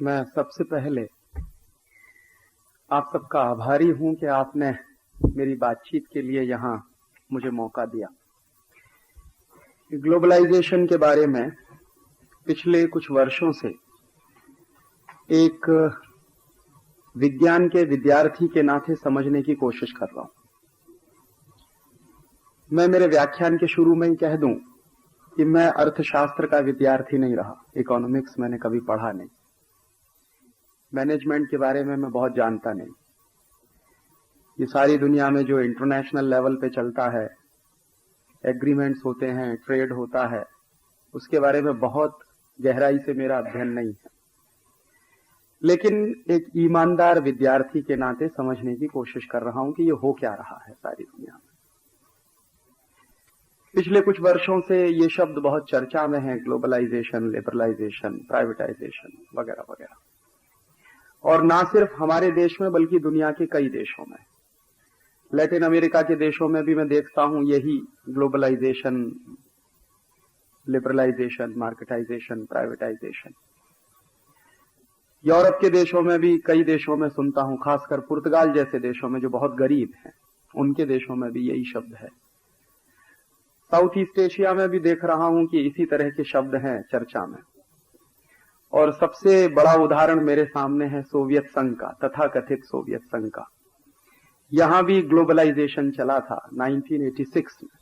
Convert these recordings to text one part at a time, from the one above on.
मैं सबसे पहले आप सबका आभारी हूं कि आपने मेरी बातचीत के लिए यहां मुझे मौका दिया। ग्लोबलाइजेशन के बारे में पिछले कुछ वर्षों से एक विज्ञान के विद्यार्थी के नाते समझने की कोशिश कर रहा हूं। मैं मेरे व्याख्यान के शुरू में ही कह दूं कि मैं अर्थशास्त्र का विद्यार्थी नहीं रहा। इकोनॉमिक्स मैंने कभी पढ़ा नहीं। मैनेजमेंट के बारे में मैं बहुत जानता नहीं। ये सारी दुनिया में जो इंटरनेशनल लेवल पे चलता है, एग्रीमेंट्स होते हैं, ट्रेड होता है, उसके बारे में बहुत गहराई से मेरा अध्ययन नहीं है। लेकिन एक ईमानदार विद्यार्थी के नाते समझने की कोशिश कर रहा हूं कि ये हो क्या रहा है सारी दुनिया में। पिछले कुछ वर्षों से ये शब्द बहुत चर्चा में है, ग्लोबलाइजेशन, लिबरलाइजेशन, प्राइवेटाइजेशन वगैरह वगैरह। और ना सिर्फ हमारे देश में बल्कि दुनिया के कई देशों में, लैटिन अमेरिका के देशों में भी मैं देखता हूं यही globalisation, liberalisation, marketisation, privatisation. Europe के देशों में भी कई देशों में सुनता हूं, खासकर पुर्तगाल जैसे देशों में जो बहुत गरीब हैं, उनके देशों में भी यही शब्द है। साउथ ईस्ट एशिया में भी देख रहा हूं कि इसी तरह के शब्द हैं चर्चा में। और सबसे बड़ा उदाहरण मेरे सामने है सोवियत संघ का, तथाकथित सोवियत संघ का। यहां भी ग्लोबलाइजेशन चला था 1986 में।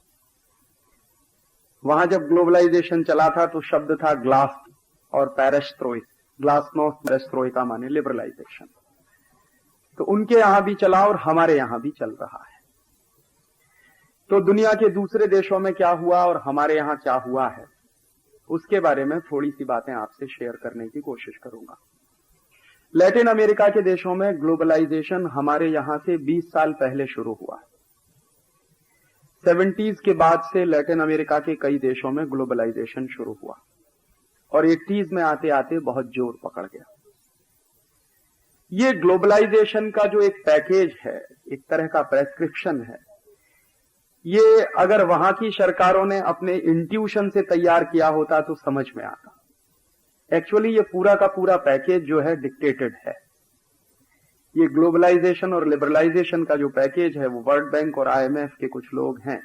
वहां जब ग्लोबलाइजेशन चला था तो शब्द था ग्लास्ट और पेरेस्ट्रोइक। ग्लासनोस्ट, पेरेस्ट्रोइका माने लिबरलाइजेशन। तो उनके यहां भी चला और हमारे यहां भी चल रहा है। तो दुनिया के दूसरे देशों में क्या हुआ और हमारे यहां क्या हुआ है, उसके बारे में थोड़ी सी बातें आपसे शेयर करने की कोशिश करूंगा। लैटिन अमेरिका के देशों में ग्लोबलाइजेशन हमारे यहां से 20 साल पहले शुरू हुआ। 70s के बाद से लैटिन अमेरिका के कई देशों में ग्लोबलाइजेशन शुरू हुआ और 80s में आते आते बहुत जोर पकड़ गया। ये ग्लोबलाइजेशन का जो एक पैकेज है, एक तरह का प्रेस्क्रिप्शन है, ये अगर वहां की सरकारों ने अपने इंट्यूशन से तैयार किया होता तो समझ में आता। एक्चुअली ये पूरा का पूरा पैकेज जो है डिक्टेटेड है। ये ग्लोबलाइजेशन और लिबरलाइजेशन का जो पैकेज है वो वर्ल्ड बैंक और IMF के कुछ लोग हैं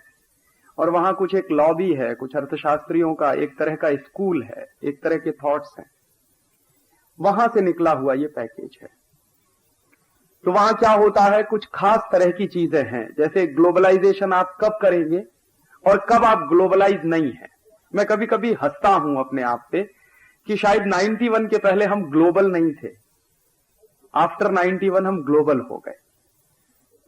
और वहां कुछ एक लॉबी है, कुछ अर्थशास्त्रियों का एक तरह का स्कूल है, एक तरह के थॉट्स हैं। वहां से निकला हुआ ये पैकेज है। तो वहां क्या होता है, कुछ खास तरह की चीजें हैं। जैसे ग्लोबलाइजेशन आप कब करेंगे और कब आप ग्लोबलाइज नहीं है। मैं कभी कभी हंसता हूं अपने आप पे कि शायद 91 के पहले हम ग्लोबल नहीं थे, आफ्टर 91 हम ग्लोबल हो गए।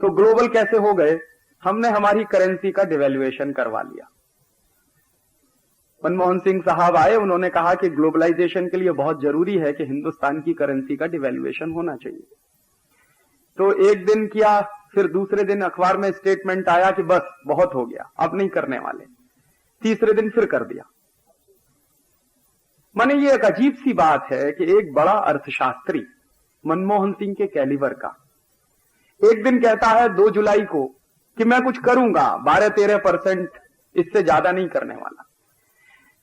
तो ग्लोबल कैसे हो गए? हमने हमारी करेंसी का डिवैल्यूएशन करवा लिया। मनमोहन सिंह साहब आए, उन्होंने कहा कि ग्लोबलाइजेशन के लिए बहुत जरूरी है कि हिंदुस्तान की करेंसी का डिवैल्यूएशन होना चाहिए। तो एक दिन किया, फिर दूसरे दिन अखबार में स्टेटमेंट आया कि बस बहुत हो गया, अब नहीं करने वाले। तीसरे दिन फिर कर दिया। माने ये एक अजीब सी बात है कि एक बड़ा अर्थशास्त्री मनमोहन सिंह के कैलिबर का एक दिन कहता है 2 जुलाई को कि मैं कुछ करूंगा, 12-13%, इससे ज्यादा नहीं करने वाला।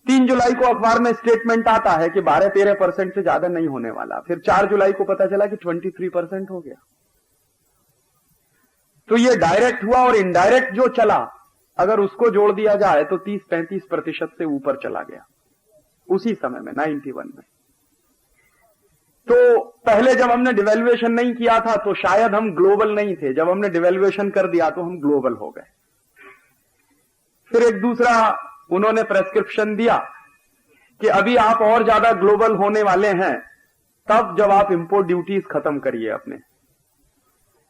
3 जुलाई को अखबार में स्टेटमेंट आता है कि 12-13% से ज्यादा नहीं होने वाला। फिर 4 जुलाई को पता चला कि 23% हो गया। तो ये डायरेक्ट हुआ और इनडायरेक्ट जो चला, अगर उसको जोड़ दिया जाए तो 30-35% से ऊपर चला गया उसी समय में 91 में। तो पहले जब हमने डिवैल्यूएशन नहीं किया था तो शायद हम ग्लोबल नहीं थे। जब हमने डिवैल्यूएशन कर दिया तो हम ग्लोबल हो गए। फिर एक दूसरा उन्होंने प्रेस्क्रिप्शन दिया कि अभी आप और ज्यादा ग्लोबल होने वाले हैं तब जब आप इंपोर्ट ड्यूटीज खत्म करिए अपने।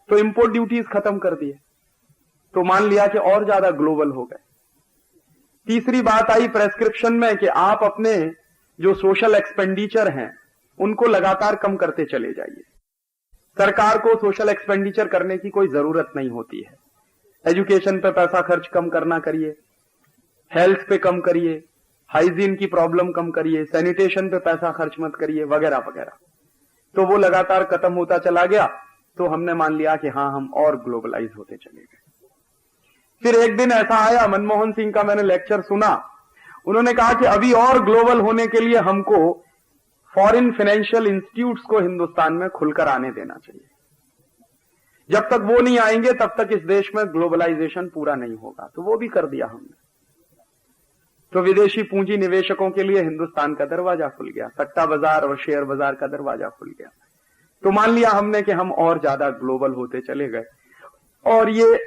तो इंपोर्ट ड्यूटीज खत्म कर दिए तो मान लिया कि और ज्यादा ग्लोबल हो गए। तीसरी बात आई प्रेस्क्रिप्शन में कि आप अपने जो सोशल एक्सपेंडिचर हैं उनको लगातार कम करते चले जाइए। सरकार को सोशल एक्सपेंडिचर करने की कोई जरूरत नहीं होती है। एजुकेशन पे पैसा खर्च कम करना करिए, हेल्थ पे कम करिए, हाइजीन की प्रॉब्लम कम करिए, सैनिटेशन पे पैसा खर्च मत करिए, वगैरह वगैरह। तो वो लगातार खत्म होता चला गया। तो हमने मान लिया कि हां, हम और ग्लोबलाइज होते चले गए। फिर एक दिन ऐसा आया, मनमोहन सिंह का मैंने लेक्चर सुना, उन्होंने कहा कि अभी और ग्लोबल होने के लिए हमको फॉरेन फाइनेंशियल इंस्टीट्यूट्स को हिंदुस्तान में खुलकर आने देना चाहिए। जब तक वो नहीं आएंगे तब तक इस देश में ग्लोबलाइजेशन पूरा नहीं होगा। तो वो भी कर दिया हमने। तो विदेशी पूंजी निवेशकों के लिए हिंदुस्तान का दरवाजा खुल गया, सट्टा बाजार और शेयर बाजार का दरवाजा खुल गया। तो मान लिया हमने कि हम और ज्यादा ग्लोबल होते चले गए, और ये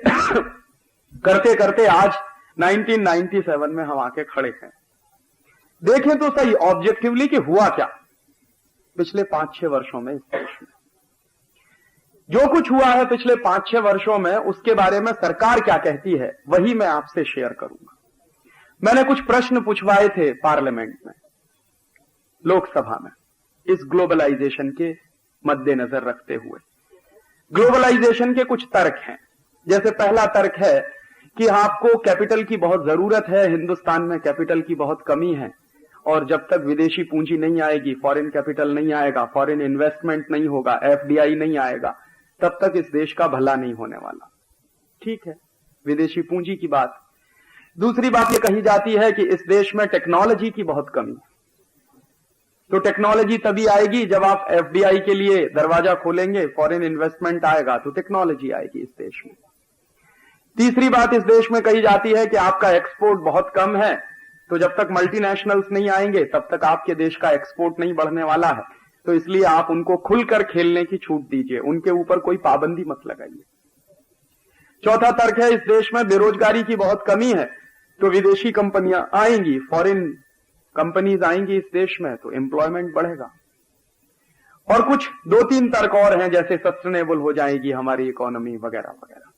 करते करते आज 1997 में हम आके खड़े हैं। देखें तो सही ऑब्जेक्टिवली कि हुआ क्या पिछले 5-6 वर्षों में इस देश में। जो कुछ हुआ है पिछले 5-6 वर्षों में, उसके बारे में सरकार क्या कहती है वही मैं आपसे शेयर करूंगा। मैंने कुछ प्रश्न पूछवाए थे पार्लियामेंट में, लोकसभा में, इस ग्लोबलाइजेशन के मद्देनजर रखते हुए। ग्लोबलाइजेशन के कुछ तर्क हैं। जैसे पहला तर्क है कि आपको कैपिटल की बहुत जरूरत है, हिंदुस्तान में कैपिटल की बहुत कमी है, और जब तक विदेशी पूंजी नहीं आएगी, फॉरेन कैपिटल नहीं आएगा, फॉरेन इन्वेस्टमेंट नहीं होगा, एफडीआई नहीं आएगा, तब तक इस देश का भला नहीं होने वाला। ठीक है, विदेशी पूंजी की बात। दूसरी बात यह कही जाती है कि इस देश में टेक्नोलॉजी की बहुत कमी है। तो टेक्नोलॉजी तभी आएगी जब आप एफडीआई के लिए दरवाजा खोलेंगे, फॉरेन इन्वेस्टमेंट आएगा, तो टेक्नोलॉजी आएगी इस देश में। तीसरी बात इस देश में कही जाती है कि आपका एक्सपोर्ट बहुत कम है, तो जब तक मल्टीनेशनल्स नहीं आएंगे तब तक आपके देश का एक्सपोर्ट नहीं बढ़ने वाला है, तो इसलिए आप उनको खुलकर खेलने की छूट दीजिए, उनके ऊपर कोई पाबंदी मत लगाइए। चौथा तर्क है इस देश में बेरोजगारी की बहुत कमी है, तो विदेशी कंपनियां आएंगी, फॉरेन कंपनीज आएंगी इस देश में, तो एम्प्लॉयमेंट बढ़ेगा। और कुछ 2-3 तर्क और हैं, जैसे सस्टेनेबल हो जाएगी हमारी इकोनॉमी वगैरह वगैरह।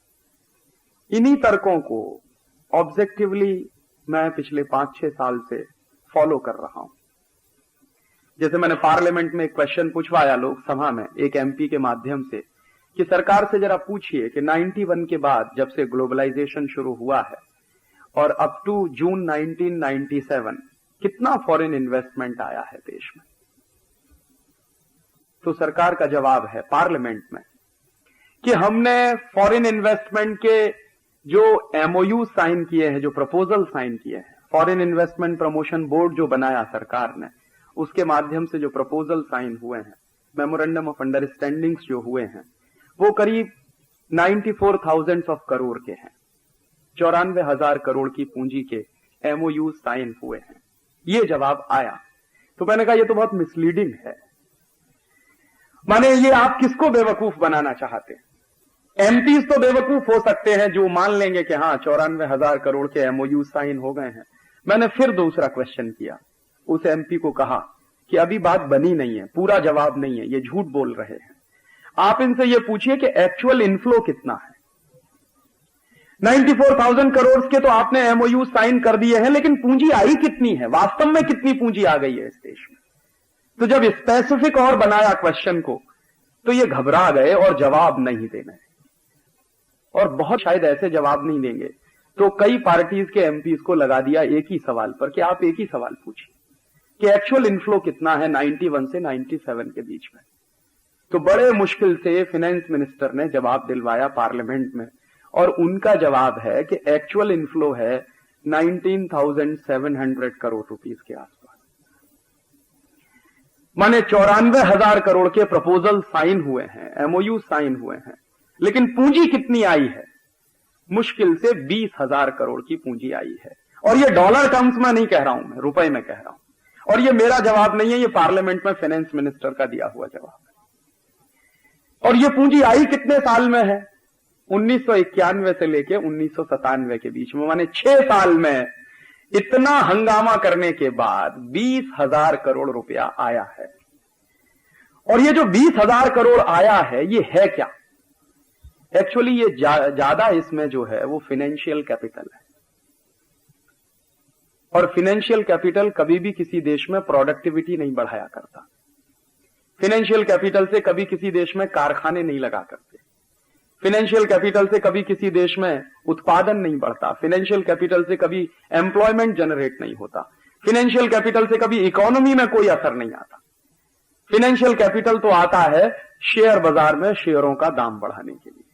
इन्हीं तर्कों को ऑब्जेक्टिवली मैं पिछले 5-6 साल से फॉलो कर रहा हूं। जैसे मैंने पार्लियामेंट में एक क्वेश्चन पूछवाया लोकसभा में एक एमपी के माध्यम से कि सरकार से जरा पूछिए कि 91 के बाद जब से ग्लोबलाइजेशन शुरू हुआ है और अप टू जून 1997 कितना फॉरेन इन्वेस्टमेंट आया है देश में। तो सरकार का जवाब है पार्लियामेंट में कि हमने फॉरेन इन्वेस्टमेंट के जो एमओयू साइन किए हैं, जो प्रपोजल साइन किए हैं, फॉरेन इन्वेस्टमेंट प्रमोशन बोर्ड जो बनाया सरकार ने, उसके माध्यम से जो प्रपोजल साइन हुए हैं, मेमोरेंडम ऑफ अंडरस्टैंडिंग्स जो हुए हैं, वो करीब 94,000 करोड़ के हैं। 94,000 करोड़ की पूंजी के एमओयू साइन हुए हैं। ये जवाब आया। तो मैंने कहा ये तो बहुत मिसलीडिंग है। माने ये आप किसको बेवकूफ बनाना चाहते हैं? एमपीज तो बेवकूफ हो सकते हैं जो मान लेंगे कि हाँ 94,000 करोड़ के एमओयू साइन हो गए हैं। मैंने फिर दूसरा क्वेश्चन किया, उस एमपी को कहा कि अभी बात बनी नहीं है, पूरा जवाब नहीं है, ये झूठ बोल रहे हैं। आप इनसे ये पूछिए कि एक्चुअल इनफ्लो कितना है। 94,000 करोड़ के तो आपने एमओयू साइन कर दिए हैं, लेकिन पूंजी आई कितनी है, वास्तव में कितनी पूंजी आ गई है इस देश में? तो जब स्पेसिफिक और बनाया क्वेश्चन को तो ये घबरा गए और जवाब नहीं देने, और बहुत शायद ऐसे जवाब नहीं देंगे। तो कई पार्टीज के एमपीज को लगा दिया एक ही सवाल पर कि आप एक ही सवाल पूछिए कि एक्चुअल इनफ्लो कितना है 91 से 97 के बीच में। तो बड़े मुश्किल से फाइनेंस मिनिस्टर ने जवाब दिलवाया पार्लियामेंट में, और उनका जवाब है कि एक्चुअल इनफ्लो है 19,700 करोड़ रुपीस के आसपास। माने 94,000 करोड़ के प्रपोजल साइन हुए हैं, एमओयू साइन हुए हैं, लेकिन पूंजी कितनी आई है? मुश्किल से 20,000 करोड़ की पूंजी आई है। और ये डॉलर टर्म्स में नहीं कह रहा हूं, मैं रुपए में कह रहा हूं। और ये मेरा जवाब नहीं है, ये पार्लियामेंट में फाइनेंस मिनिस्टर का दिया हुआ जवाब है। और ये पूंजी आई कितने साल में है? 1991 से लेके 1997 के बीच में, माने 6 साल में इतना हंगामा करने के बाद 20,000 करोड़ रुपया आया है। और ये जो 20,000 करोड़ आया है, ये है क्या? एक्चुअली ये ज्यादा इसमें जो है वो फाइनेंशियल कैपिटल है। और फाइनेंशियल कैपिटल कभी भी किसी देश में प्रोडक्टिविटी नहीं बढ़ाया करता। फाइनेंशियल कैपिटल से कभी किसी देश में कारखाने नहीं लगा करते। फाइनेंशियल कैपिटल से कभी किसी देश में उत्पादन नहीं बढ़ता। फाइनेंशियल कैपिटल से कभी एम्प्लॉयमेंट जनरेट नहीं होता। फाइनेंशियल कैपिटल से कभी इकोनॉमी में कोई असर नहीं आता। फाइनेंशियल कैपिटल तो आता है शेयर बाजार में शेयरों का दाम बढ़ाने के लिए,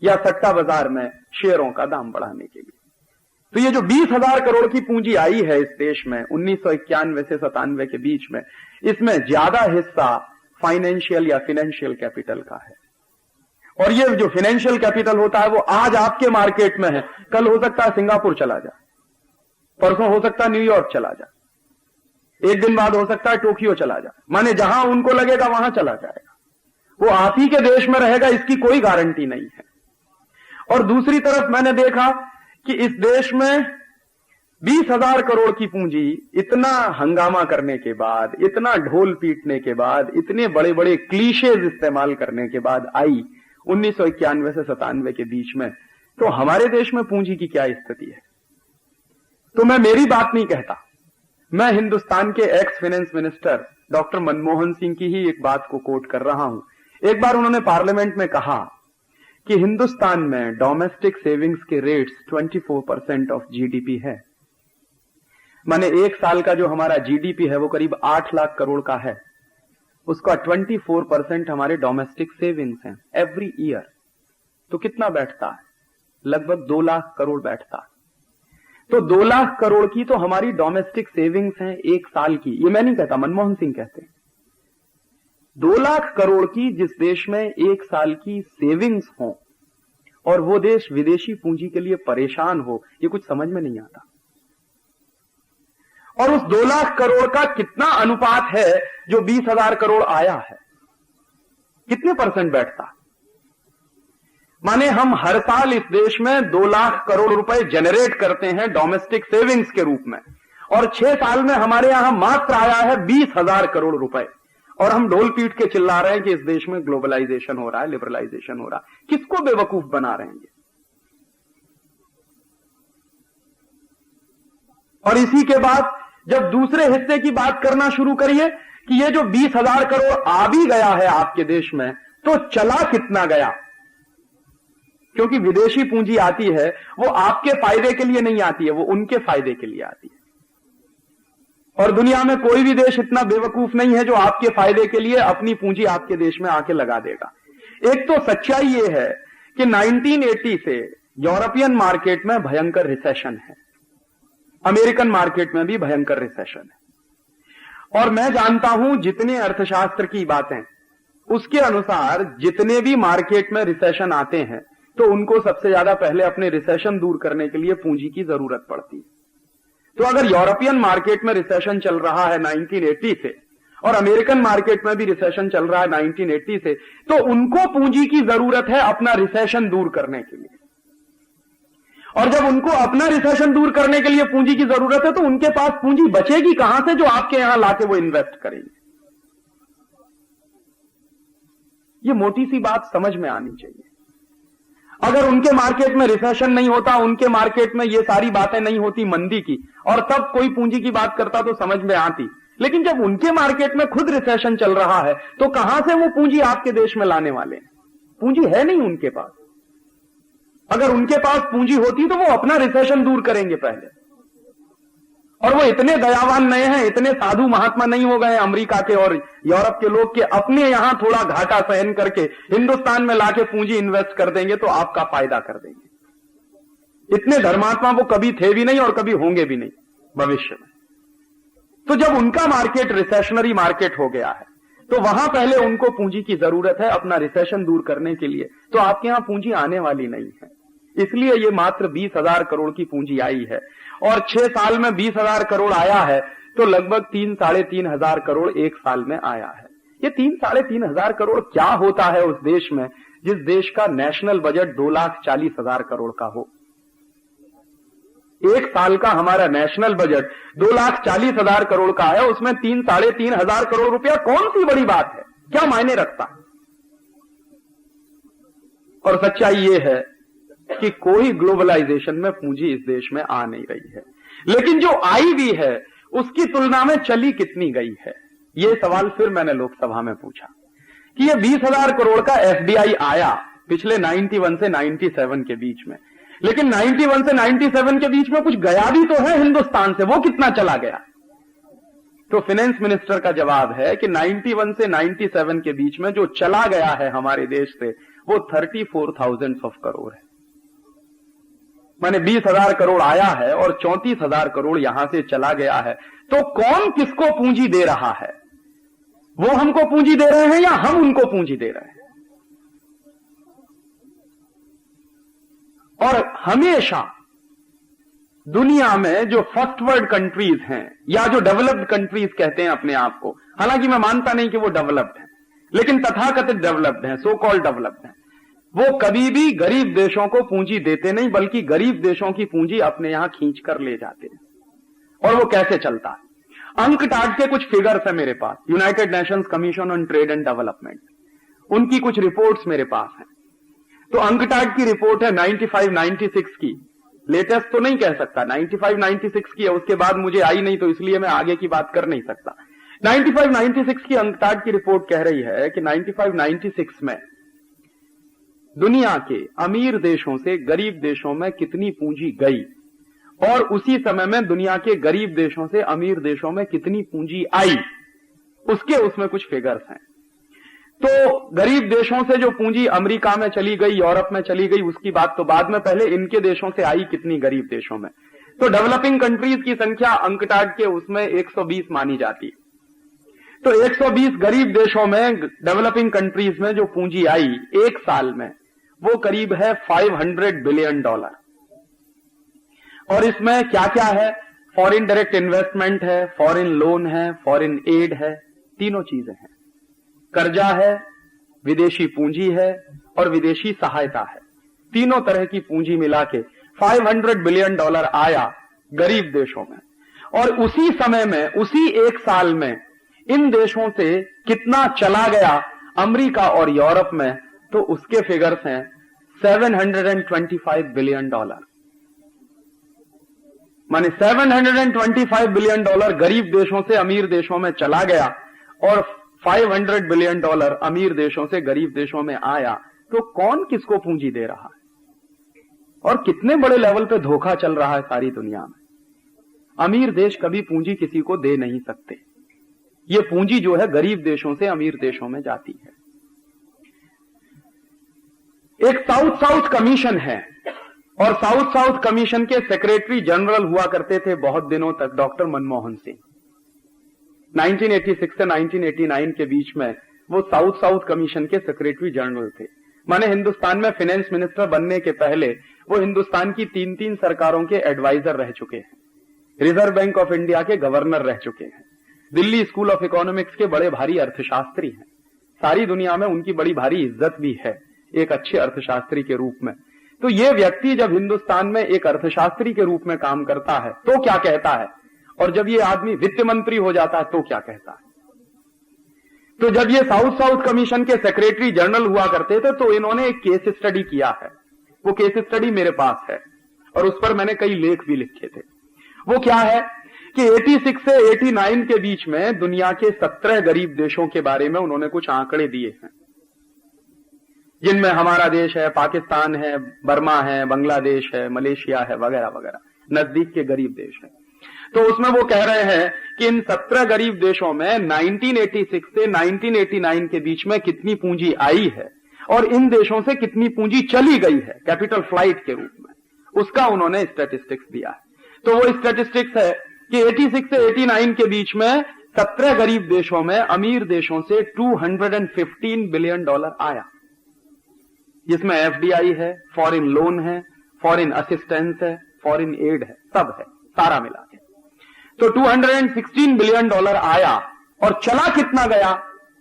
या सट्टा बाजार में शेयरों का दाम बढ़ाने के लिए। तो ये जो 20,000 करोड़ की पूंजी आई है इस देश में 1991 से 97 के बीच में, इसमें ज्यादा हिस्सा फाइनेंशियल या फिनेंशियल कैपिटल का है। और ये जो फिनेंशियल कैपिटल होता है वो आज आपके मार्केट में है, कल हो सकता है सिंगापुर चला जाए, परसों हो सकता है न्यूयॉर्क चला जाए, एक दिन बाद हो सकता है टोक्यो चला जाए, माने जहां उनको लगेगा वहां चला जाएगा। वो आप ही के देश में रहेगा इसकी कोई गारंटी नहीं है। और दूसरी तरफ मैंने देखा कि इस देश में 20,000 करोड़ की पूंजी इतना हंगामा करने के बाद, इतना ढोल पीटने के बाद, इतने बड़े बड़े क्लीशेज इस्तेमाल करने के बाद आई 1991 से 97 के बीच में, तो हमारे देश में पूंजी की क्या स्थिति है? तो मैं मेरी बात नहीं कहता, मैं हिंदुस्तान के ex finance minister doctor Manmohan Singh की ही एक बात को कोट कर रहा हूं। एक बार उन्होंने पार्लियामेंट में कहा कि हिंदुस्तान में डोमेस्टिक सेविंग्स के रेट्स 24% ऑफ जीडीपी है। माने एक साल का जो हमारा जीडीपी है वो करीब 8 लाख करोड़ का है, उसका 24% हमारे डोमेस्टिक सेविंग्स हैं एवरी ईयर। तो कितना बैठता है? लगभग 2 लाख करोड़ बैठता है। तो 2 लाख करोड़ की तो हमारी डोमेस्टिक सेविंग्स हैं एक साल की। ये मैं नहीं कहता, मनमोहन सिंह कहते हैं। 2 लाख करोड़ की जिस देश में एक साल की सेविंग्स हो और वो देश विदेशी पूंजी के लिए परेशान हो, ये कुछ समझ में नहीं आता। और उस 2 लाख करोड़ का कितना अनुपात है जो 20,000 करोड़ आया है? कितने परसेंट बैठता? माने हम हर साल इस देश में 2 लाख करोड़ रुपए जनरेट करते हैं डोमेस्टिक सेविंग्स के रूप में, और 6 साल में हमारे यहां मात्र आया है 20,000 करोड़ रुपए, और हम ढोल पीट के चिल्ला रहे हैं कि इस देश में ग्लोबलाइजेशन हो रहा है, लिबरलाइजेशन हो रहा है। किसको बेवकूफ बना रहे हैं? और इसी के बाद जब दूसरे हिस्से की बात करना शुरू करिए कि ये जो 20,000 करोड़ आ भी गया है आपके देश में, तो चला कितना गया? क्योंकि विदेशी पूंजी आती है वो आपके फायदे के लिए नहीं आती है, वो उनके फायदे के लिए आती है। और दुनिया में कोई भी देश इतना बेवकूफ नहीं है जो आपके फायदे के लिए अपनी पूंजी आपके देश में आके लगा देगा। एक तो सच्चाई ये है कि 1980 से यूरोपियन मार्केट में भयंकर रिसेशन है, अमेरिकन मार्केट में भी भयंकर रिसेशन है। और मैं जानता हूं जितने अर्थशास्त्र की बातें, उसके अनुसार जितने भी मार्केट में रिसेशन आते हैं तो उनको सबसे ज्यादा पहले अपने रिसेशन दूर करने के लिए पूंजी की जरूरत पड़ती है। तो अगर यूरोपियन मार्केट में रिसेशन चल रहा है 1980 से और अमेरिकन मार्केट में भी रिसेशन चल रहा है 1980 से, तो उनको पूंजी की जरूरत है अपना रिसेशन दूर करने के लिए। और जब उनको अपना रिसेशन दूर करने के लिए पूंजी की जरूरत है तो उनके पास पूंजी बचेगी कहां से जो आपके यहां लाके वो इन्वेस्ट करेंगे? ये मोटी सी बात समझ में आनी चाहिए। अगर उनके मार्केट में रिसेशन नहीं होता, उनके मार्केट में ये सारी बातें नहीं होती मंदी की, और तब कोई पूंजी की बात करता तो समझ में आती। लेकिन जब उनके मार्केट में खुद रिसेशन चल रहा है तो कहां से वो पूंजी आपके देश में लाने वाले हैं? पूंजी है नहीं उनके पास। अगर उनके पास पूंजी होती तो वो अपना रिसेशन दूर करेंगे पहले। और वो इतने दयावान नहीं हैं, इतने साधु महात्मा नहीं हो गए अमेरिका के और यूरोप के लोग के अपने यहां थोड़ा घाटा सहन करके हिंदुस्तान में लाके पूंजी इन्वेस्ट कर देंगे तो आपका फायदा कर देंगे। इतने धर्मात्मा वो कभी थे भी नहीं और कभी होंगे भी नहीं भविष्य में। तो जब उनका मार्केट रिसेशनरी मार्केट हो गया है तो वहां पहले उनको पूंजी की जरूरत है अपना रिसेशन दूर करने के लिए, तो आपके यहां पूंजी आने वाली नहीं है। इसलिए ये मात्र 20,000 करोड़ की पूंजी आई है, और 6 साल में 20,000 करोड़ आया है तो लगभग 3-3,500 करोड़ एक साल में आया है। ये 3-3,500 करोड़ क्या होता है उस देश में जिस देश का नेशनल बजट 2,40,000 करोड़ का हो? एक साल का हमारा नेशनल बजट 2,40,000 करोड़ का है, उसमें 3-3,500 करोड़ रुपया कौन सी बड़ी बात है? क्या मायने रखता है? और सच्चाई ये है कि कोई ग्लोबलाइजेशन में पूंजी इस देश में आ नहीं रही है, लेकिन जो आई भी है उसकी तुलना में चली कितनी गई है? यह सवाल फिर मैंने लोकसभा में पूछा कि ये 20,000 करोड़ का एफडीआई आया पिछले 91 से 97 के बीच में, लेकिन 91 से 97 के बीच में कुछ गया भी तो है हिंदुस्तान से, वो कितना चला गया? तो फाइनेंस मिनिस्टर का जवाब है कि 91 से 97 के बीच में जो चला गया है हमारे देश से वो 34,000 करोड़ है। माने 20,000 करोड़ आया है और 34,000 करोड़ यहां से चला गया है, तो कौन किसको पूंजी दे रहा है? वो हमको पूंजी दे रहे हैं या हम उनको पूंजी दे रहे हैं? और हमेशा दुनिया में जो फर्स्ट वर्ल्ड कंट्रीज हैं या जो डेवलप्ड कंट्रीज कहते हैं अपने आप को, हालांकि मैं मानता नहीं कि वो डेवलप्ड हैं, लेकिन तथाकथित डेवलप्ड हैं, सो कॉल्ड डेवलप्ड हैं, वो कभी भी गरीब देशों को पूंजी देते नहीं, बल्कि गरीब देशों की पूंजी अपने यहां खींच कर ले जाते हैं। और वो कैसे चलता है? अंक टाट के कुछ फिगर्स है मेरे पास, United Nations Commission on Trade and Development, उनकी कुछ रिपोर्ट्स मेरे पास हैं। तो अंक टाट की रिपोर्ट है 95-96 की, लेटेस्ट तो नहीं कह सकता, 95-96 की है, उसके बाद मुझे आई नहीं, तो इसलिए मैं आगे की बात कर नहीं सकता। 95-96 की अंक टाट की रिपोर्ट कह रही है कि 95-96 में दुनिया के अमीर देशों से गरीब देशों में कितनी पूंजी गई, और उसी समय में दुनिया के गरीब देशों से अमीर देशों में कितनी पूंजी आई, उसमें कुछ फिगर्स हैं। तो गरीब देशों से जो पूंजी अमेरिका में चली गई, यूरोप में चली गई, उसकी बात तो बाद में, पहले इनके देशों से आई कितनी गरीब देशों में। तो डेवलपिंग कंट्रीज की संख्या अंकटाड के उसमें 120 मानी जाती है। तो 120 गरीब देशों में, डेवलपिंग कंट्रीज में जो पूंजी आई एक साल में, वो करीब है $500 बिलियन। और इसमें क्या क्या है? फॉरेन डायरेक्ट इन्वेस्टमेंट है, फॉरेन लोन है, फॉरेन एड है, तीनों चीजें हैं। कर्जा है, विदेशी पूंजी है और विदेशी सहायता है। तीनों तरह की पूंजी मिला के $500 बिलियन आया गरीब देशों में। और उसी समय में, उसी एक साल में इन देशों से कितना चला गया अमेरिका और यूरोप में, तो उसके फिगर्स हैं $725 बिलियन। माने $725 बिलियन गरीब देशों से अमीर देशों में चला गया और $500 बिलियन अमीर देशों से गरीब देशों में आया। तो कौन किसको पूंजी दे रहा है और कितने बड़े लेवल पे धोखा चल रहा है सारी दुनिया में? अमीर देश कभी पूंजी किसी को दे नहीं सकते। ये पूंजी जो है गरीब देशों से अमीर देशों में जाती है। एक साउथ कमीशन है और साउथ कमीशन के सेक्रेटरी जनरल हुआ करते थे बहुत दिनों तक डॉक्टर मनमोहन सिंह। 1986 से 1989 के बीच में वो साउथ कमीशन के सेक्रेटरी जनरल थे। माने हिंदुस्तान में फाइनेंस मिनिस्टर बनने के पहले वो हिंदुस्तान की 3 सरकारों के एडवाइजर रह चुके हैं, रिजर्व बैंक ऑफ इंडिया के गवर्नर रह चुके हैं, दिल्ली स्कूल ऑफ इकोनॉमिक्स के बड़े भारी अर्थशास्त्री हैं। सारी दुनिया में उनकी बड़ी भारी इज्जत भी है एक अच्छे अर्थशास्त्री के रूप में। तो ये व्यक्ति जब हिंदुस्तान में एक अर्थशास्त्री के रूप में काम करता है तो क्या कहता है, और जब ये आदमी वित्त मंत्री हो जाता है तो क्या कहता है? तो जब ये साउथ कमीशन के सेक्रेटरी जनरल हुआ करते थे तो इन्होंने एक केस स्टडी किया है। वो केस स्टडी मेरे पास है और उस पर मैंने कई लेख भी लिखे थे। वो क्या है कि 86 से 89 के बीच में दुनिया के 17 गरीब देशों के बारे में उन्होंने कुछ आंकड़े दिए हैं, जिनमें हमारा देश है, पाकिस्तान है, बर्मा है, बांग्लादेश है, मलेशिया है, वगैरह वगैरह, नजदीक के गरीब देश हैं। तो उसमें वो कह रहे हैं कि इन 17 गरीब देशों में 1986 से 1989 के बीच में कितनी पूंजी आई है और इन देशों से कितनी पूंजी चली गई है कैपिटल फ्लाइट के रूप में, उसका उन्होंने स्टैटिस्टिक्स दिया है। तो वो स्टैटिस्टिक्स है कि 86 से 89 के बीच में 17 गरीब देशों में अमीर देशों से $215 बिलियन आया, जिसमें एफडीआई है, फॉरेन लोन है, फॉरेन असिस्टेंस है, फॉरेन एड है, सब है, सारा मिला के। तो $216 बिलियन आया और चला कितना गया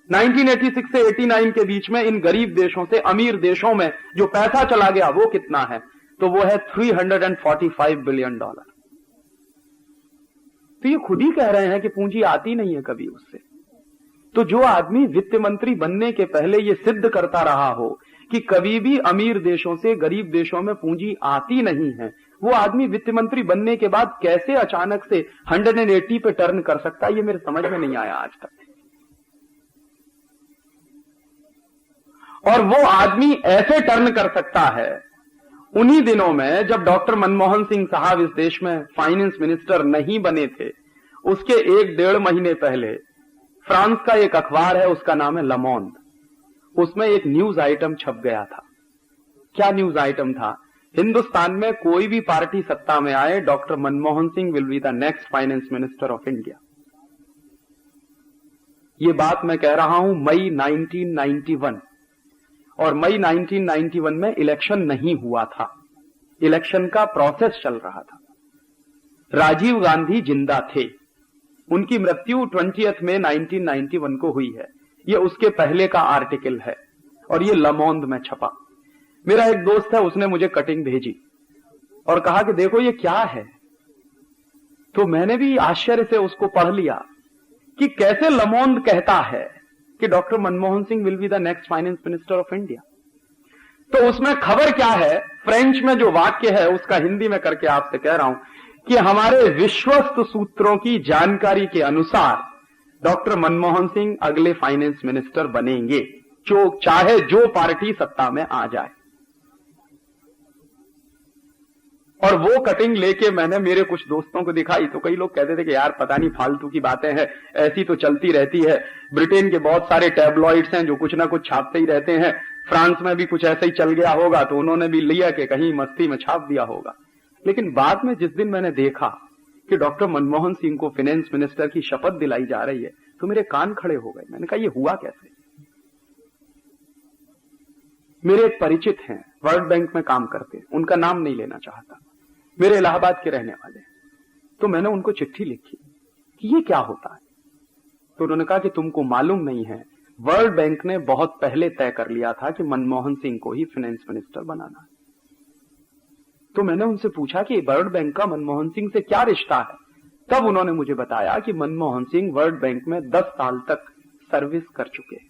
1986 से 89 के बीच में इन गरीब देशों से अमीर देशों में जो पैसा चला गया वो कितना है? तो वो है $345 बिलियन। तो ये खुद ही कह रहे हैं कि पूंजी आती नहीं है कभी उससे। तो जो आदमी वित्त मंत्री बनने के पहले ये सिद्ध करता रहा हो कि कभी भी अमीर देशों से गरीब देशों में पूंजी आती नहीं है, वो आदमी वित्त मंत्री बनने के बाद कैसे अचानक से 180 पे टर्न कर सकता है, ये मेरे समझ में नहीं आया आज तक। और वो आदमी ऐसे टर्न कर सकता है उन्हीं दिनों में जब डॉक्टर मनमोहन सिंह साहब इस देश में फाइनेंस मिनिस्टर नहीं बने थे, उसके 1-1.5 महीने पहले फ्रांस का एक अखबार है, उसका नाम है लमोंद, उसमें एक न्यूज आइटम छप गया था। क्या न्यूज आइटम था हिंदुस्तान में कोई भी पार्टी सत्ता में आए, doctor Manmohan Singh will be the next finance minister of India. ये बात मैं कह रहा हूं मई 1991, और मई 1991 में इलेक्शन नहीं हुआ था, इलेक्शन का प्रोसेस चल रहा था। राजीव गांधी जिंदा थे, उनकी मृत्यु 20 मई 1991 को हुई है। ये उसके पहले का आर्टिकल है और ये लमोंद में छपा। मेरा एक दोस्त है, उसने मुझे कटिंग भेजी और कहा कि देखो ये क्या है। तो मैंने भी आश्चर्य से उसको पढ़ लिया कि कैसे लमोंद कहता है कि doctor Manmohan Singh will be the next finance minister of India. तो उसमें खबर क्या है, फ्रेंच में जो वाक्य है उसका हिंदी में करके आपसे कह रहा हूं कि हमारे विश्वस्त सूत्रों की जानकारी के अनुसार डॉक्टर मनमोहन सिंह अगले फाइनेंस मिनिस्टर बनेंगे, चाहे जो पार्टी सत्ता में आ जाए। और वो कटिंग लेके मैंने मेरे कुछ दोस्तों को दिखाई तो कई लोग कहते थे कि यार पता नहीं फालतू की बातें हैं, ऐसी तो चलती रहती है। ब्रिटेन के बहुत सारे टैबलॉइड्स हैं जो कुछ ना कुछ छापते ही रहते हैं, फ्रांस में भी कुछ ऐसा ही चल गया होगा तो उन्होंने भी लिया कि कहीं मस्ती में छाप दिया होगा। लेकिन बाद में जिस दिन मैंने देखा कि डॉक्टर मनमोहन सिंह को फाइनेंस मिनिस्टर की शपथ दिलाई जा रही है तो मेरे कान खड़े हो गए। मैंने कहा ये हुआ कैसे। मेरे एक परिचित हैं, वर्ल्ड बैंक में काम करते हैं, उनका नाम नहीं लेना चाहता, मेरे इलाहाबाद के रहने वाले। तो मैंने उनको चिट्ठी लिखी कि ये क्या होता है। तो उन्होंने कहा कि तुमको मालूम नहीं है, वर्ल्ड बैंक ने बहुत पहले तय कर लिया था कि मनमोहन सिंह को ही फाइनेंस मिनिस्टर बनाना है। तो मैंने उनसे पूछा कि वर्ल्ड बैंक का मनमोहन सिंह से क्या रिश्ता है। तब उन्होंने मुझे बताया कि मनमोहन सिंह वर्ल्ड बैंक में 10 साल तक सर्विस कर चुके हैं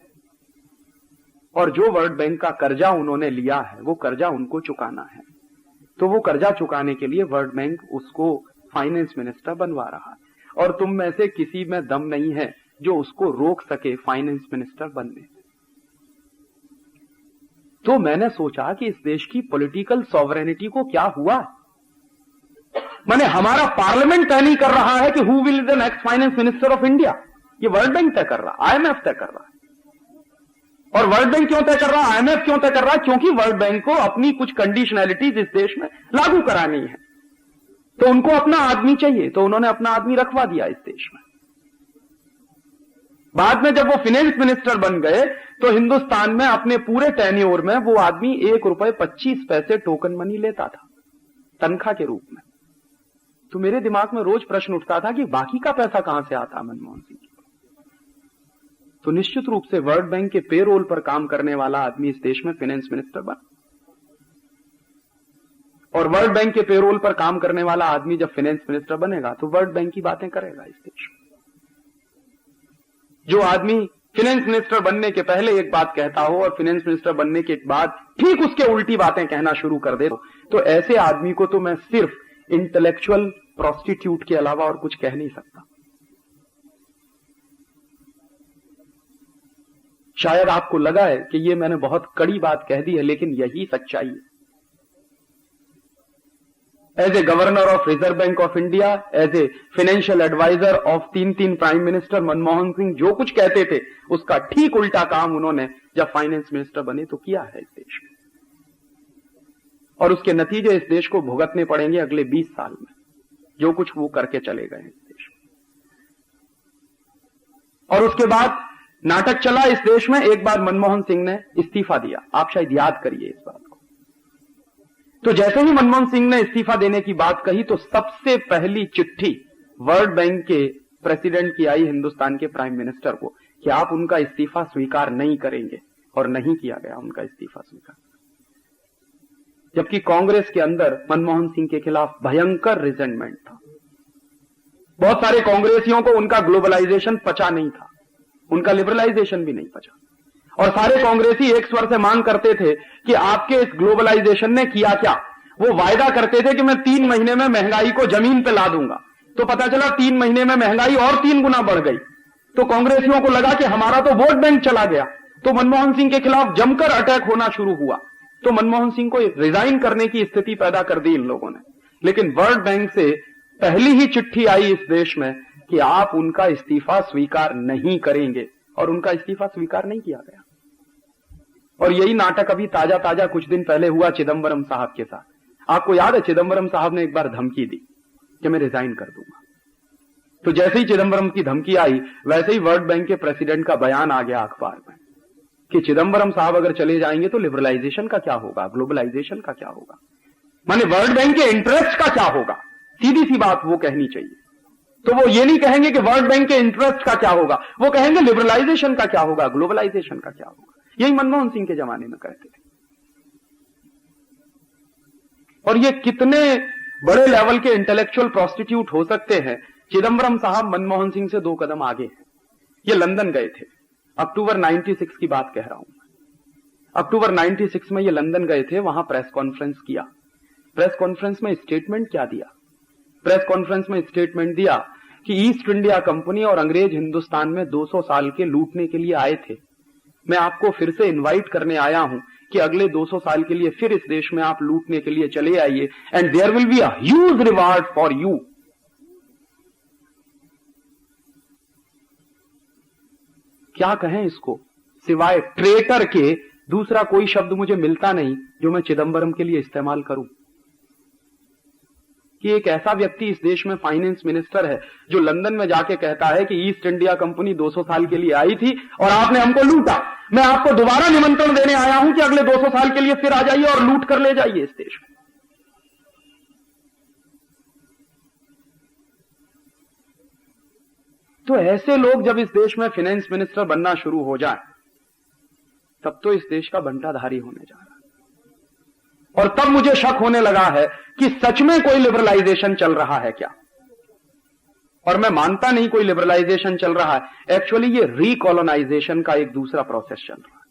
और जो वर्ल्ड बैंक का कर्जा उन्होंने लिया है वो कर्जा उनको चुकाना है। तो वो कर्जा चुकाने के लिए वर्ल्ड बैंक उसको फाइनेंस मिनिस्टर बनवा रहा है और तुम में से किसी में दम नहीं है जो उसको रोक सके फाइनेंस मिनिस्टर बनने। तो मैंने सोचा कि इस देश की पॉलिटिकल सॉवरेनिटी को क्या हुआ। माने हमारा पार्लियामेंट तय नहीं कर रहा है कि who will the next finance minister of India, ये वर्ल्ड बैंक तय कर रहा है, आईएमएफ तय कर रहा है। और वर्ल्ड बैंक क्यों तय कर रहा है, आईएमएफ क्यों तय कर रहा है? क्योंकि वर्ल्ड बैंक को अपनी कुछ कंडीशनैलिटीज इस देश में लागू करानी है, तो उनको अपना आदमी चाहिए, तो उन्होंने अपना आदमी रखवा दिया इस देश में। बाद में जब वो फाइनेंस मिनिस्टर बन गए तो हिंदुस्तान में अपने पूरे टेन्योर में वो आदमी ₹1.25 टोकन मनी लेता था तनख्वाह के रूप में। तो मेरे दिमाग में रोज प्रश्न उठता था कि बाकी का पैसा कहां से आता मनमोहन सिंह। तो निश्चित रूप से वर्ल्ड बैंक के पेरोल पर काम करने वाला आदमी इस देश में फाइनेंस मिनिस्टर बना, और वर्ल्ड बैंक के पेरोल पर काम करने वाला आदमी जब फाइनेंस मिनिस्टर बनेगा तो वर्ल्ड बैंक की बातें करेगा इस देश में। जो आदमी फाइनेंस मिनिस्टर बनने के पहले एक बात कहता हो और फाइनेंस मिनिस्टर बनने के बाद ठीक उसके उल्टी बातें कहना शुरू कर दे, तो ऐसे आदमी को तो मैं सिर्फ इंटेलेक्चुअल प्रोस्टिट्यूट के अलावा और कुछ कह नहीं सकता। शायद आपको लगा है कि ये मैंने बहुत कड़ी बात कह दी है, लेकिन यही सच्चाई है। As a governor of Reserve Bank of India, as a financial advisor of 3 prime minister, Manmohan Singh जो कुछ कहते थे उसका ठीक उल्टा काम उन्होंने जब फाइनेंस मिनिस्टर बने तो किया है इस देश में, और उसके नतीजे इस देश को भुगतने पड़ेंगे अगले 20 साल में, जो कुछ वो करके चले गए इस देश में। और उसके बाद नाटक चला इस देश में। एक बार मनमोहन सिंह ने इस्तीफा दिया, आप शायद याद करिए इस बात को। तो जैसे ही मनमोहन सिंह ने इस्तीफा देने की बात कही तो सबसे पहली चिट्ठी वर्ल्ड बैंक के प्रेसिडेंट की आई हिंदुस्तान के प्राइम मिनिस्टर को कि आप उनका इस्तीफा स्वीकार नहीं करेंगे, और नहीं किया गया उनका इस्तीफा स्वीकार। जबकि कांग्रेस के अंदर मनमोहन सिंह के खिलाफ भयंकर रिजेंटमेंट था। बहुत सारे कांग्रेसियों को उनका ग्लोबलाइजेशन पचा नहीं था, उनका लिबरलाइजेशन भी नहीं पचा, और सारे कांग्रेसी एक स्वर से मांग करते थे कि आपके इस ग्लोबलाइजेशन ने किया क्या। वो वायदा करते थे कि मैं 3 महीने में महंगाई को जमीन पे ला दूंगा, तो पता चला 3 महीने में महंगाई और 3 गुना बढ़ गई। तो कांग्रेसियों को लगा कि हमारा तो वोट बैंक चला गया, तो मनमोहन सिंह के खिलाफ जमकर अटैक होना शुरू हुआ। तो मनमोहन सिंह को रिजाइन करने की स्थिति पैदा कर दी इन लोगों ने। लेकिन वर्ल्ड बैंक से पहली ही चिट्ठी आई इस देश में कि आप उनका इस्तीफा स्वीकार नहीं करेंगे, और उनका इस्तीफा स्वीकार नहीं किया गया। और यही नाटक अभी ताजा ताजा कुछ दिन पहले हुआ चिदंबरम साहब के साथ। आपको याद है चिदंबरम साहब ने एक बार धमकी दी कि मैं रिजाइन कर दूंगा। तो जैसे ही चिदंबरम की धमकी आई वैसे ही वर्ल्ड बैंक के प्रेसिडेंट का बयान आ गया अखबार में कि चिदंबरम साहब अगर चले जाएंगे तो लिबरलाइजेशन का क्या होगा, ग्लोबलाइजेशन का क्या होगा, माने वर्ल्ड बैंक के इंटरेस्ट का क्या होगा। सीधी सी बात वो कहनी चाहिए। तो वो ये नहीं कहेंगे कि वर्ल्ड बैंक के इंटरेस्ट का क्या होगा, वो कहेंगे लिबरलाइजेशन का क्या होगा, ग्लोबलाइजेशन का क्या होगा। यही मनमोहन सिंह के जमाने में कहते थे। और ये कितने बड़े लेवल के इंटेलेक्चुअल प्रोस्टिट्यूट हो सकते हैं। चिदंबरम साहब मनमोहन सिंह से 2 कदम आगे हैं। ये लंदन गए थे, अक्टूबर 96 की बात कह रहा हूं। अक्टूबर 96 में ये लंदन गए थे, वहां प्रेस कॉन्फ्रेंस किया। प्रेस कॉन्फ्रेंस में स्टेटमेंट क्या दिया? प्रेस कॉन्फ्रेंस में स्टेटमेंट दिया कि ईस्ट इंडिया कंपनी और अंग्रेज हिंदुस्तान में 200 साल के लूटने के लिए आए थे। मैं आपको फिर से इनवाइट करने आया हूं कि अगले 200 साल के लिए फिर इस देश में आप लूटने के लिए चले आइए, and there will be a huge reward for you. क्या कहें इसको, सिवाय ट्रेटर के दूसरा कोई शब्द मुझे मिलता नहीं जो मैं चिदंबरम के लिए इस्तेमाल करूं। कि एक ऐसा व्यक्ति इस देश में फाइनेंस मिनिस्टर है जो लंदन में जाके कहता है कि ईस्ट इंडिया कंपनी 200 साल के लिए आई थी और आपने हमको लूटा। मैं आपको दोबारा निमंत्रण देने आया हूं कि अगले 200 साल के लिए फिर आ जाइए और लूट कर ले जाइए इस देश में। तो ऐसे लोग जब इस देश में फाइनेंस मिनिस्टर बनना शुरू हो जाए तब तो इस देश का बंटाधारी होने जा रहा है। और तब मुझे शक होने लगा है कि सच में कोई लिबरलाइजेशन चल रहा है क्या। और मैं मानता नहीं कोई लिबरलाइजेशन चल रहा है। एक्चुअली ये रिकॉलोनाइजेशन का एक दूसरा प्रोसेस चल रहा है।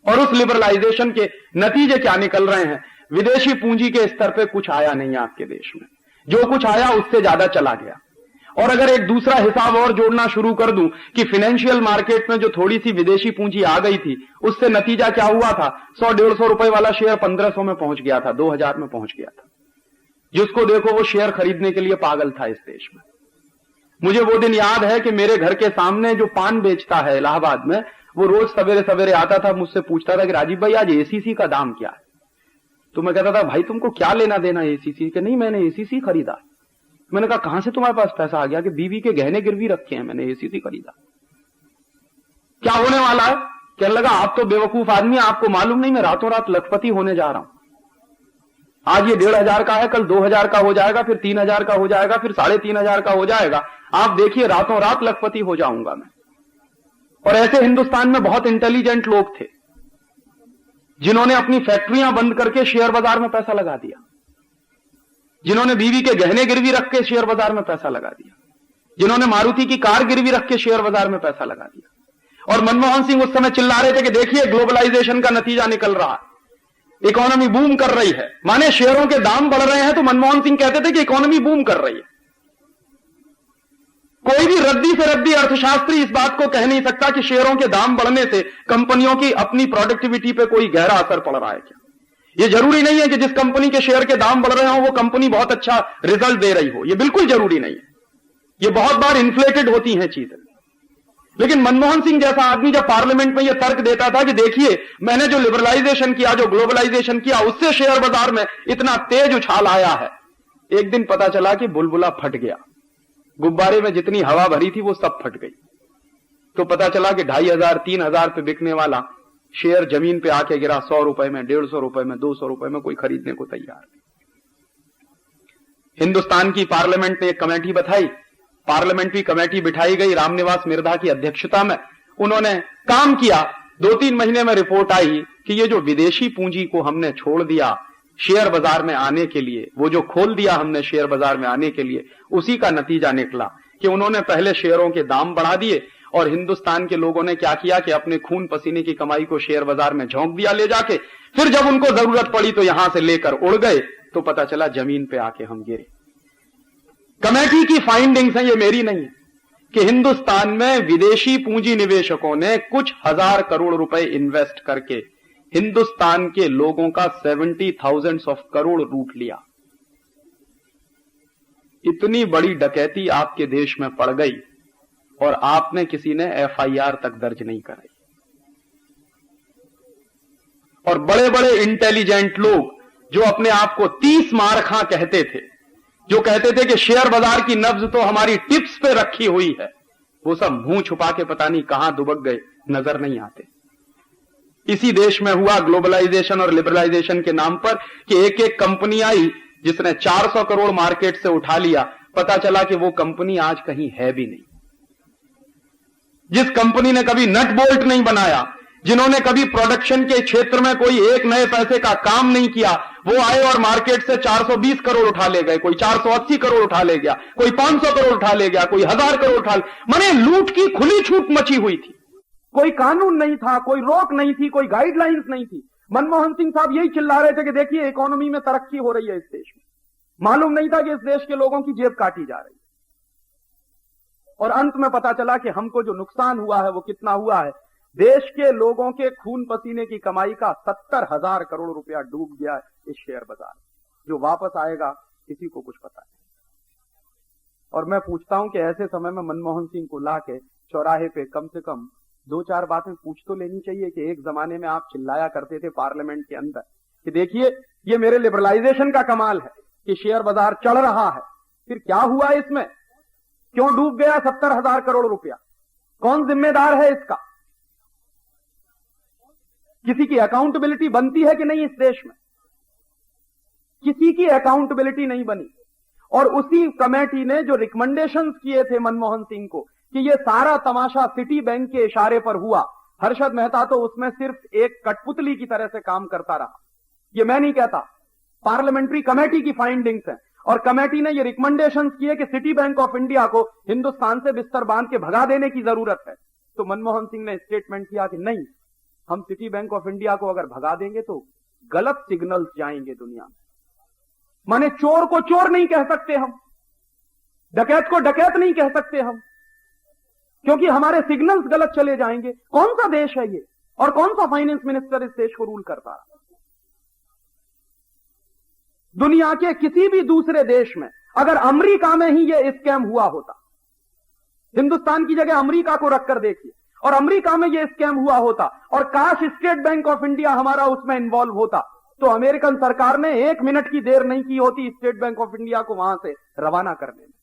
और उस लिबरलाइजेशन के नतीजे क्या निकल रहे हैं? विदेशी पूंजी के स्तर पे कुछ आया नहीं आपके देश में, जो कुछ आया उससे ज्यादा चला गया। और अगर एक दूसरा हिसाब और जोड़ना शुरू कर दूं कि फाइनेंशियल मार्केट में जो थोड़ी सी विदेशी पूंजी आ गई थी उससे नतीजा क्या हुआ था? 100-150 रुपए वाला शेयर 1500 में पहुंच गया था, 2000 में पहुंच गया था। जिसको देखो वो शेयर खरीदने के लिए पागल था इस देश में। मुझे वो दिन याद है कि मेरे घर के सामने जो पान बेचता है इलाहाबाद में, वो रोज सवेरे सवेरे आता था, मुझसे पूछता था कि राजीव भाई आज एसीसी का दाम क्या है। तो मैं कहता था भाई तुमको क्या लेना देना एसीसी के? नहीं मैंने एसीसी खरीदा। मैंने कहा कहां से तुम्हारे पास पैसा आ गया? कि बीवी के गहने गिरवी रखे हैं, मैंने एसीसी खरीदा। क्या होने वाला है? कहने लगा आप तो बेवकूफ आदमी, आपको मालूम नहीं मैं रातों रात लखपति होने जा रहा हूं। आज ये 1500 का है, कल 2000 का हो जाएगा, फिर 3000 का हो जाएगा, फिर 3500 का हो जाएगा। आप देखिए रातों रात लखपति हो जाऊंगा मैं। और ऐसे हिंदुस्तान में बहुत इंटेलिजेंट लोग थे जिन्होंने अपनी फैक्ट्रियां बंद करके शेयर बाजार में पैसा लगा दिया, जिन्होंने बीवी के गहने गिरवी रख के शेयर बाजार में पैसा लगा दिया, जिन्होंने मारुति की कार गिरवी रख के शेयर बाजार में पैसा लगा दिया। और मनमोहन सिंह उस समय चिल्ला रहे थे कि देखिए ग्लोबलाइजेशन का नतीजा निकल रहा है, इकोनॉमी बूम कर रही है। माने शेयरों के दाम बढ़ रहे हैं तो मनमोहन सिंह कहते थे कि इकोनॉमी बूम कर रही है। कोई भी रद्दी से रद्दी अर्थशास्त्री इस बात को कह नहीं सकता कि शेयरों के दाम बढ़ने से कंपनियों की अपनी प्रोडक्टिविटी पे कोई गहरा असर पड़ रहा है क्या। यह जरूरी नहीं है कि जिस कंपनी के शेयर के दाम बढ़ रहे हो वो कंपनी बहुत अच्छा रिजल्ट दे रही हो, यह बिल्कुल जरूरी नहीं है। यह बहुत बार इन्फ्लेटेड होती हैं चीजें। लेकिन मनमोहन सिंह जैसा आदमी जब पार्लियामेंट में यह तर्क देता था कि देखिए मैंने जो लिबरलाइजेशन किया, जो ग्लोबलाइजेशन किया, उससे शेयर बाजार में इतना तेज उछाल आया है। एक दिन पता चला कि बुलबुला फट गया, गुब्बारे में जितनी हवा भरी थी वो सब फट गई। तो पता चला कि 2500-3000 पे बिकने वाला शेयर जमीन पे आके गिरा 100 रुपए में, 150 रुपए में, 200 रुपए में, कोई खरीदने को तैयार नहीं। हिंदुस्तान की पार्लियामेंट ने एक कमेटी बताई, पार्लियामेंट्री कमेटी बिठाई गई रामनिवास मिर्धा की अध्यक्षता में। उन्होंने काम किया, 2-3 महीने में रिपोर्ट आई कि ये जो विदेशी पूंजी को हमने छोड़ दिया शेयर बाजार में आने के लिए, वो जो खोल दिया हमने शेयर बाजार में आने के लिए, उसी का नतीजा निकला कि उन्होंने पहले शेयरों के दाम बढ़ा दिए और हिंदुस्तान के लोगों ने क्या किया कि अपने खून पसीने की कमाई को शेयर बाजार में झोंक दिया ले जाके। फिर जब उनको जरूरत पड़ी तो यहां से लेकर उड़ गए, तो पता चला जमीन पे आके हम गिरे। कमेटी की फाइंडिंग्स हैं, ये मेरी नहीं है, कि हिंदुस्तान में विदेशी पूंजी निवेशकों ने कुछ 1000 करोड़ रुपए इन्वेस्ट करके हिंदुस्तान के लोगों का 70,000 करोड़ लूट लिया। इतनी बड़ी डकैती आपके देश में पड़ गई और आपने किसी ने FIR तक दर्ज नहीं कराई। और बड़े बड़े इंटेलिजेंट लोग जो अपने आप को 30 मारखा कहते थे, जो कहते थे कि शेयर बाजार की नब्ज तो हमारी टिप्स पे रखी हुई है, वो सब मुंह छुपा के पता नहीं कहां दुबक गए, नजर नहीं आते। इसी देश में हुआ ग्लोबलाइजेशन और लिबरलाइजेशन के नाम पर कि एक एक कंपनी आई जिसने 400 करोड़ मार्केट से उठा लिया, पता चला कि वो कंपनी आज कहीं है भी नहीं। जिस कंपनी ने कभी नट बोल्ट नहीं बनाया, जिन्होंने कभी प्रोडक्शन के क्षेत्र में कोई एक नए पैसे का काम नहीं किया, वो आए और मार्केट से 420 करोड़ उठा ले गए, कोई 480 करोड़ उठा ले गया, कोई 500 करोड़ उठा ले गया, कोई 1000 करोड़ उठा ले। माने लूट की खुली छूट मची हुई थी, कोई कानून नहीं था, कोई रोक नहीं थी, कोई गाइडलाइंस नहीं थी। मनमोहन सिंह साहब यही चिल्ला रहे थे कि देखिए इकोनॉमी में तरक्की हो रही है इस देश में। मालूम नहीं था कि इस देश के लोगों की जेब काटी जा रही है। और अंत में पता चला कि हमको जो नुकसान हुआ है वो कितना हुआ है। देश के लोगों के खून पसीने की कमाई का 70,000 करोड़ रुपया डूब गया इस शेयर बाजार। जो वापस आएगा किसी को कुछ पता नहीं। और मैं पूछता हूं कि ऐसे समय में मनमोहन सिंह को लाके चौराहे पे कम से कम 2-4 बातें पूछ तो लेनी चाहिए कि एक जमाने में आप चिल्लाया करते थे पार्लियामेंट के अंदर कि देखिए ये मेरे लिबरलाइजेशन का कमाल है कि शेयर बाजार चढ़ रहा है, फिर क्या हुआ इसमें, क्यों डूब गया 70,000 करोड़ रुपया, कौन जिम्मेदार है इसका? किसी की अकाउंटेबिलिटी बनती है कि नहीं इस देश में? किसी की अकाउंटेबिलिटी नहीं बनी। और उसी कमेटी ने जो रिकमेंडेशंस किए थे मनमोहन सिंह को कि ये सारा तमाशा सिटी बैंक के इशारे पर हुआ, हर्षद मेहता तो उसमें सिर्फ एक कठपुतली की तरह से काम करता रहा। ये मैं नहीं कहता, पार्लियामेंट्री कमेटी की फाइंडिंग्स हैं। और कमेटी ने ये रिकमेंडेशंस किए कि सिटी बैंक ऑफ इंडिया को हिंदुस्तान से बिस्तर बांध के भगा देने की जरूरत है। तो मनमोहन सिंह ने स्टेटमेंट किया कि नहीं, हम सिटी बैंक ऑफ इंडिया को अगर भगा देंगे तो गलत सिग्नल्स जाएंगे दुनिया में। माने चोर को चोर नहीं कह सकते हम, डकैत को डकैत नहीं कह सकते हम, क्योंकि हमारे सिग्नल्स गलत चले जाएंगे। कौन सा देश है ये, और कौन सा फाइनेंस मिनिस्टर इस देश को रूल करता है? दुनिया के किसी भी दूसरे देश में अगर अमेरिका में ही ये स्कैम हुआ होता, हिंदुस्तान की जगह अमेरिका को रखकर देखिए, और अमेरिका में ये स्कैम हुआ होता और काश स्टेट बैंक ऑफ इंडिया हमारा उसमें इन्वॉल्व होता, तो अमेरिकन सरकार ने 1 मिनट की देर नहीं की होती स्टेट बैंक ऑफ इंडिया को वहां से रवाना करने में।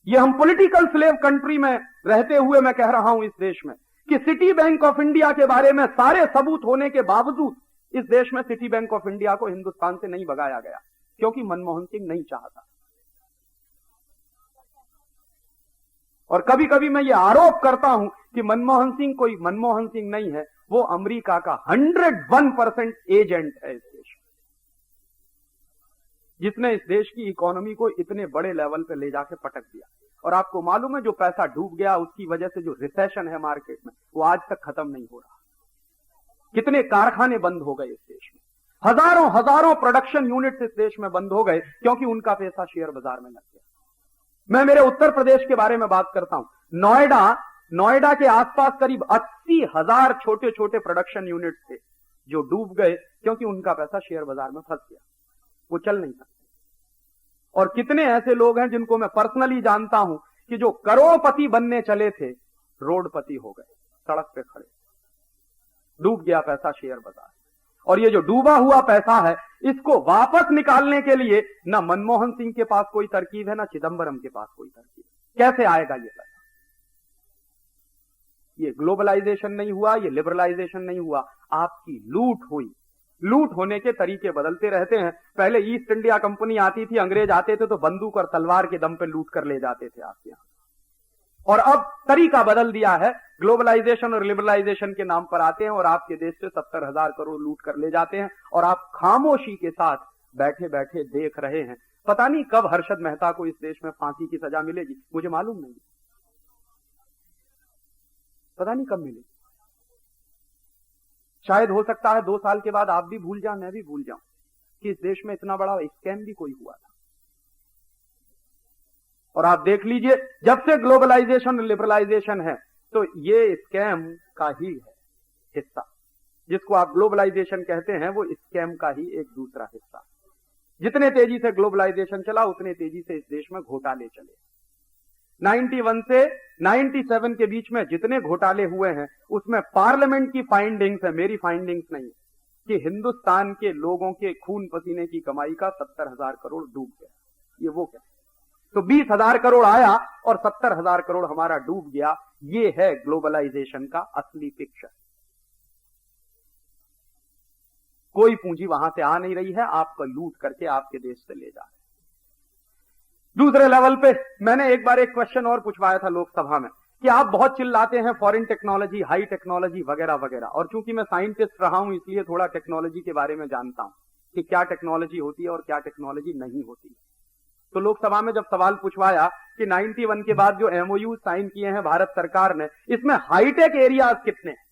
ये हम पॉलिटिकल स्लेव कंट्री में रहते हुए मैं कह रहा हूं इस देश में कि सिटी बैंक ऑफ इंडिया के बारे में सारे सबूत होने के बावजूद इस देश में सिटी बैंक ऑफ इंडिया को हिंदुस्तान से नहीं भगाया गया, क्योंकि मनमोहन सिंह नहीं चाहता। और कभी कभी मैं ये आरोप करता हूं कि मनमोहन सिंह कोई मनमोहन सिंह नहीं है, वो अमेरिका का 101% एजेंट है इस देश, जिसने इस देश की इकोनॉमी को इतने बड़े लेवल पे ले जाके पटक दिया। और आपको मालूम है जो पैसा डूब गया उसकी वजह से जो रिसेशन है मार्केट में वो आज तक खत्म नहीं हो रहा। कितने कारखाने बंद हो गए इस देश में, हजारों प्रोडक्शन यूनिट्स इस देश में बंद हो गए क्योंकि उनका पैसा शेयर बाजार में लग गया। मैं मेरे उत्तर प्रदेश के बारे में बात करता हूं। नोएडा के आसपास करीब 80,000 छोटे छोटे प्रोडक्शन यूनिट्स थे जो डूब गए क्योंकि उनका पैसा शेयर बाजार में फंस गया, वो चल नहीं सकते। और कितने ऐसे लोग हैं जिनको मैं पर्सनली जानता हूं कि जो करोड़पति बनने चले थे रोडपति हो गए, सड़क पे खड़े, डूब गया पैसा शेयर बाजार। और ये जो डूबा हुआ पैसा है इसको वापस निकालने के लिए ना मनमोहन सिंह के पास कोई तरकीब है, ना चिदंबरम के पास कोई तरकीब। कैसे आएगा ये पैसा? ये ग्लोबलाइजेशन नहीं हुआ, ये लिबरलाइजेशन नहीं हुआ, आपकी लूट हुई। लूट होने के तरीके बदलते रहते हैं। पहले ईस्ट इंडिया कंपनी आती थी, अंग्रेज आते थे तो बंदूक और तलवार के दम पे लूट कर ले जाते थे आपके यहां, और अब तरीका बदल दिया है। ग्लोबलाइजेशन और लिबरलाइजेशन के नाम पर आते हैं और आपके देश से 70,000 करोड़ लूट कर ले जाते हैं, और आप खामोशी के साथ बैठे बैठे देख रहे हैं। पता नहीं कब हर्षद मेहता को इस देश में फांसी की सजा मिलेगी, मुझे मालूम नहीं, पता नहीं कब मिलेगी। शायद हो सकता है 2 साल के बाद आप भी भूल जाओ, मैं भी भूल जाऊं कि इस देश में इतना बड़ा स्कैम भी कोई हुआ था। और आप देख लीजिए जब से ग्लोबलाइजेशन और लिबरलाइजेशन है तो ये स्कैम का ही है हिस्सा। जिसको आप ग्लोबलाइजेशन कहते हैं वो स्कैम का ही एक दूसरा हिस्सा। जितने तेजी से ग्लोबलाइजेशन चला उतने तेजी से इस देश में घोटाले चले। 91 से 97 के बीच में जितने घोटाले हुए हैं उसमें पार्लियामेंट की फाइंडिंग्स है, मेरी फाइंडिंग्स नहीं है, कि हिंदुस्तान के लोगों के खून पसीने की कमाई का 70,000 करोड़ डूब गया। ये वो क्या, तो 20,000 करोड़ आया और 70,000 करोड़ हमारा डूब गया। ये है ग्लोबलाइजेशन का असली पिक्चर। कोई पूंजी वहां से आ नहीं रही है, आपको लूट करके आपके देश से ले जा रहे। दूसरे लेवल पे मैंने एक बार एक क्वेश्चन और पूछवाया था लोकसभा में कि आप बहुत चिल्लाते हैं फॉरेन टेक्नोलॉजी, हाई टेक्नोलॉजी वगैरह वगैरह, और चूंकि मैं साइंटिस्ट रहा हूं इसलिए थोड़ा टेक्नोलॉजी के बारे में जानता हूं कि क्या टेक्नोलॉजी होती है और क्या टेक्नोलॉजी नहीं होती है। तो लोकसभा में जब सवाल पूछवाया कि 91 के बाद जो एमओयू साइन किए हैं भारत सरकार ने, इसमें हाईटेक एरियाज कितने हैं,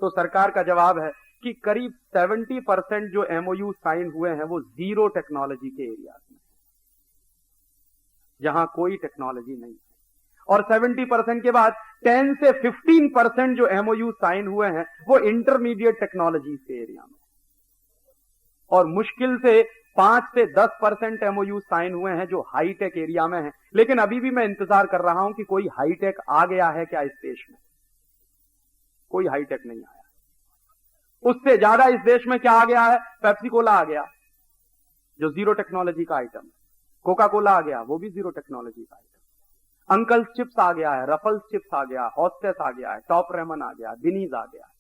तो सरकार का जवाब है कि करीब 70% जो एमओयू साइन हुए हैं वो जीरो टेक्नोलॉजी के एरियाज में, जहां कोई टेक्नोलॉजी नहीं है। और 70% के बाद 10 से 15% जो एमओयू साइन हुए हैं वो इंटरमीडिएट टेक्नोलॉजी के एरिया में, और मुश्किल से 5 से 10% एमओयू साइन हुए हैं जो हाईटेक एरिया में है। लेकिन अभी भी मैं इंतजार कर रहा हूं कि कोई हाईटेक आ गया है क्या इस देश में। कोई हाईटेक नहीं आया। उससे ज्यादा इस देश में क्या आ गया है, पेप्सी कोला आ गया जो जीरो टेक्नोलॉजी का आइटम है, कोका कोला आ गया वो भी जीरो टेक्नोलॉजी का आइटम, अंकल चिप्स आ गया है, रफल्स चिप्स आ गया, हॉस्टेस आ गया है, टॉप रेमन आ गया, बिनीज आ गया,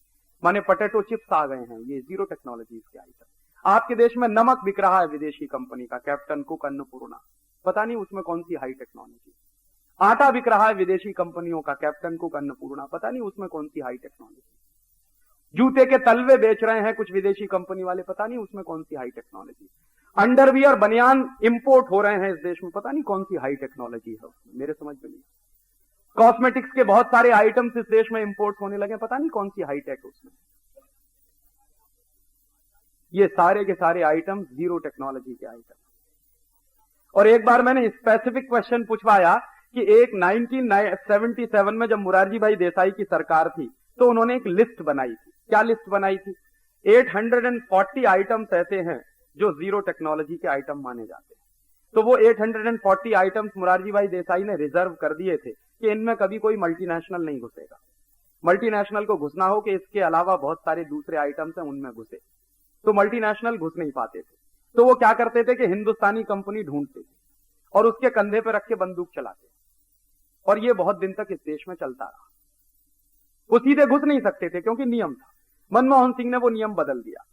माने पोटैटो चिप्स आ गए हैं, ये जीरो टेक्नोलॉजी के आइटम। आपके देश में नमक बिक रहा है विदेशी कंपनी का, कैप्टन कुक, अन्नपूर्णा, पता नहीं उसमें कौन सी हाई टेक्नोलॉजी। आटा बिक रहा है विदेशी कंपनियों का, कैप्टन कुक, अन्नपूर्णा, पता नहीं उसमें कौन सी हाई टेक्नोलॉजी। जूते के तलवे बेच रहे हैं कुछ विदेशी कंपनी वाले, पता नहीं उसमें कौन सी हाई टेक्नोलॉजी। अंडरवियर बनियान इंपोर्ट हो रहे हैं इस देश में, पता नहीं कौन सी हाई टेक्नोलॉजी है उसमें, मेरे समझ में नहीं। कॉस्मेटिक्स के बहुत सारे आइटम्स इस देश में इंपोर्ट होने लगे, पता नहीं कौन सी हाई टेक उसमें। ये सारे के सारे आइटम जीरो टेक्नोलॉजी के आइटम। और एक बार मैंने स्पेसिफिक क्वेश्चन पूछवाया कि एक 1977 में जब मुरारजी भाई देसाई की सरकार थी तो उन्होंने एक लिस्ट बनाई थी। क्या लिस्ट बनाई थी? 840 आइटम्स ऐसे हैं जो जीरो टेक्नोलॉजी के आइटम माने जाते हैं। तो वो 840 आइटम्स मुरारजी भाई देसाई ने रिजर्व कर दिए थे कि इनमें कभी कोई मल्टीनेशनल नहीं घुसेगा। मल्टीनेशनल को घुसना हो कि इसके अलावा बहुत सारे दूसरे आइटम्स हैं उनमें घुसे, तो मल्टीनेशनल घुस नहीं पाते थे। तो वो क्या करते थे कि हिंदुस्तानी कंपनी ढूंढते थे और उसके कंधे पर रख के बंदूक चलाते, और ये बहुत दिन तक इस देश में चलता रहा। वो सीधे घुस नहीं सकते थे क्योंकि नियम था। मनमोहन सिंह ने वो नियम बदल दिया।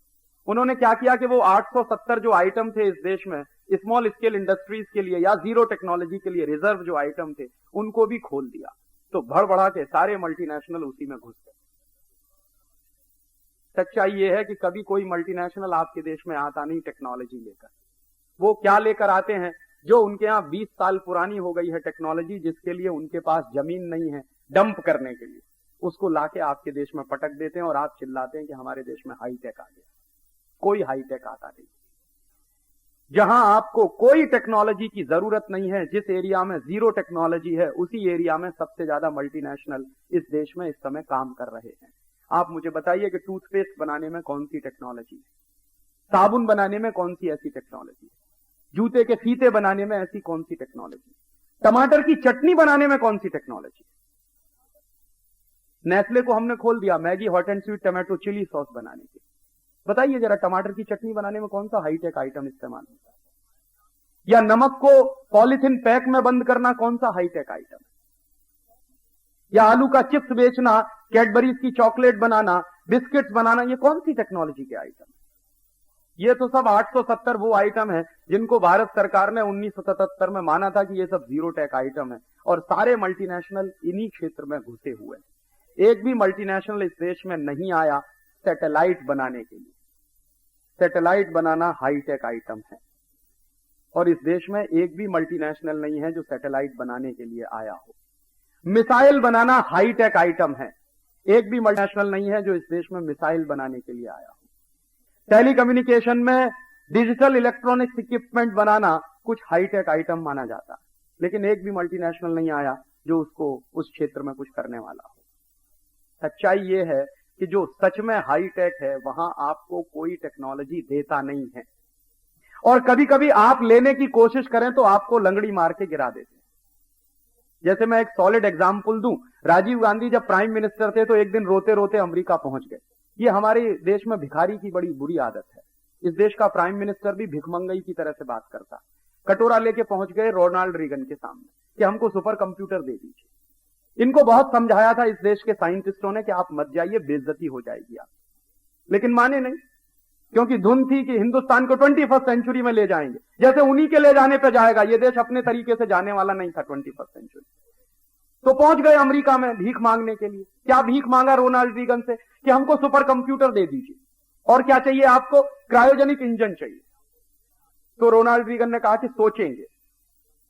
उन्होंने क्या किया कि वो 870 जो आइटम थे इस देश में स्मॉल स्केल इंडस्ट्रीज के लिए या जीरो टेक्नोलॉजी के लिए रिजर्व जो आइटम थे उनको भी खोल दिया। तो भड़ बढ़ा के सारे मल्टीनेशनल उसी में घुस गए। सच्चाई ये है कि कभी कोई मल्टीनेशनल आपके देश में आता नहीं टेक्नोलॉजी लेकर। वो क्या लेकर आते हैं? जो उनके यहां 20 साल पुरानी हो गई है टेक्नोलॉजी, जिसके लिए उनके पास जमीन नहीं है डंप करने के लिए, उसको लाके आपके देश में पटक देते हैं और आप चिल्लाते हैं कि हमारे देश में हाईटेक आ गया। कोई हाईटेक आता नहीं। जहां आपको कोई टेक्नोलॉजी की जरूरत नहीं है, जिस एरिया में जीरो टेक्नोलॉजी है, उसी एरिया में सबसे ज्यादा मल्टीनेशनल इस देश में इस समय काम कर रहे हैं। आप मुझे बताइए कि टूथपेस्ट बनाने में कौन सी टेक्नोलॉजी है, साबुन बनाने में कौन सी ऐसी टेक्नोलॉजी है, जूते के फीते बनाने में ऐसी कौन सी टेक्नोलॉजी, टमाटर की चटनी बनाने में कौन सी टेक्नोलॉजी। नेस्ले को हमने खोल दिया Maggi hot and sweet tomato chilli sauce बनाने के। बताइए जरा टमाटर की चटनी बनाने में कौन सा हाईटेक आइटम इस्तेमाल होता है? या नमक को पॉलिथीन पैक में बंद करना कौन सा हाईटेक आइटम है? या आलू का चिप्स बेचना, कैडबरीज की चॉकलेट बनाना, बिस्किट्स बनाना, ये कौन सी टेक्नोलॉजी के आइटम है? ये तो सब 870 वो आइटम है जिनको भारत सरकार ने 1977 में माना था कि ये सब जीरो टेक आइटम है, और सारे मल्टीनेशनल इन्हीं क्षेत्र में घुसे हुए हैं। एक भी मल्टीनेशनल इस देश में नहीं आया सैटेलाइट बनाने के लिए। सैटेलाइट बनाना हाईटेक आइटम है, और इस देश में एक भी मल्टीनेशनल नहीं है जो सैटेलाइट बनाने के लिए आया हो। मिसाइल बनाना हाईटेक आइटम है, एक भी मल्टीनेशनल नहीं है जो इस देश में मिसाइल बनाने के लिए आया हो। टेलीकम्युनिकेशन में डिजिटल इलेक्ट्रॉनिक्स इक्विपमेंट बनाना कुछ हाईटेक आइटम माना जाता, लेकिन एक भी मल्टीनेशनल नहीं आया जो उसको उस क्षेत्र में कुछ करने वाला हो। सच्चाई ये है कि जो सच में हाईटेक है वहां आपको कोई टेक्नोलॉजी देता नहीं है, और कभी कभी आप लेने की कोशिश करें तो आपको लंगड़ी मार के गिरा देते हैं। जैसे मैं एक सॉलिड एग्जाम्पल दूं, राजीव गांधी जब प्राइम मिनिस्टर थे तो एक दिन रोते रोते अमेरिका पहुंच गए। ये हमारे देश में भिखारी की बड़ी बुरी आदत है। इस देश का प्राइम मिनिस्टर भी भिखमंगई की तरह से बात करता। कटोरा लेके पहुंच गए रोनाल्ड रीगन के सामने कि हमको सुपर कंप्यूटर दे दीजिए। इनको बहुत समझाया था इस देश के साइंटिस्टों ने कि आप मत जाइए, बेइज्जती हो जाएगी आप, लेकिन माने नहीं, क्योंकि धुन थी कि हिंदुस्तान को 21st सेंचुरी में ले जाएंगे। जैसे उन्हीं के ले जाने पे जाएगा, ये देश अपने तरीके से जाने वाला नहीं था 21st सेंचुरी। तो पहुंच गए अमेरिका में भीख मांगने के लिए। क्या भीख मांगा रोनाल्ड रीगन से कि हमको सुपर कंप्यूटर दे दीजिए, और क्या चाहिए आपको, क्रायोजेनिक इंजन चाहिए। तो रोनाल्ड रीगन ने कहा कि सोचेंगे।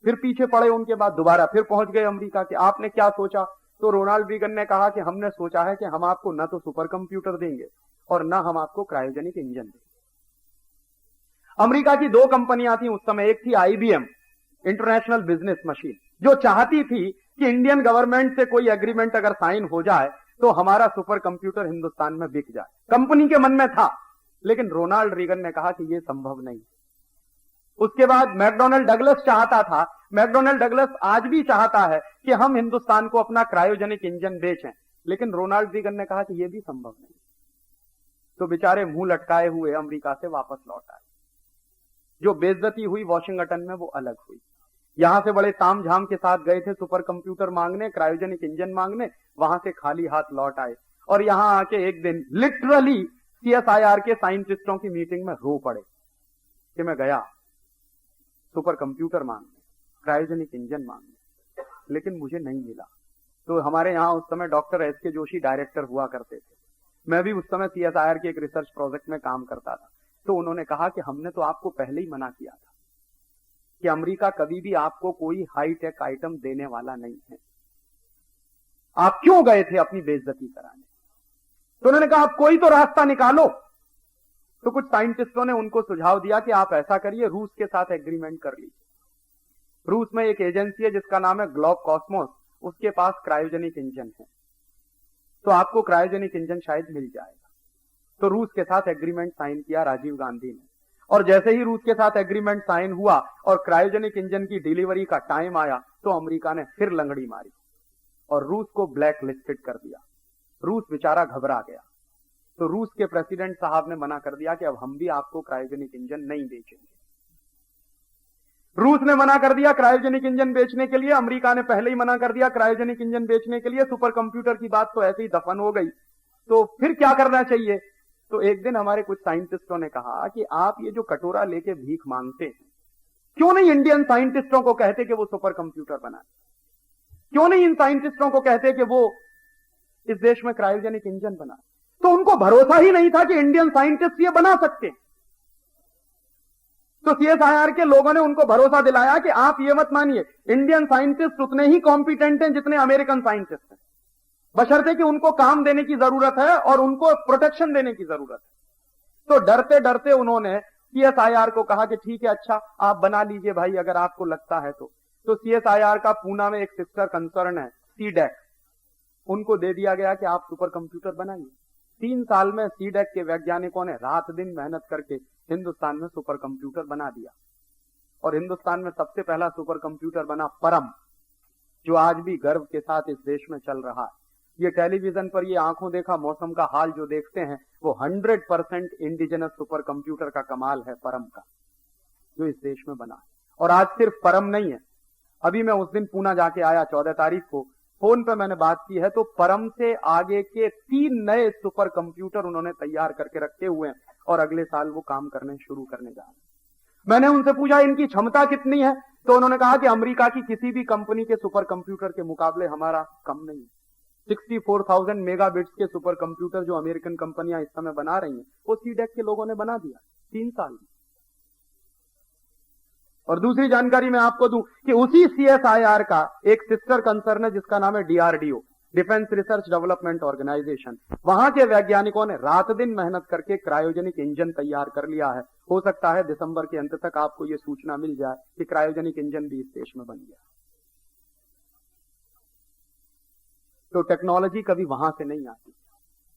फिर पीछे पड़े, उनके बाद दोबारा फिर पहुंच गए अमेरिका के, आपने क्या सोचा। तो रोनाल्ड रीगन ने कहा कि हमने सोचा है कि हम आपको न तो सुपर कंप्यूटर देंगे और न हम आपको क्रायोजेनिक इंजन देंगे। अमेरिका की 2 कंपनियां थी उस समय। एक थी IBM, इंटरनेशनल बिजनेस मशीन, जो चाहती थी कि इंडियन गवर्नमेंट से कोई एग्रीमेंट अगर साइन हो जाए तो हमारा सुपर कंप्यूटर हिंदुस्तान में बिक जाए। कंपनी के मन में था, लेकिन रोनाल्ड रीगन ने कहा कि यह संभव नहीं। उसके बाद मैकडॉनल्ड डगलस चाहता था। मैकडॉनल्ड डगलस आज भी चाहता है कि हम हिंदुस्तान को अपना क्रायोजेनिक इंजन बेचें, लेकिन रोनाल्ड रीगन ने कहा कि यह भी संभव नहीं। तो बेचारे मुंह लटकाए हुए अमेरिका से वापस लौट आए। जो बेइज्जती हुई वॉशिंगटन में वो अलग हुई। यहां से बड़े तामझाम के साथ गए थे सुपर कंप्यूटर मांगने, क्रायोजेनिक इंजन मांगने, वहां से खाली हाथ लौट आए। और यहां आके एक दिन लिटरली CSIR के साइंटिस्टों की मीटिंग में रो पड़े कि मैं गया सुपर कंप्यूटर मांगने, क्रायोजेनिक इंजन मांगने, लेकिन मुझे नहीं मिला। तो हमारे यहां उस समय डॉक्टर SK जोशी डायरेक्टर हुआ करते थे। मैं भी उस समय CSIR के एक रिसर्च प्रोजेक्ट में काम करता था। तो उन्होंने कहा कि हमने तो आपको पहले ही मना किया था कि अमेरिका कभी भी आपको कोई हाईटेक आइटम देने वाला नहीं है, आप क्यों गए थे अपनी बेइज्जती कराने। तो उन्होंने कहा आप कोई तो रास्ता निकालो। तो कुछ साइंटिस्टों ने उनको सुझाव दिया कि आप ऐसा करिए, रूस के साथ एग्रीमेंट कर लीजिए। रूस में एक एजेंसी है जिसका नाम है ग्लोब कॉस्मोस, उसके पास क्रायोजेनिक इंजन है, तो आपको क्रायोजेनिक इंजन शायद मिल जाएगा। तो रूस के साथ एग्रीमेंट साइन किया राजीव गांधी ने, और जैसे ही रूस के साथ एग्रीमेंट साइन हुआ और क्रायोजेनिक इंजन की डिलीवरी का टाइम आया तो अमेरिका ने फिर लंगड़ी मारी और रूस को ब्लैक लिस्टेड कर दिया। रूस बेचारा घबरा गया। तो रूस के प्रेसिडेंट साहब ने मना कर दिया कि अब हम भी आपको क्रायोजेनिक इंजन नहीं बेचेंगे। रूस ने मना कर दिया क्रायोजेनिक इंजन बेचने के लिए, अमेरिका ने पहले ही मना कर दिया क्रायोजेनिक इंजन बेचने के लिए। सुपर कंप्यूटर की बात तो ऐसे ही दफन हो गई। तो फिर क्या करना चाहिए। तो एक दिन हमारे कुछ साइंटिस्टों ने कहा कि आप ये जो कटोरा लेके भीख मांगते हैं, क्यों नहीं इंडियन साइंटिस्टों को कहते कि वो सुपर कंप्यूटर बनाए, क्यों नहीं इन साइंटिस्टों को कहते कि वो इस देश में क्रायोजेनिक इंजन बनाए। तो उनको भरोसा ही नहीं था कि इंडियन साइंटिस्ट ये बना सकते हैं। तो CSIR के लोगों ने उनको भरोसा दिलाया कि आप ये मत मानिए, इंडियन साइंटिस्ट उतने ही कॉम्पिटेंट हैं जितने अमेरिकन साइंटिस्ट हैं, बशर्ते कि उनको काम देने की जरूरत है और उनको प्रोटेक्शन देने की जरूरत है। तो डरते डरते उन्होंने CSIR को कहा कि ठीक है, अच्छा आप बना लीजिए भाई, अगर आपको लगता है तो। CSIR का पूना में एक सिस्टर कंसर्न है CDAC, उनको दे दिया गया कि आप सुपर कंप्यूटर बनाइए। 3 साल में CDAC के वैज्ञानिकों ने रात दिन मेहनत करके हिंदुस्तान में सुपर कंप्यूटर बना दिया। और हिंदुस्तान में सबसे पहला सुपर कंप्यूटर बना परम, जो आज भी गर्व के साथ इस देश में चल रहा है। ये टेलीविजन पर ये आंखों देखा मौसम का हाल जो देखते हैं, वो 100% इंडिजिनस सुपर कंप्यूटर का कमाल है परम का, जो इस देश में बना है। और आज सिर्फ परम नहीं है, अभी मैं उस दिन पूना जाके आया 14 तारीख को, फोन पे मैंने बात की है, तो परम से आगे के 3 नए सुपर कंप्यूटर उन्होंने तैयार करके रखे हुए हैं और अगले साल वो काम करने शुरू करने जा रहे हैं। मैंने उनसे पूछा इनकी क्षमता कितनी है, तो उन्होंने कहा कि अमेरिका की किसी भी कंपनी के सुपर कंप्यूटर के मुकाबले हमारा कम नहीं है। 64,000 मेगाबिट्स के सुपर कंप्यूटर जो अमेरिकन कंपनियां इस समय बना रही हैं, वो CDAC के लोगों ने बना दिया 3 साल में। और दूसरी जानकारी मैं आपको दूं कि उसी CSIR का एक सिस्टर कंसर्न है जिसका नाम है DRDO, Defence Research Development Organisation. वहां के वैज्ञानिकों ने रात दिन मेहनत करके क्रायोजेनिक इंजन तैयार कर लिया है। हो सकता है दिसंबर के अंत तक आपको यह सूचना मिल जाए कि क्रायोजेनिक इंजन भी इस देश में बन गया। तो टेक्नोलॉजी कभी वहां से नहीं आती,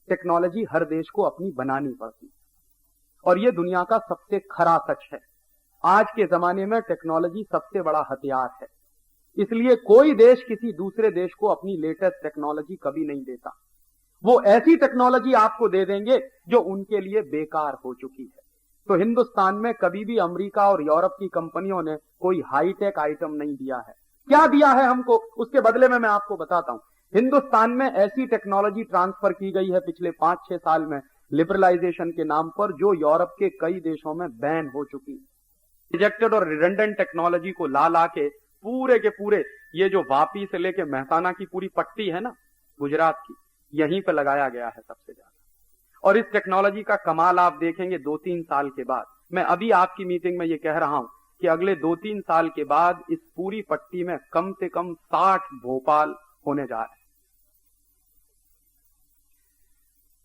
टेक्नोलॉजी हर देश को अपनी बनानी पड़ती, और यह दुनिया का सबसे खरा सच है। आज के जमाने में टेक्नोलॉजी सबसे बड़ा हथियार है। इसलिए कोई देश किसी दूसरे देश को अपनी लेटेस्ट टेक्नोलॉजी कभी नहीं देता। वो ऐसी टेक्नोलॉजी आपको दे देंगे जो उनके लिए बेकार हो चुकी है। तो हिंदुस्तान में कभी भी अमेरिका और यूरोप की कंपनियों ने कोई हाईटेक आइटम नहीं दिया है। क्या दिया है हमको, उसके बदले में मैं आपको बताता हूं। हिंदुस्तान में ऐसी टेक्नोलॉजी ट्रांसफर की गई है पिछले 5-6 साल में लिबरलाइजेशन के नाम पर, जो यूरोप के कई देशों में बैन हो चुकी है। रिजेक्टेड और रिडंडेंट टेक्नोलॉजी को ला के पूरे के पूरे ये जो वापी से लेके मेहसाना की पूरी पट्टी है ना गुजरात की, यहीं पे लगाया गया है सबसे ज्यादा। और इस टेक्नोलॉजी का कमाल आप देखेंगे 2-3 साल के बाद। मैं अभी आपकी मीटिंग में ये कह रहा हूं कि अगले 2-3 साल के बाद इस पूरी पट्टी में कम से कम 60 भोपाल होने जा रहे हैं।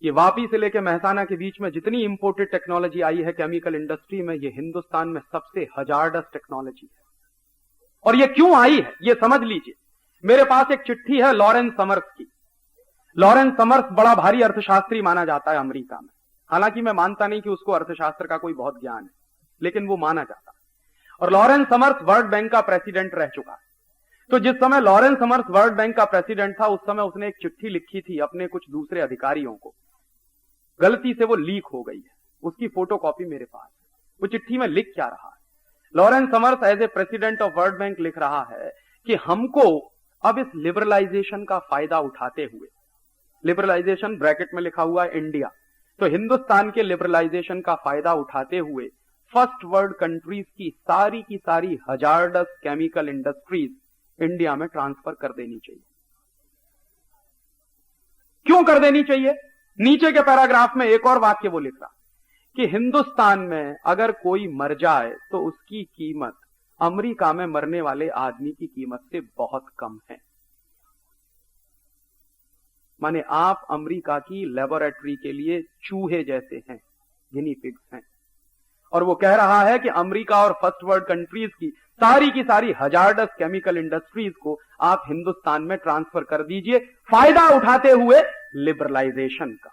ये वापी से लेकर मेहसाना के बीच में जितनी इंपोर्टेड टेक्नोलॉजी आई है केमिकल इंडस्ट्री में, ये हिंदुस्तान में सबसे हजारडस टेक्नोलॉजी है। और ये क्यों आई है ये समझ लीजिए। मेरे पास एक चिट्ठी है लॉरेंस समर्स की। लॉरेंस समर्स बड़ा भारी अर्थशास्त्री माना जाता है अमेरिका में। हालांकि मैं मानता नहीं कि उसको अर्थशास्त्र का कोई बहुत ज्ञान है, लेकिन वो माना जाता है। और लॉरेंस समर्स वर्ल्ड बैंक का प्रेसिडेंट रह चुका है। तो जिस समय लॉरेंस समर्स वर्ल्ड बैंक का प्रेसिडेंट था, उस समय उसने एक चिट्ठी लिखी थी अपने कुछ दूसरे अधिकारियों को। गलती से वो लीक हो गई है, उसकी फोटोकॉपी मेरे पास है। वो चिट्ठी में लिख क्या रहा है, Lawrence Summers as a president of World Bank लिख रहा है कि हमको अब इस लिबरलाइजेशन का फायदा उठाते हुए, लिबरलाइजेशन ब्रैकेट में लिखा हुआ है इंडिया, तो हिंदुस्तान के लिबरलाइजेशन का फायदा उठाते हुए फर्स्ट वर्ल्ड कंट्रीज की सारी हजारडस केमिकल इंडस्ट्रीज इंडिया में ट्रांसफर कर देनी चाहिए। क्यों कर देनी चाहिए? नीचे के पैराग्राफ में एक और वाक्य वो लिख रहा कि हिंदुस्तान में अगर कोई मर जाए तो उसकी कीमत अमेरिका में मरने वाले आदमी की कीमत से बहुत कम है। माने आप अमेरिका की लेबोरेटरी के लिए चूहे जैसे हैं, गिनी पिग्स हैं। और वो कह रहा है कि अमेरिका और फर्स्ट वर्ल्ड कंट्रीज की सारी हजारडस केमिकल इंडस्ट्रीज को आप हिंदुस्तान में ट्रांसफर कर दीजिए, फायदा उठाते हुए लिबरलाइजेशन का।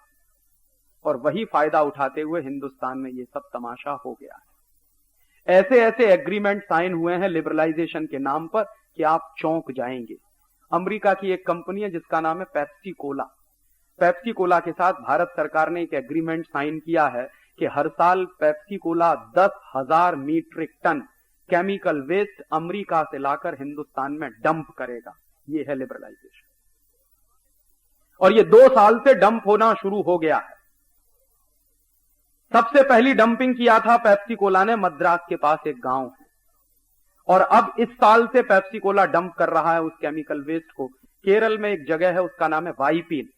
और वही फायदा उठाते हुए हिंदुस्तान में ये सब तमाशा हो गया है। ऐसे ऐसे एग्रीमेंट साइन हुए हैं लिबरलाइजेशन के नाम पर कि आप चौंक जाएंगे। अमेरिका की एक कंपनी है जिसका नाम है पेप्सी कोला। पेप्सी कोला के साथ भारत सरकार ने एक एग्रीमेंट साइन किया है कि हर साल Pepsi Cola 10,000 metric ton chemical waste America से लाकर हिंदुस्तान में डंप करेगा। ये है लिबरलाइजेशन। और ये 2 साल से डंप होना शुरू हो गया है। सबसे पहली डंपिंग किया था पेप्सी कोला ने मद्रास के पास एक गांव है। और अब इस साल से पेप्सी कोला डंप कर रहा है उस केमिकल वेस्ट को। केरल में एक जगह है, उसका नाम है वाइपीन।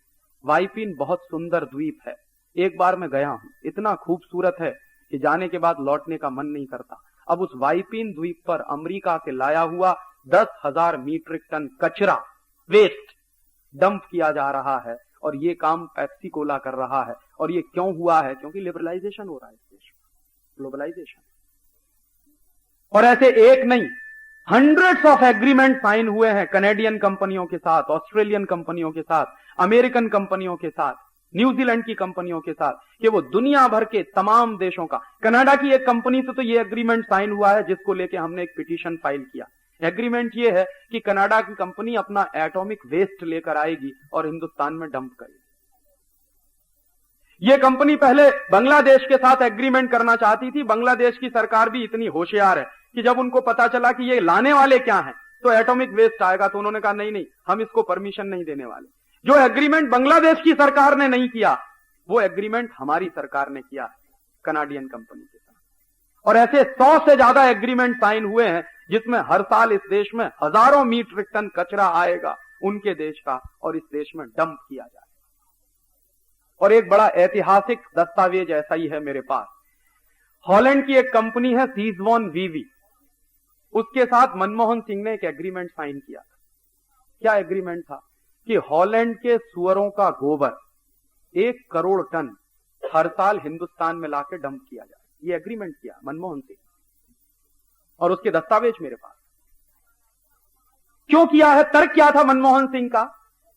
वाइपीन बहुत सुंदर द्वीप है। एक बार मैं गया हूं, इतना खूबसूरत है कि जाने के बाद लौटने का मन नहीं करता। अब उस वाइपीन द्वीप पर अमेरिका से लाया हुआ 10,000 मीट्रिक टन कचरा वेस्ट डंप किया जा रहा है। और ये काम पेप्सी कोला कर रहा है। और ये क्यों हुआ है? क्योंकि लिबरलाइजेशन हो रहा है इस देश में, ग्लोबलाइजेशन। और ऐसे एक नहीं, हंड्रेड्स ऑफ एग्रीमेंट साइन हुए हैं कनेडियन कंपनियों के साथ, ऑस्ट्रेलियन कंपनियों के साथ, अमेरिकन कंपनियों के साथ, न्यूजीलैंड की कंपनियों के साथ, कि वो दुनिया भर के तमाम देशों का। कनाडा की एक कंपनी से तो ये एग्रीमेंट साइन हुआ है जिसको लेके हमने एक पिटीशन फाइल किया। एग्रीमेंट ये है कि कनाडा की कंपनी अपना एटॉमिक वेस्ट लेकर आएगी और हिंदुस्तान में डंप करेगी। ये कंपनी पहले बांग्लादेश के साथ एग्रीमेंट करना चाहती थी। बांग्लादेश की सरकार भी इतनी होशियार है कि जब उनको पता चला कि ये लाने वाले क्या हैं, तो एटॉमिक वेस्ट आएगा, तो उन्होंने कहा नहीं, हम इसको परमिशन नहीं देने वाले। जो एग्रीमेंट बांग्लादेश की सरकार ने नहीं किया, वो एग्रीमेंट हमारी सरकार ने किया कनाडियन कंपनी के साथ। और ऐसे 100 से ज्यादा एग्रीमेंट साइन हुए हैं जिसमें हर साल इस देश में हजारों मीट्रिक टन कचरा आएगा उनके देश का और इस देश में डंप किया जाएगा। और एक बड़ा ऐतिहासिक दस्तावेज ऐसा ही है मेरे पास। हॉलैंड की एक कंपनी है सीजवॉन वीवी, उसके साथ मनमोहन सिंह ने एक एग्रीमेंट साइन किया था। क्या एग्रीमेंट था? कि हॉलैंड के सुअरों का गोबर 1 करोड़ टन हर साल हिंदुस्तान में लाके डंप किया जाए। ये एग्रीमेंट किया मनमोहन सिंह, और उसके दस्तावेज मेरे पास। क्यों किया है? तर्क क्या था मनमोहन सिंह का?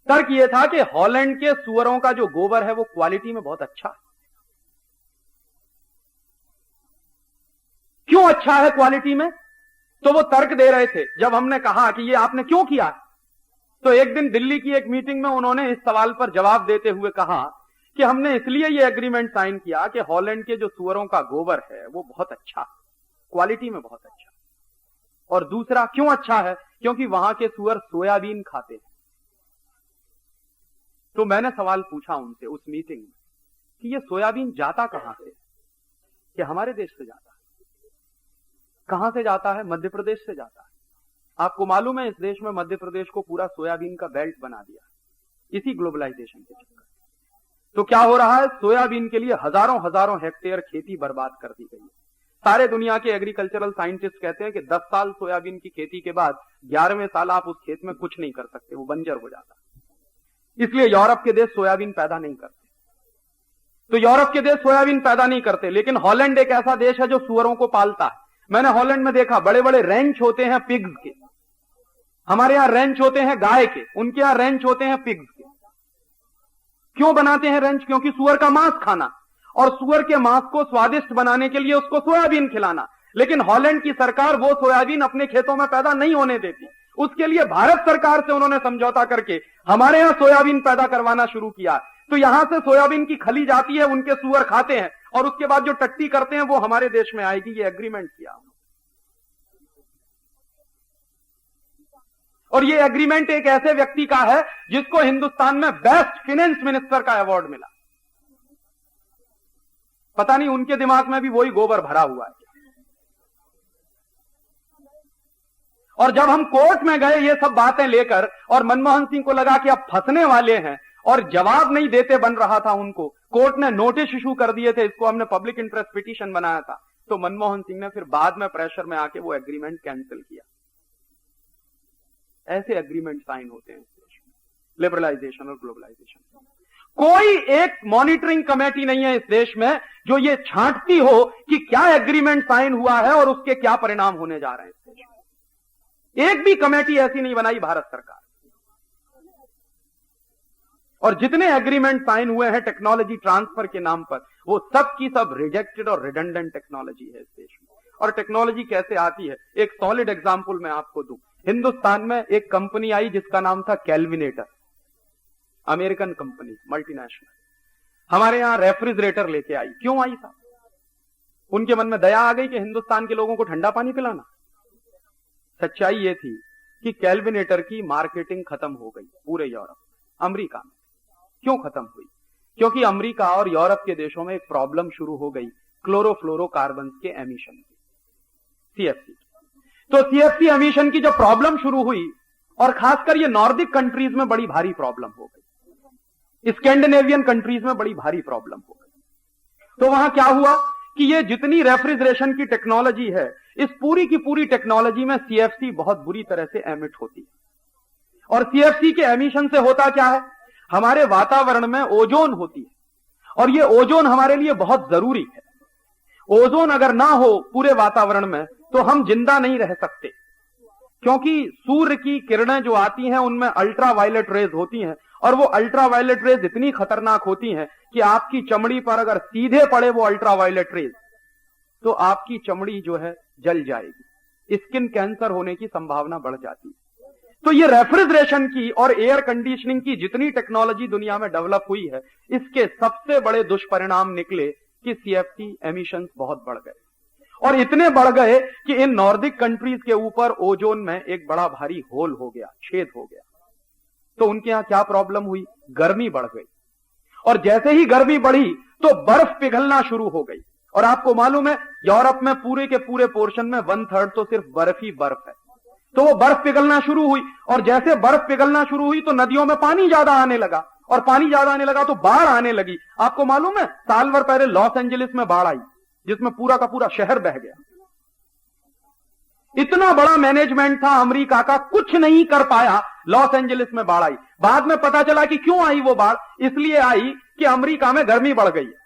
तर्क यह था कि हॉलैंड के सुअरों का जो गोबर है वो क्वालिटी में बहुत अच्छा है। क्यों अच्छा है क्वालिटी में? तो वो तर्क दे रहे थे। जब हमने कहा कि ये आपने क्यों किया, तो एक दिन दिल्ली की एक मीटिंग में उन्होंने इस सवाल पर जवाब देते हुए कहा कि हमने इसलिए ये एग्रीमेंट साइन किया कि हॉलैंड के जो सुअरों का गोबर है वो बहुत अच्छा, क्वालिटी में बहुत अच्छा, और दूसरा क्यों अच्छा है, क्योंकि वहां के सुअर सोयाबीन खाते हैं। तो मैंने सवाल पूछा उनसे उस मीटिंग में कि ये सोयाबीन जाता कहां से, कि हमारे देश से जाता है। कहां से जाता है? मध्य प्रदेश से जाता है। आपको मालूम है इस देश में मध्य प्रदेश को पूरा सोयाबीन का बेल्ट बना दिया इसी ग्लोबलाइजेशन के चक्कर। तो क्या हो रहा है, सोयाबीन के लिए हजारों हजारों हेक्टेयर खेती बर्बाद कर दी गई है। सारे दुनिया के एग्रीकल्चरल साइंटिस्ट कहते हैं कि 10 साल सोयाबीन की खेती के बाद 11वें साल आप उस खेत में कुछ नहीं कर सकते, वो बंजर हो जाता है। इसलिए यूरोप के देश सोयाबीन पैदा नहीं करते। तो यूरोप के देश सोयाबीन पैदा नहीं करते, लेकिन हॉलैंड एक ऐसा देश है जो सुअरों को पालता है। मैंने हॉलैंड में देखा बड़े बड़े रेंच होते हैं पिग्स के। हमारे यहां रेंच होते हैं गाय के, उनके यहां रेंच होते हैं पिग्स के। क्यों बनाते हैं रेंच? क्योंकि सुअर का मांस खाना और सुअर के मांस को स्वादिष्ट बनाने के लिए उसको सोयाबीन खिलाना। लेकिन हॉलैंड की सरकार वो सोयाबीन अपने खेतों में पैदा नहीं होने देती। उसके लिए भारत सरकार से उन्होंने समझौता करके हमारे यहां सोयाबीन पैदा करवाना शुरू किया। तो यहां से सोयाबीन की खली जाती है, उनके सुअर खाते हैं, और उसके बाद जो टट्टी करते हैं वो हमारे देश में आएगी। ये एग्रीमेंट किया। और ये एग्रीमेंट एक ऐसे व्यक्ति का है जिसको हिंदुस्तान में बेस्ट फाइनेंस मिनिस्टर का अवार्ड मिला। पता नहीं उनके दिमाग में भी वही गोबर भरा हुआ है। और जब हम कोर्ट में गए ये सब बातें लेकर, और मनमोहन सिंह को लगा कि अब फंसने वाले हैं और जवाब नहीं देते बन रहा था उनको, कोर्ट ने नोटिस इशू कर दिए थे, इसको हमने पब्लिक इंटरेस्ट पिटीशन बनाया था। तो मनमोहन सिंह ने फिर बाद में प्रेशर में आके वो एग्रीमेंट कैंसिल किया। ऐसे एग्रीमेंट साइन होते हैं लिबरलाइजेशन और ग्लोबलाइजेशन। कोई एक मॉनिटरिंग कमेटी नहीं है इस देश में जो ये छांटती हो कि क्या एग्रीमेंट साइन हुआ है और उसके क्या परिणाम होने जा रहे हैं इस देश में। एक भी कमेटी ऐसी नहीं बनाई भारत सरकार। और जितने एग्रीमेंट साइन हुए हैं टेक्नोलॉजी ट्रांसफर के नाम पर, वो सब की सब रिजेक्टेड और रिडंडेंट टेक्नोलॉजी है इस देश में। और टेक्नोलॉजी कैसे आती है, एक सॉलिड एग्जांपल मैं आपको दूं। हिंदुस्तान में एक कंपनी आई जिसका नाम था कैलविनेटर, अमेरिकन कंपनी, मल्टीनेशनल। हमारे यहां रेफ्रिजरेटर लेके आई। क्यों आई साहब? उनके मन में दया आ गई कि हिंदुस्तान के लोगों को ठंडा पानी पिलाना। सच्चाई ये थी कि कैलविनेटर की मार्केटिंग खत्म हो गई पूरे यूरोप, अमेरिका में। क्यों खत्म हुई? क्योंकि अमेरिका और यूरोप के देशों में एक प्रॉब्लम शुरू हो गई क्लोरोफ्लोरोकार्बन के एमिशन की, सीएफसी। तो सीएफसी एमिशन की जब प्रॉब्लम शुरू हुई, और खासकर ये नॉर्डिक कंट्रीज में बड़ी भारी प्रॉब्लम हो गई, स्कैंडिनेवियन कंट्रीज में बड़ी भारी प्रॉब्लम हो गई। तो वहां क्या हुआ कि ये जितनी रेफ्रिजरेशन की टेक्नोलॉजी है, इस पूरी की पूरी टेक्नोलॉजी में सीएफसी बहुत बुरी तरह से एमिट होती है। और सीएफसी के एमिशन से होता क्या है, हमारे वातावरण में ओजोन होती है, और ये ओजोन हमारे लिए बहुत जरूरी है। ओजोन अगर ना हो पूरे वातावरण में तो हम जिंदा नहीं रह सकते, क्योंकि सूर्य की किरणें जो आती हैं उनमें अल्ट्रावायलेट रेज होती हैं, और वो अल्ट्रावायलेट रेज इतनी खतरनाक होती हैं कि आपकी चमड़ी पर अगर सीधे पड़े वो अल्ट्रावायलेट रेज, तो आपकी चमड़ी जो है जल जाएगी, स्किन कैंसर होने की संभावना बढ़ जाती है। तो ये रेफ्रिजरेशन की और एयर कंडीशनिंग की जितनी टेक्नोलॉजी दुनिया में डेवलप हुई है, इसके सबसे बड़े दुष्परिणाम निकले कि सीएफसी एमिशंस बहुत बढ़ गए, और इतने बढ़ गए कि इन नॉर्डिक कंट्रीज के ऊपर ओजोन में एक बड़ा भारी होल हो गया, छेद हो गया। तो उनके यहां क्या प्रॉब्लम हुई, गर्मी बढ़ गई, और जैसे ही गर्मी बढ़ी तो बर्फ पिघलना शुरू हो गई। और आपको मालूम है यूरोप में पूरे के पूरे पोर्शन में 1/3 तो सिर्फ बर्फ ही बर्फ है। तो वो बर्फ पिघलना शुरू हुई, और जैसे बर्फ पिघलना शुरू हुई तो नदियों में पानी ज्यादा आने लगा, और पानी ज्यादा आने लगा तो बाढ़ आने लगी। आपको मालूम है साल भर पहले लॉस एंजलिस में बाढ़ आई, जिसमें पूरा का पूरा शहर बह गया। इतना बड़ा मैनेजमेंट था अमेरिका का, कुछ नहीं कर पाया, लॉस एंजलिस में बाढ़ आई। बाद में पता चला कि क्यों आई वो बाढ़, इसलिए आई कि अमेरिका में गर्मी बढ़ गई है,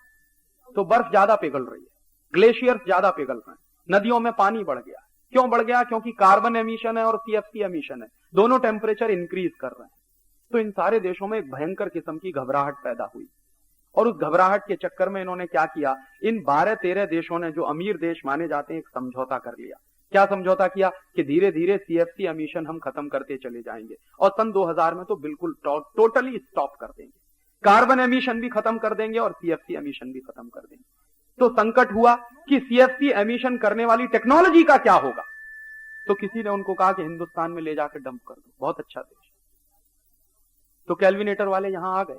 तो बर्फ ज्यादा पिघल रही है, ग्लेशियर्स ज्यादा पिघल रहे हैं, नदियों में पानी बढ़ गया। क्यों बढ़ गया? क्योंकि कार्बन एमिशन है और सीएफसी एमिशन है, दोनों टेम्परेचर इंक्रीज कर रहे हैं। तो इन सारे देशों में एक भयंकर किस्म की घबराहट पैदा हुई, और उस घबराहट के चक्कर में इन्होंने क्या किया, इन 12-13 देशों ने, जो अमीर देश माने जाते हैं, एक समझौता कर लिया क्या समझौता किया कि धीरे धीरे सीएफसी एमिशन हम खत्म करते चले जाएंगे और सन 2000 में तो बिल्कुल टोटली स्टॉप कर देंगे, कार्बन एमिशन भी खत्म कर देंगे और सीएफसी एमिशन भी खत्म कर देंगे। तो संकट हुआ कि सीएफसी एमिशन करने वाली टेक्नोलॉजी का क्या होगा। तो किसी ने उनको कहा कि हिंदुस्तान में ले जाकर डंप कर दो, बहुत अच्छा देश। तो कैलविनेटर वाले यहां आ गए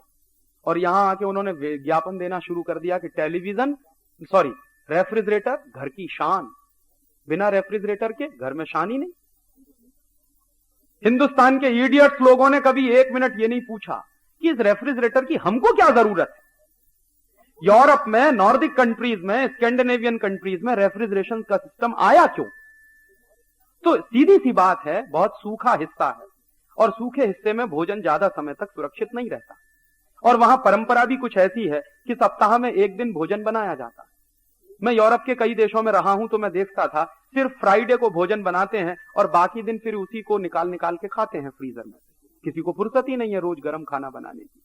और यहां आके उन्होंने विज्ञापन देना शुरू कर दिया कि रेफ्रिजरेटर घर की शान, बिना रेफ्रिजरेटर के घर में शान ही नहीं। हिंदुस्तान के इडियट्स लोगों ने कभी एक मिनट ये नहीं पूछा कि इस रेफ्रिजरेटर की हमको क्या जरूरत है। यूरोप में, नॉर्डिक कंट्रीज में, स्कैंडिनेवियन कंट्रीज में रेफ्रिजरेशन का सिस्टम आया क्यों? तो सीधी सी बात है, बहुत सूखा हिस्सा है और सूखे हिस्से में भोजन ज्यादा समय तक सुरक्षित नहीं रहता और वहां परंपरा भी कुछ ऐसी है कि सप्ताह में एक दिन भोजन बनाया जाता है। मैं यूरोप के कई देशों में रहा हूं तो मैं देखता था सिर्फ फ्राइडे को भोजन बनाते हैं और बाकी दिन फिर उसी को निकाल निकाल के खाते हैं फ्रीजर में। किसी को फुर्सत ही नहीं है रोज गर्म खाना बनाने की।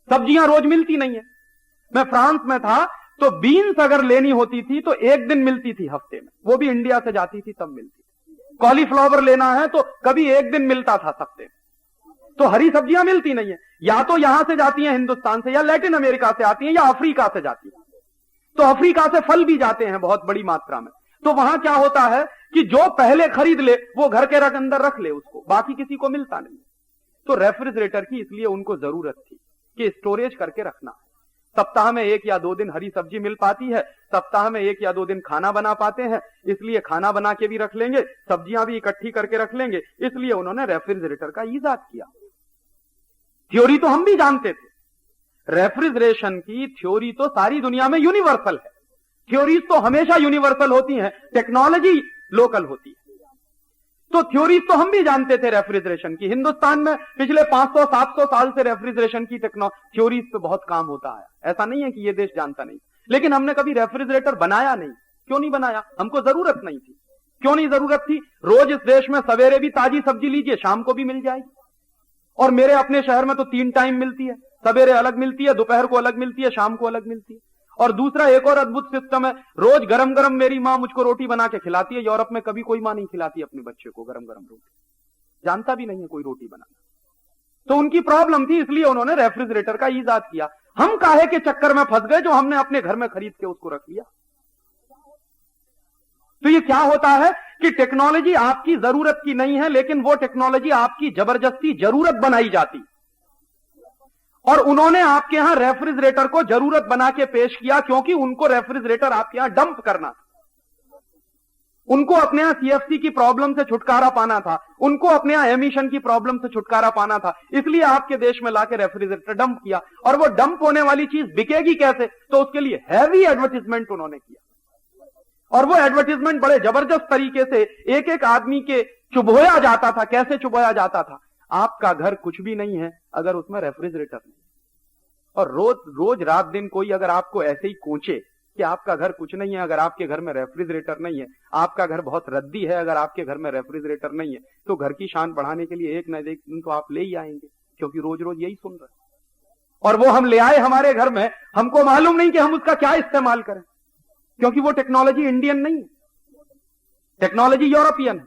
सब्जियां रोज मिलती नहीं है। मैं फ्रांस में था तो बीन्स अगर लेनी होती थी तो एक दिन मिलती थी हफ्ते में, वो भी इंडिया से जाती थी तब मिलती थी। कॉलीफ्लावर लेना है तो कभी एक दिन मिलता था हफ्ते में। तो हरी सब्जियां मिलती नहीं है, या तो यहां से जाती हैं हिंदुस्तान से, या लैटिन अमेरिका से आती हैं, या अफ्रीका से जाती है। तो अफ्रीका से फल भी जाते हैं बहुत बड़ी मात्रा में। तो वहां क्या होता है कि जो पहले खरीद ले वो घर के अंदर रख ले उसको, बाकी किसी को मिलता नहीं। तो रेफ्रिजरेटर की इसलिए उनको जरूरत थी कि स्टोरेज करके रखना। सप्ताह में 1 या 2 दिन हरी सब्जी मिल पाती है, सप्ताह में 1 या 2 दिन खाना बना पाते हैं, इसलिए खाना बना के भी रख लेंगे, सब्जियां भी इकट्ठी करके रख लेंगे। इसलिए उन्होंने रेफ्रिजरेटर का ईजाद किया। थ्योरी तो हम भी जानते थे, रेफ्रिजरेशन की थ्योरी तो सारी दुनिया में यूनिवर्सल है। थ्योरीज तो हमेशा यूनिवर्सल होती हैं, टेक्नोलॉजी लोकल होती है। तो थ्योरीज तो हम भी जानते थे रेफ्रिजरेशन की। हिंदुस्तान में पिछले 500-700 साल से रेफ्रिजरेशन की थ्योरीज पे बहुत काम होता है। ऐसा नहीं है कि ये देश जानता नहीं, लेकिन हमने कभी रेफ्रिजरेटर बनाया नहीं। क्यों नहीं बनाया? हमको जरूरत नहीं थी। क्यों नहीं जरूरत थी? रोज इस देश में सवेरे भी ताजी सब्जी लीजिए, शाम को भी मिल जाएगी। और मेरे अपने शहर में तो 3 टाइम मिलती है, सवेरे अलग मिलती है, दोपहर को अलग मिलती है, शाम को अलग मिलती है। और दूसरा एक और अद्भुत सिस्टम है, रोज गरम गरम मेरी मां मुझको रोटी बना के खिलाती है। यूरोप में कभी कोई मां नहीं खिलाती अपने बच्चे को गरम गरम रोटी, जानता भी नहीं है कोई रोटी बनाना। तो उनकी प्रॉब्लम थी, इसलिए उन्होंने रेफ्रिजरेटर का ईजाद किया। हम काहे के चक्कर में फंस गए जो हमने अपने घर में खरीद के उसको रख लिया। तो ये क्या होता है कि टेक्नोलॉजी आपकी जरूरत की नहीं है, लेकिन वो टेक्नोलॉजी आपकी जबरदस्ती जरूरत बनाई जाती। और उन्होंने आपके यहां रेफ्रिजरेटर को जरूरत बना के पेश किया, क्योंकि उनको रेफ्रिजरेटर आपके यहां डंप करना था। उनको अपने यहां सीएफसी की प्रॉब्लम से छुटकारा पाना था, उनको अपने यहां एमिशन की प्रॉब्लम से छुटकारा पाना था। इसलिए आपके देश में लाके रेफ्रिजरेटर डंप किया। और वो डंप होने वाली चीज बिकेगी कैसे? तो उसके लिए हैवी एडवर्टीजमेंट उन्होंने किया। और वो एडवर्टीजमेंट बड़े जबरदस्त तरीके से एक एक आदमी के चुभोया जाता था। कैसे चुभोया जाता था? आपका घर कुछ भी नहीं है अगर उसमें रेफ्रिजरेटर नहीं। और रोज रात दिन कोई अगर आपको ऐसे ही कोचे कि आपका घर कुछ नहीं है अगर आपके घर में रेफ्रिजरेटर नहीं है, आपका घर बहुत रद्दी है अगर आपके घर में रेफ्रिजरेटर नहीं है, तो घर की शान बढ़ाने के लिए एक न एक दिन तो आप ले ही आएंगे, क्योंकि रोज रोज यही सुन रहे हैं। और वो हम ले आए हमारे घर में, हमको मालूम नहीं कि हम उसका क्या इस्तेमाल करें, क्योंकि वो टेक्नोलॉजी इंडियन नहीं है, टेक्नोलॉजी यूरोपियन है।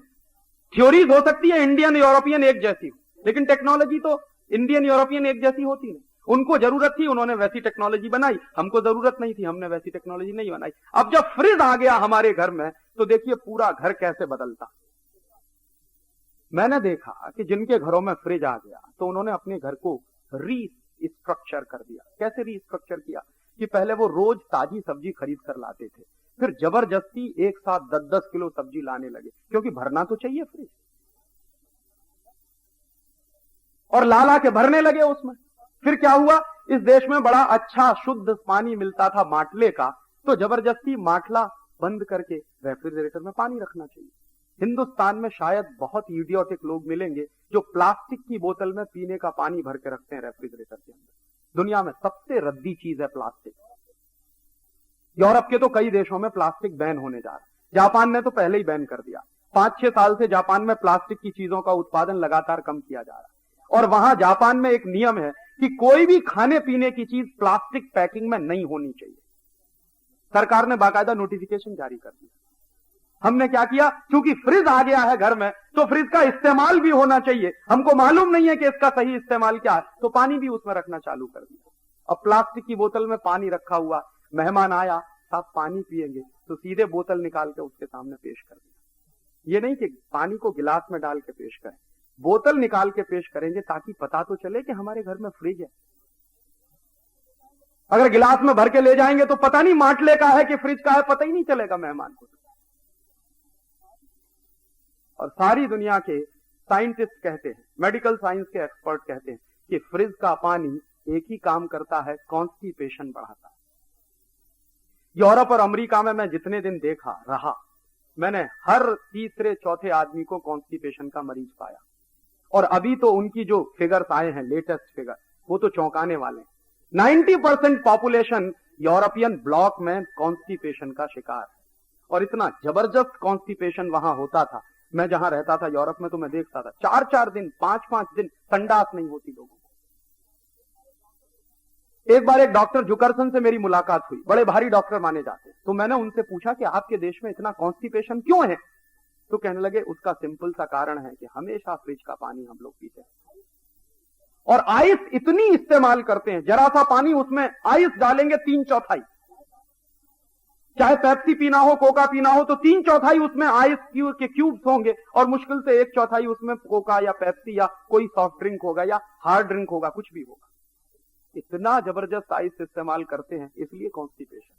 थ्योरीज हो सकती है इंडियन यूरोपियन एक जैसी, लेकिन टेक्नोलॉजी तो इंडियन यूरोपियन एक जैसी होती नहीं। उनको जरूरत थी, उन्होंने वैसी टेक्नोलॉजी बनाई, हमको जरूरत नहीं थी, हमने वैसी टेक्नोलॉजी नहीं बनाई। अब जब फ्रिज आ गया हमारे घर में तो देखिए पूरा घर कैसे बदलता। मैंने देखा कि जिनके घरों में फ्रिज आ गया तो उन्होंने अपने घर को रीस्ट्रक्चर कर दिया। कैसे रीस्ट्रक्चर किया? कि पहले वो रोज ताजी सब्जी खरीद कर लाते थे, फिर जबरदस्ती एक साथ 10-10 किलो सब्जी लाने लगे, क्योंकि भरना तो चाहिए फ्रिज। और ला के भरने लगे उसमें। फिर क्या हुआ? इस देश में बड़ा अच्छा शुद्ध पानी मिलता था माटले का, तो जबरदस्ती माटला बंद करके रेफ्रिजरेटर में पानी रखना चाहिए। हिंदुस्तान में शायद बहुत इडियोटिक लोग मिलेंगे जो प्लास्टिक की बोतल में पीने का पानी भर के रखते हैं रेफ्रिजरेटर के अंदर। दुनिया में सबसे रद्दी चीज है प्लास्टिक। यूरोप के तो कई देशों में प्लास्टिक बैन होने जा रहा है। जापान ने तो पहले ही बैन कर दिया। 5-6 साल से जापान में प्लास्टिक की चीजों का उत्पादन लगातार कम किया जा रहा है। और वहां जापान में एक नियम है कि कोई भी खाने पीने की चीज प्लास्टिक पैकिंग में नहीं होनी चाहिए। सरकार ने बाकायदा नोटिफिकेशन जारी कर दिया। हमने क्या किया, क्योंकि फ्रिज आ गया है घर में तो फ्रिज का इस्तेमाल भी होना चाहिए, हमको मालूम नहीं है कि इसका सही इस्तेमाल क्या है, तो पानी भी उसमें रखना चालू कर दिया। अब प्लास्टिक की बोतल में पानी रखा हुआ, मेहमान आया, साहब पानी पिएंगे, तो सीधे बोतल निकाल के उसके सामने पेश कर दिया। ये नहीं कि पानी को गिलास में डाल के पेश करें, बोतल निकाल के पेश करेंगे ताकि पता तो चले कि हमारे घर में फ्रिज है। अगर गिलास में भर के ले जाएंगे तो पता नहीं माटले का है कि फ्रिज का है, पता ही नहीं चलेगा मेहमान को। और सारी दुनिया के साइंटिस्ट कहते हैं, मेडिकल साइंस के एक्सपर्ट कहते हैं कि फ्रिज का पानी एक ही काम करता है, कॉन्स्टिपेशन बढ़ाता है। यूरोप और अमेरिका में मैं जितने दिन देखा रहा, मैंने हर तीसरे चौथे आदमी को कॉन्स्टिपेशन का मरीज पाया। और अभी तो उनकी जो फिगर्स आए हैं, लेटेस्ट फिगर, वो तो चौंकाने वाले हैं। 90% पॉपुलेशन यूरोपियन ब्लॉक में कॉन्स्टिपेशन का शिकार है। और इतना जबरदस्त कॉन्स्टिपेशन वहां होता था, मैं जहां रहता था यूरोप में, तो मैं देखता था 4-4 दिन 5-5 दिन संडास नहीं होती लोगों को। एक बार एक डॉक्टर जुकरसन से मेरी मुलाकात हुई, बड़े भारी डॉक्टर माने जाते हैं। तो मैंने उनसे पूछा कि आपके देश में इतना कॉन्स्टिपेशन क्यों है? तो कहने लगे उसका सिंपल सा कारण है कि हमेशा फ्रिज का पानी हम लोग पीते हैं और आइस इतनी इस्तेमाल करते हैं, जरा सा पानी उसमें आइस डालेंगे 3/4, चाहे पेप्सी पीना हो, कोका पीना हो, तो 3/4 उसमें आइस के क्यूब्स होंगे और मुश्किल से 1/4 उसमें कोका या पेप्सी या कोई सॉफ्ट ड्रिंक होगा या हार्ड ड्रिंक होगा, कुछ भी होगा। इतना जबरदस्त आइस इस्तेमाल करते हैं, इसलिए कॉन्स्टिपेशन।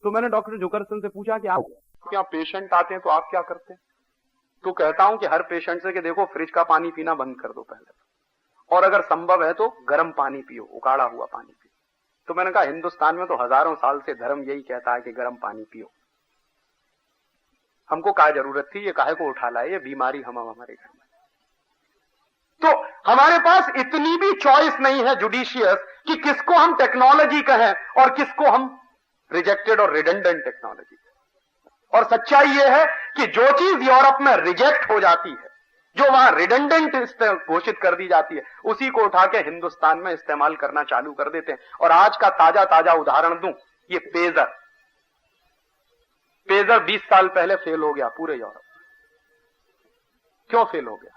तो मैंने डॉक्टर जुकरसन से पूछा कि आप क्या पेशेंट आते हैं तो आप क्या करते हैं? तो कहता हूं कि हर पेशेंट से कि देखो फ्रिज का पानी पीना बंद कर दो पहले, और अगर संभव है तो गर्म पानी पियो, उकाड़ा हुआ पानी पियो। तो मैंने कहा हिंदुस्तान में तो हजारों साल से धर्म यही कहता है कि गर्म पानी पियो, हमको क्या जरूरत थी, ये काहे को उठा लाए, ये बीमारी हम हमारे घर में। तो हमारे पास इतनी भी चॉइस नहीं है जुडिशियस कि किसको हम टेक्नोलॉजी कहें और किसको हम रिजेक्टेड और रिडंडेंट टेक्नोलॉजी कहें। और सच्चाई यह है कि जो चीज यूरोप में रिजेक्ट हो जाती है, जो वहां रिडंडेंट घोषित कर दी जाती है, उसी को उठा के हिंदुस्तान में इस्तेमाल करना चालू कर देते हैं। और आज का ताजा ताजा उदाहरण दूं, ये पेजर 20 साल पहले फेल हो गया पूरे यूरोप। क्यों फेल हो गया?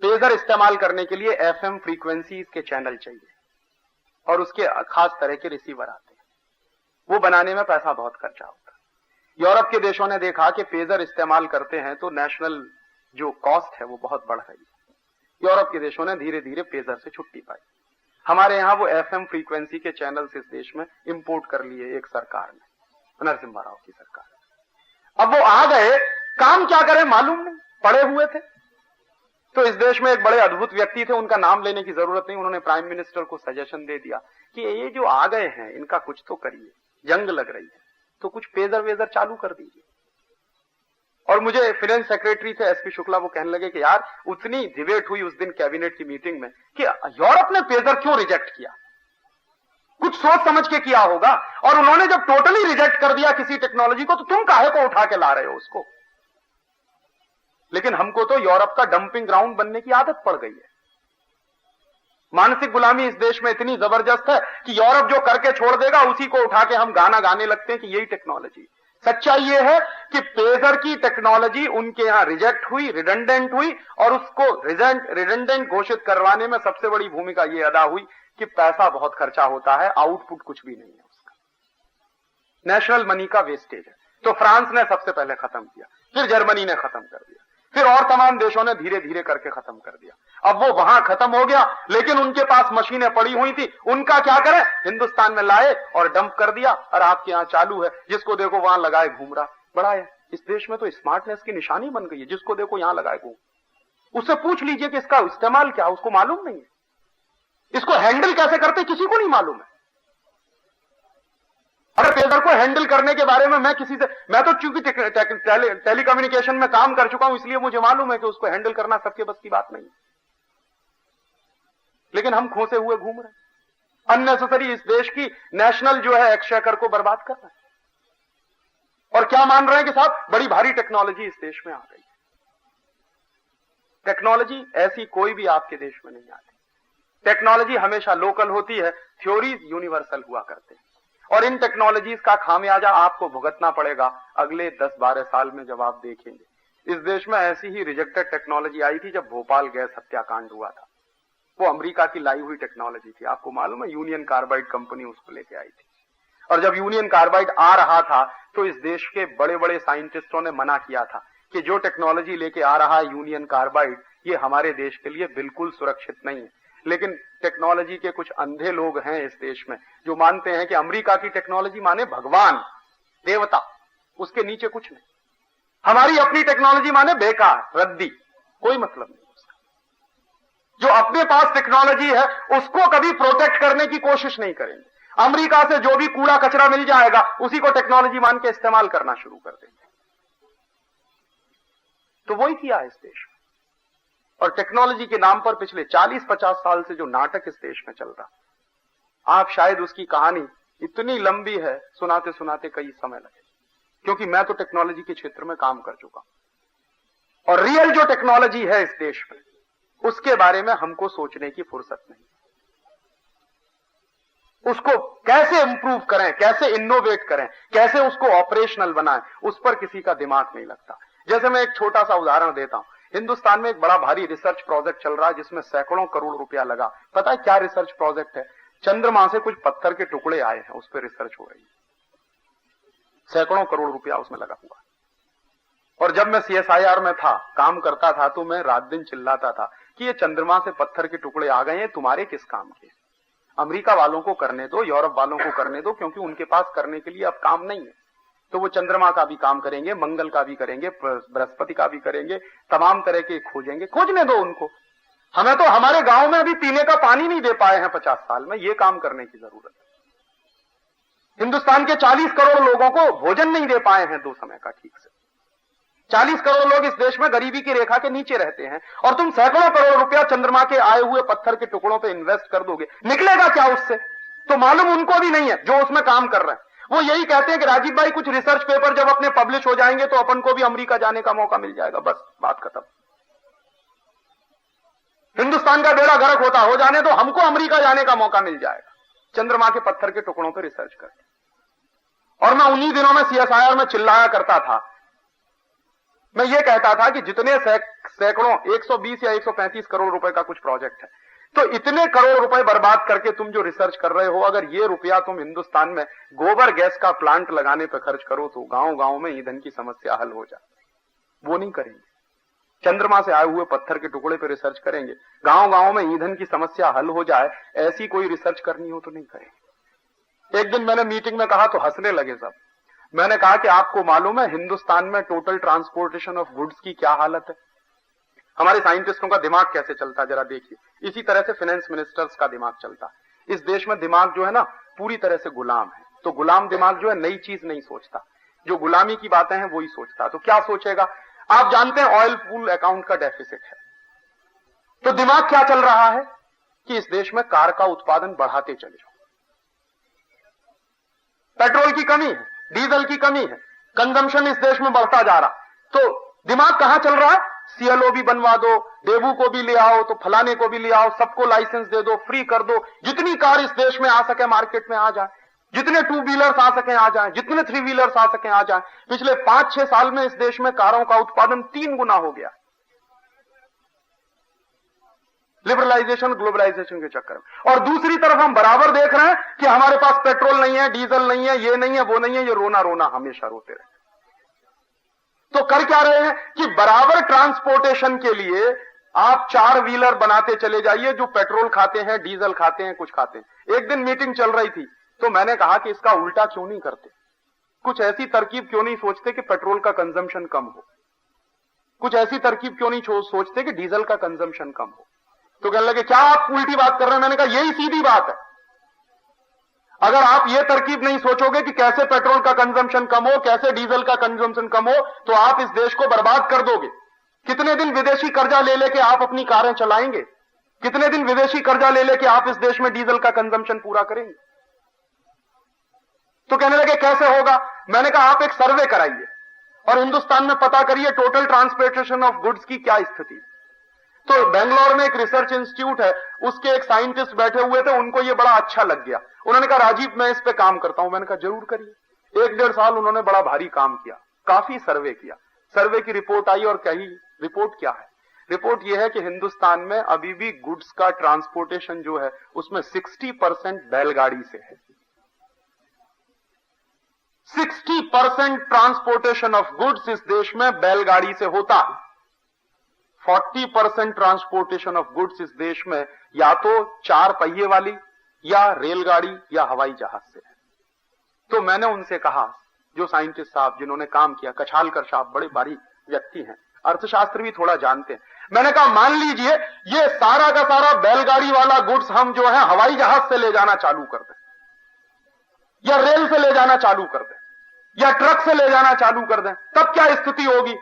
पेजर इस्तेमाल करने के लिए FM फ्रीक्वेंसीज के चैनल चाहिए और उसके खास तरह के रिसीवर आते हैं, वो बनाने में पैसा बहुत खर्चा होता है। यूरोप के देशों ने देखा कि पेजर इस्तेमाल करते हैं तो नेशनल जो कॉस्ट है वो बहुत बढ़ रही है। यूरोप के देशों ने धीरे धीरे पेजर से छुट्टी पाई। हमारे यहां वो FM फ्रीक्वेंसी के चैनल्स इस देश में इंपोर्ट कर लिए एक सरकार ने, नरसिम्हा राव की सरकार। अब वो आ गए, काम क्या करें मालूम नहीं, पड़े हुए थे। तो इस देश में एक बड़े अद्भुत व्यक्ति थे, उनका नाम लेने की जरूरत नहीं, उन्होंने प्राइम मिनिस्टर को सजेशन दे दिया कि ये जो आ गए हैं इनका कुछ तो करिए, जंग लग रही है, तो कुछ पेजर वेजर चालू कर दीजिए। और मुझे फाइनेंस सेक्रेटरी थे SP शुक्ला, वो कहने लगे कि यार उतनी डिबेट हुई उस दिन कैबिनेट की मीटिंग में कि यूरोप ने पेजर क्यों रिजेक्ट किया, कुछ सोच समझ के किया होगा। और उन्होंने जब टोटली रिजेक्ट कर दिया किसी टेक्नोलॉजी को, तो तुम काहे को उठा के ला रहे हो उसको? लेकिन हमको तो यूरोप का डंपिंग ग्राउंड बनने की आदत पड़ गई है। मानसिक गुलामी इस देश में इतनी जबरदस्त है कि यूरोप जो करके छोड़ देगा उसी को उठा के हम गाना गाने लगते हैं कि यही टेक्नोलॉजी। सच्चाई यह है कि पेजर की टेक्नोलॉजी उनके यहां रिजेक्ट हुई, रिडंडेंट हुई, और उसको रिडंडेंट घोषित करवाने में सबसे बड़ी भूमिका यह अदा हुई कि पैसा बहुत खर्चा होता है, आउटपुट कुछ भी नहीं है उसका, नेशनल मनी का वेस्टेज है। तो फ्रांस ने सबसे पहले खत्म किया, फिर जर्मनी ने खत्म कर दिया, फिर और तमाम देशों ने धीरे धीरे करके खत्म कर दिया। अब वो वहां खत्म हो गया, लेकिन उनके पास मशीनें पड़ी हुई थी, उनका क्या करें, हिंदुस्तान में लाए और डंप कर दिया। और आपके यहां चालू है, जिसको देखो वहां लगाए घूम रहा। बड़ा है, इस देश में तो स्मार्टनेस की निशानी बन गई है, जिसको देखो यहां लगाए घूम। उससे पूछ लीजिए कि इसका इस्तेमाल क्या, उसको मालूम नहीं है, इसको हैंडल कैसे करते किसी को नहीं मालूम है। अरे पेजर को हैंडल करने के बारे में मैं तो चूंकि टेलीकम्युनिकेशन में काम कर चुका हूं, इसलिए मुझे मालूम है कि उसको हैंडल करना सबके बस की बात नहीं। लेकिन हम खोसे हुए घूम रहे हैं, अननेसेसरी इस देश की नेशनल जो है एक्सचेकर को बर्बाद कर रहे हैं। और क्या मान रहे हैं कि साहब बड़ी भारी टेक्नोलॉजी इस देश में आ गई। टेक्नोलॉजी ऐसी कोई भी आपके देश में नहीं आती। टेक्नोलॉजी हमेशा लोकल होती है, थ्योरीज यूनिवर्सल हुआ करते हैं। और इन टेक्नोलॉजीज का खामियाजा आपको भुगतना पड़ेगा अगले 10-12 साल में जब आप देखेंगे। इस देश में ऐसी ही रिजेक्टेड टेक्नोलॉजी आई थी जब भोपाल गैस हत्याकांड हुआ था। वो अमेरिका की लाई हुई टेक्नोलॉजी थी, आपको मालूम है, यूनियन कार्बाइड कंपनी उसको लेके आई थी। और जब यूनियन कार्बाइड आ रहा था तो इस देश के बड़े बड़े साइंटिस्टों ने मना किया था कि जो टेक्नोलॉजी लेके आ रहा है यूनियन कार्बाइड, ये हमारे देश के लिए बिल्कुल सुरक्षित नहीं है। लेकिन टेक्नोलॉजी के कुछ अंधे लोग हैं इस देश में जो मानते हैं कि अमेरिका की टेक्नोलॉजी माने भगवान, देवता, उसके नीचे कुछ नहीं। हमारी अपनी टेक्नोलॉजी माने बेकार, रद्दी, कोई मतलब नहीं उसका। जो अपने पास टेक्नोलॉजी है उसको कभी प्रोटेक्ट करने की कोशिश नहीं करेंगे। अमेरिका से जो भी कूड़ा कचरा मिल जाएगा उसी को टेक्नोलॉजी मान के इस्तेमाल करना शुरू कर देंगे। तो वही किया है इस देश में। और टेक्नोलॉजी के नाम पर पिछले 40-50 साल से जो नाटक इस देश में चल रहा, आप शायद उसकी कहानी इतनी लंबी है, सुनाते सुनाते कई समय लगे, क्योंकि मैं तो टेक्नोलॉजी के क्षेत्र में काम कर चुका हूं। और रियल जो टेक्नोलॉजी है इस देश में, उसके बारे में हमको सोचने की फुर्सत नहीं। उसको कैसे इंप्रूव करें, कैसे इनोवेट करें, कैसे उसको ऑपरेशनल बनाएं, उस पर किसी का दिमाग नहीं लगता। जैसे मैं एक छोटा सा उदाहरण देता हूं। हिंदुस्तान में एक बड़ा भारी रिसर्च प्रोजेक्ट चल रहा है जिसमें सैकड़ों करोड़ रुपया लगा। पता है क्या रिसर्च प्रोजेक्ट है? चंद्रमा से कुछ पत्थर के टुकड़े आए हैं, उस पर रिसर्च हो रही है। सैकड़ों करोड़ रुपया उसमें लगा हुआ। और जब मैं CSIR में था, काम करता था, तो मैं रात दिन चिल्लाता था कि ये चंद्रमा से पत्थर के टुकड़े आ गए हैं, तुम्हारे किस काम के? अमेरिका वालों को करने दो, यूरोप वालों को करने दो, क्योंकि उनके पास करने के लिए अब काम नहीं है। तो वो चंद्रमा का भी काम करेंगे, मंगल का भी करेंगे, बृहस्पति का भी करेंगे, तमाम तरह के खोजेंगे। खोजने दो उनको। हमें तो हमारे गांव में अभी पीने का पानी नहीं दे पाए हैं 50 साल में, ये काम करने की जरूरत है। हिंदुस्तान के 40 करोड़ लोगों को भोजन नहीं दे पाए हैं 2 समय का ठीक से। 40 करोड़ लोग इस देश में गरीबी की रेखा के नीचे रहते हैं, और तुम सैकड़ों करोड़ रुपया चंद्रमा के आए हुए पत्थर के टुकड़ों पे इन्वेस्ट कर दोगे, निकलेगा क्या उससे? तो मालूम उनको भी नहीं है जो उसमें काम कर रहे हैं। वो यही कहते हैं कि राजीव भाई कुछ रिसर्च पेपर जब अपने पब्लिश हो जाएंगे तो अपन को भी अमेरिका जाने का मौका मिल जाएगा। बस बात खत्म। हिंदुस्तान का बेड़ा गर्क होता हो जाने तो हमको अमेरिका जाने का मौका मिल जाएगा, चंद्रमा के पत्थर के टुकड़ों पर रिसर्च करके। और मैं उन्हीं दिनों में CSIR में चिल्लाया करता था। मैं ये कहता था कि जितने सैकड़ों 120 या 135 करोड़ रुपए का कुछ प्रोजेक्ट है, तो इतने करोड़ रुपए बर्बाद करके तुम जो रिसर्च कर रहे हो, अगर ये रुपया तुम हिंदुस्तान में गोबर गैस का प्लांट लगाने पर खर्च करो तो गांव गांव में ईंधन की समस्या हल हो जाए। वो नहीं करेंगे। चंद्रमा से आए हुए पत्थर के टुकड़े पर रिसर्च करेंगे, गांव गांव में ईंधन की समस्या हल हो जाए, ऐसी कोई रिसर्च करनी हो तो नहीं करेंगे। एक दिन मैंने मीटिंग में कहा तो हंसने लगे सब। मैंने कहा कि आपको मालूम है हिंदुस्तान में टोटल ट्रांसपोर्टेशन ऑफ गुड्स की क्या हालत है? हमारे साइंटिस्टों का दिमाग कैसे चलता है जरा देखिए। इसी तरह से फाइनेंस मिनिस्टर्स का दिमाग चलता है। इस देश में दिमाग जो है ना पूरी तरह से गुलाम है। तो गुलाम दिमाग जो है नई चीज नहीं सोचता, जो गुलामी की बातें हैं वही सोचता। तो क्या सोचेगा? आप जानते हैं ऑयल पूल अकाउंट का डेफिसिट है, तो दिमाग क्या चल रहा है कि इस देश में कार का उत्पादन बढ़ाते चले जाओ। पेट्रोल की कमी है, डीजल की कमी है, कंजम्पशन इस देश में बढ़ता जा रहा, तो दिमाग कहां चल रहा है? CLO भी बनवा दो, डेबू को भी ले आओ, तो फलाने को भी ले आओ, सबको लाइसेंस दे दो, फ्री कर दो, जितनी कार इस देश में आ सके मार्केट में आ जाए, जितने 2 व्हीलर्स आ सके आ जाए, जितने 3 व्हीलर्स आ सके आ जाए। पिछले 5-6 साल में इस देश में कारों का उत्पादन 3 गुना हो गया, लिबरलाइजेशन ग्लोबलाइजेशन के चक्कर में। और दूसरी तरफ हम बराबर देख रहे हैं कि हमारे पास पेट्रोल नहीं है, डीजल नहीं है, ये नहीं है, वो नहीं है, ये रोना रोना हमेशा रोते रहे। तो कर क्या रहे हैं कि बराबर ट्रांसपोर्टेशन के लिए आप 4 व्हीलर बनाते चले जाइए जो पेट्रोल खाते हैं, डीजल खाते हैं, कुछ खाते हैं। एक दिन मीटिंग चल रही थी तो मैंने कहा कि इसका उल्टा क्यों नहीं करते, कुछ ऐसी तरकीब क्यों नहीं सोचते कि पेट्रोल का कंजम्पशन कम हो, कुछ ऐसी तरकीब क्यों नहीं सोचते कि डीजल का कंजम्पशन कम हो। तो कहने लगे क्या आप उल्टी बात कर रहे हैं? मैंने कहा यही सीधी बात है। अगर आप ये तरकीब नहीं सोचोगे कि कैसे पेट्रोल का कंजम्पशन कम हो, कैसे डीजल का कंजम्पशन कम हो, तो आप इस देश को बर्बाद कर दोगे। कितने दिन विदेशी कर्जा ले लेके आप अपनी कारें चलाएंगे? कितने दिन विदेशी कर्जा ले लेके आप इस देश में डीजल का कंजम्पशन पूरा करेंगे? तो कहने लगे कैसे होगा? मैंने कहा आप एक सर्वे कराइए और हिंदुस्तान में पता करिए टोटल ट्रांसपोर्टेशन ऑफ गुड्स की क्या स्थिति। तो बेंगलोर में एक रिसर्च इंस्टीट्यूट है, उसके एक साइंटिस्ट बैठे हुए थे, उनको ये बड़ा अच्छा लग गया। उन्होंने कहा राजीव मैं इस पे काम करता हूं। मैंने कहा जरूर करिए। 1-1.5 साल उन्होंने बड़ा भारी काम किया, काफी सर्वे किया। सर्वे की रिपोर्ट आई और कही, रिपोर्ट क्या है? रिपोर्ट यह है कि हिंदुस्तान में अभी भी गुड्स का ट्रांसपोर्टेशन जो है उसमें 60% बैलगाड़ी से है। 60% ट्रांसपोर्टेशन ऑफ गुड्स इस देश में बैलगाड़ी से होता है। 40% ट्रांसपोर्टेशन ऑफ गुड्स इस देश में या तो 4 पहिए वाली या रेलगाड़ी या हवाई जहाज से है। तो मैंने उनसे कहा, जो साइंटिस्ट साहब जिन्होंने काम किया, कछालकर साहब बड़े बारीक व्यक्ति हैं, अर्थशास्त्र भी थोड़ा जानते हैं, मैंने कहा मान लीजिए ये सारा का सारा बैलगाड़ी वाला गुड्स हम जो है हवाई जहाज से ले जाना चालू कर दें, या रेल से ले जाना चालू कर दें, या ट्रक से ले जाना चालू कर दें, तब क्या स्थिति होगी?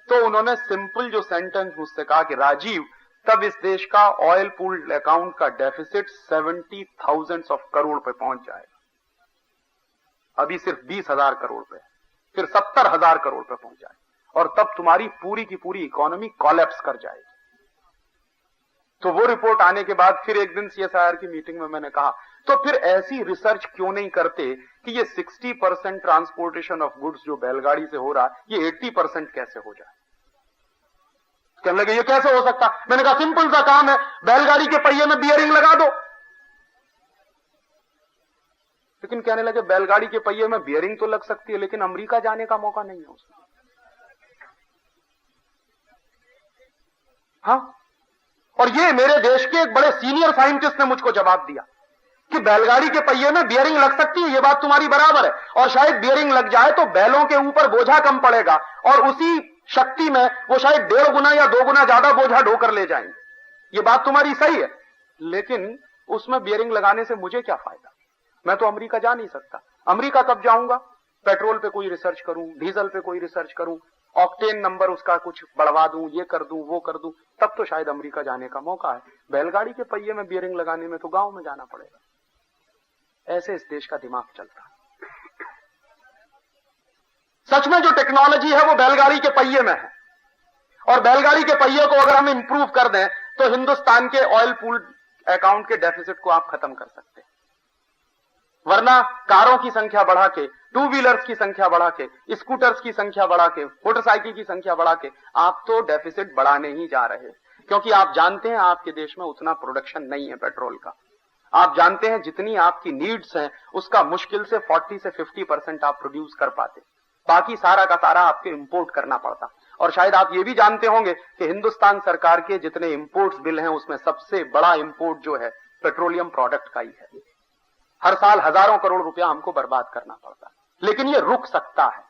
तो उन्होंने सिंपल जो सेंटेंस मुझसे कहा कि राजीव, तब इस देश का ऑयल पूल्ड अकाउंट का डेफिसिट 70,000 करोड़ पे पहुंच जाएगा। अभी सिर्फ 20,000 करोड़ पे, फिर 70,000 करोड़ पे पहुंच जाएगा, और तब तुम्हारी पूरी की पूरी इकोनॉमी कोलैप्स कर जाएगी। तो वो रिपोर्ट आने के बाद फिर एक दिन CSIR की मीटिंग में मैंने कहा, तो फिर ऐसी रिसर्च क्यों नहीं करते कि ये 60% ट्रांसपोर्टेशन ऑफ गुड्स जो बैलगाड़ी से हो रहा है, ये 80% कैसे हो जाए? कहने लगे ये कैसे हो सकता? मैंने कहा सिंपल सा काम है, बैलगाड़ी के पहिए में बियरिंग लगा दो। लेकिन कहने लगे बैलगाड़ी के पहिए में बियरिंग तो लग सकती है, लेकिन अमेरिका जाने का मौका नहीं है उसमें। हाँ, और ये मेरे देश के एक बड़े सीनियर साइंटिस्ट ने मुझको जवाब दिया कि बैलगाड़ी के पहिए में बियरिंग लग सकती है, ये बात तुम्हारी बराबर है, और शायद बियरिंग लग जाए तो बैलों के ऊपर बोझा कम पड़ेगा, और उसी शक्ति में वो शायद 1.5 गुना या 2 गुना ज्यादा बोझा ढोकर ले जाएंगे। ये बात तुम्हारी सही है, लेकिन उसमें बियरिंग लगाने से मुझे क्या फायदा? मैं तो अमेरिका जा नहीं सकता। अमेरिका कब जाऊंगा? पेट्रोल पे कोई रिसर्च करूं, डीजल पे कोई रिसर्च करूं, ऑक्टेन नंबर उसका कुछ बढ़वा दूं, ये कर दूं, वो कर दूं, तब तो शायद अमेरिका जाने का मौका है। बैलगाड़ी के पहिए में बियरिंग लगाने में तो गांव में जाना पड़ेगा। ऐसे इस देश का दिमाग चलता है। सच में जो टेक्नोलॉजी है वो बैलगाड़ी के पहिए में है, और बैलगाड़ी के पहिए को अगर हम इंप्रूव कर दें तो हिंदुस्तान के ऑयल पूल्ड अकाउंट के डेफिसिट को आप खत्म कर सकते हैं। वरना कारों की संख्या बढ़ा के, 2 व्हीलर्स की संख्या बढ़ा के, स्कूटर्स की संख्या बढ़ा के, मोटरसाइकिल की संख्या बढ़ा के आप तो डेफिसिट बढ़ाने ही जा रहे हैं, क्योंकि आप जानते हैं आपके देश में उतना प्रोडक्शन नहीं है पेट्रोल का। आप जानते हैं जितनी आपकी नीड्स हैं उसका मुश्किल से 40 से 50% आप प्रोड्यूस कर पाते, बाकी सारा का सारा आपके इंपोर्ट करना पड़ता। और शायद आप ये भी जानते होंगे कि हिंदुस्तान सरकार के जितने इंपोर्ट्स बिल हैं उसमें सबसे बड़ा इंपोर्ट जो है पेट्रोलियम प्रोडक्ट का ही है। हर साल हजारों करोड़ रुपया हमको बर्बाद करना पड़ता है। लेकिन ये रुक सकता है,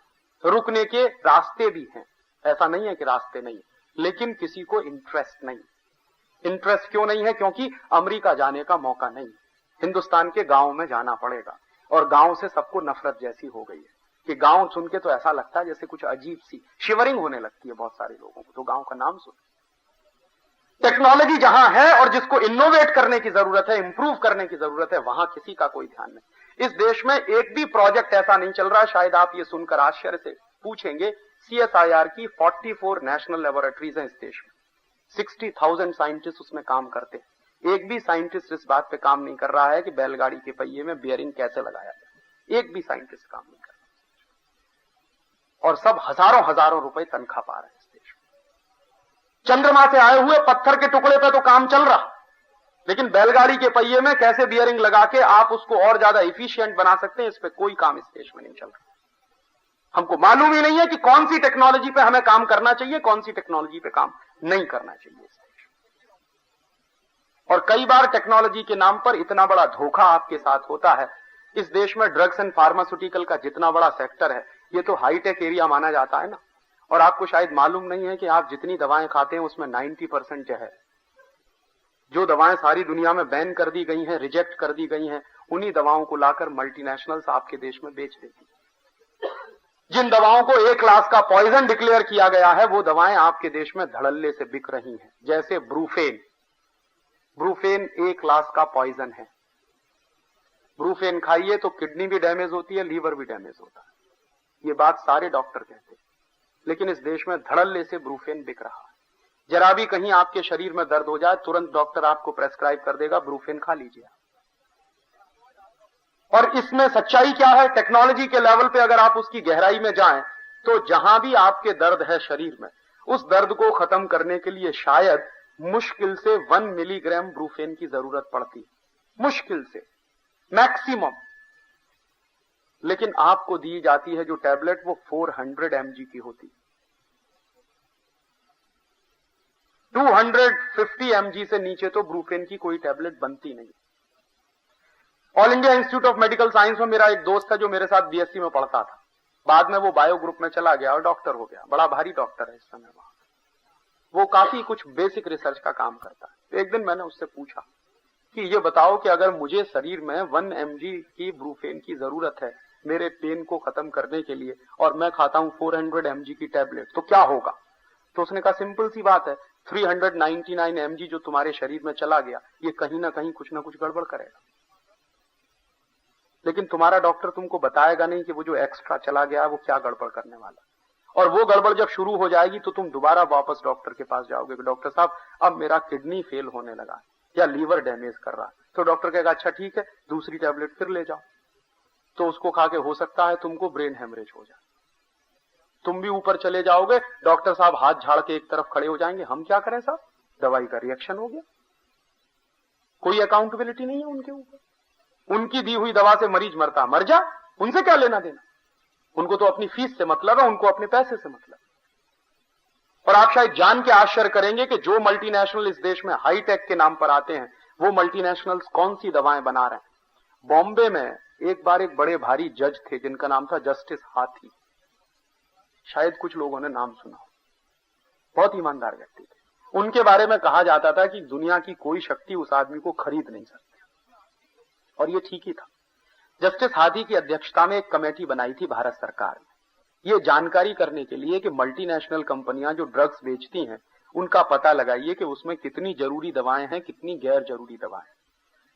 रुकने के रास्ते भी हैं, ऐसा नहीं है कि रास्ते नहीं, लेकिन किसी को इंटरेस्ट नहीं। इंटरेस्ट क्यों नहीं है? क्योंकि अमेरिका जाने का मौका नहीं, हिंदुस्तान के गांव में जाना पड़ेगा। और गांव से सबको नफरत जैसी हो गई है कि गांव सुन के तो ऐसा लगता है जैसे कुछ अजीब सी शिवरिंग होने लगती है बहुत सारे लोगों को तो गांव का नाम सुन। टेक्नोलॉजी जहां है और जिसको इनोवेट करने की जरूरत है, इंप्रूव करने की जरूरत है, वहां किसी का कोई ध्यान नहीं। इस देश में एक भी प्रोजेक्ट ऐसा नहीं चल रहा। शायद आप ये सुनकर आश्चर्य से पूछेंगे, CSIR की 44 नेशनल लेबोरेटरीज हैं इस देश में, 60,000 साइंटिस्ट उसमें काम करते हैं। एक भी साइंटिस्ट इस बात पे काम नहीं कर रहा है कि बैलगाड़ी के पहिए में बियरिंग कैसे लगाया जाए। एक भी साइंटिस्ट काम नहीं कर रहा, और सब हजारों हजारों रुपए तनख्वाह पा रहे हैं इस देश में। चंद्रमा से आए हुए पत्थर के टुकड़े पे तो काम चल रहा, लेकिन बैलगाड़ी के पहिए में कैसे बियरिंग लगा के आप उसको और ज्यादा इफिशिएंट बना सकते हैं, इस पे कोई काम इस देश में नहीं चल रहा। हमको मालूम ही नहीं है कि कौन सी टेक्नोलॉजी पे हमें काम करना चाहिए, कौन सी टेक्नोलॉजी पे काम नहीं करना चाहिए इस देश। और कई बार टेक्नोलॉजी के नाम पर इतना बड़ा धोखा आपके साथ होता है। इस देश में ड्रग्स एंड फार्मास्यूटिकल का जितना बड़ा सेक्टर है, ये तो हाईटेक एरिया माना जाता है ना। और आपको शायद मालूम नहीं है कि आप जितनी दवाएं खाते हैं उसमें 90% जहर। जो दवाएं सारी दुनिया में बैन कर दी गई हैं, रिजेक्ट कर दी गई हैं, उन्हीं दवाओं को लाकर मल्टीनेशनल्स आपके देश में बेच देती। जिन दवाओं को A क्लास का पॉइजन डिक्लेयर किया गया है, वो दवाएं आपके देश में धड़ल्ले से बिक रही हैं। जैसे ब्रूफेन A क्लास का पॉइजन है। ब्रूफेन खाइए तो किडनी भी डैमेज होती है, लीवर भी डैमेज होता है। ये बात सारे डॉक्टर कहते हैं, लेकिन इस देश में धड़ल्ले से ब्रूफेन बिक रहा है। जरा भी कहीं आपके शरीर में दर्द हो जाए, तुरंत डॉक्टर आपको प्रेस्क्राइब कर देगा, ब्रूफेन खा लीजिए। और इसमें सच्चाई क्या है? टेक्नोलॉजी के लेवल पे अगर आप उसकी गहराई में जाएं, तो जहां भी आपके दर्द है शरीर में, उस दर्द को खत्म करने के लिए शायद मुश्किल से 1 मिलीग्राम ब्रूफेन की जरूरत पड़ती, मुश्किल से, मैक्सिमम। लेकिन आपको दी जाती है जो टैबलेट, वो 400 mg की होती, 250 mg से नीचे तो ब्रूफेन की कोई टैबलेट बनती नहीं। All India institute of medical science में मेरा एक दोस्त था जो मेरे साथ बीएससी में पढ़ता था, बाद में वो बायो ग्रुप में चला गया और डॉक्टर हो गया, बड़ा भारी डॉक्टर है इस समय वहां। वो काफी कुछ बेसिक रिसर्च का काम करता है। तो एक दिन मैंने उससे पूछा कि ये बताओ कि अगर मुझे शरीर में 1 mg की ब्रूफेन की जरूरत है मेरे पेन को खत्म करने के लिए, और मैं खाता हूं 400 mg की टैबलेट, तो क्या होगा? तो उसने कहा सिंपल सी बात है, 399 mg जो तुम्हारे शरीर में चला गया, ये कहीं ना कहीं कुछ ना कुछ गड़बड़ करेगा। लेकिन तुम्हारा डॉक्टर तुमको बताएगा नहीं कि वो जो एक्स्ट्रा चला गया वो क्या गड़बड़ करने वाला, और वो गड़बड़ जब शुरू हो जाएगी तो तुम दोबारा वापस डॉक्टर के पास जाओगे कि डॉक्टर साहब अब मेरा किडनी फेल होने लगा या लीवर डैमेज कर रहा है। तो डॉक्टर कहेगा अच्छा ठीक है, दूसरी टैबलेट फिर ले जाओ। तो उसको खा के हो सकता है तुमको ब्रेन हेमरेज हो जाए, तुम भी ऊपर चले जाओगे, डॉक्टर साहब हाथ झाड़ के एक तरफ खड़े हो जाएंगे, हम क्या करें साहब, दवाई का रिएक्शन हो गया। कोई अकाउंटेबिलिटी नहीं है उनके ऊपर, उनकी दी हुई दवा से मरीज मरता, मर जा, उनसे क्या लेना देना, उनको तो अपनी फीस से मतलब है, उनको अपने पैसे से मतलब। और आप शायद जान के आश्चर्य करेंगे कि जो मल्टीनेशनल इस देश में हाईटेक के नाम पर आते हैं, वो मल्टीनेशनल्स कौन सी दवाएं बना रहे हैं। बॉम्बे में एक बार एक बड़े भारी जज थे जिनका नाम था जस्टिस हाथी, शायद कुछ लोगों ने नाम सुना हो, बहुत ईमानदार व्यक्ति थे। उनके बारे में कहा जाता था कि दुनिया की कोई शक्ति उस आदमी को खरीद नहीं सकती, और ये ठीक ही था। जस्टिस हाथी की अध्यक्षता में एक कमेटी बनाई थी भारत सरकार ने, ये जानकारी करने के लिए कि मल्टीनेशनल कंपनियां जो ड्रग्स बेचती हैं उनका पता लगाइए कि उसमें कितनी जरूरी दवाएं हैं, कितनी गैर जरूरी दवाएं।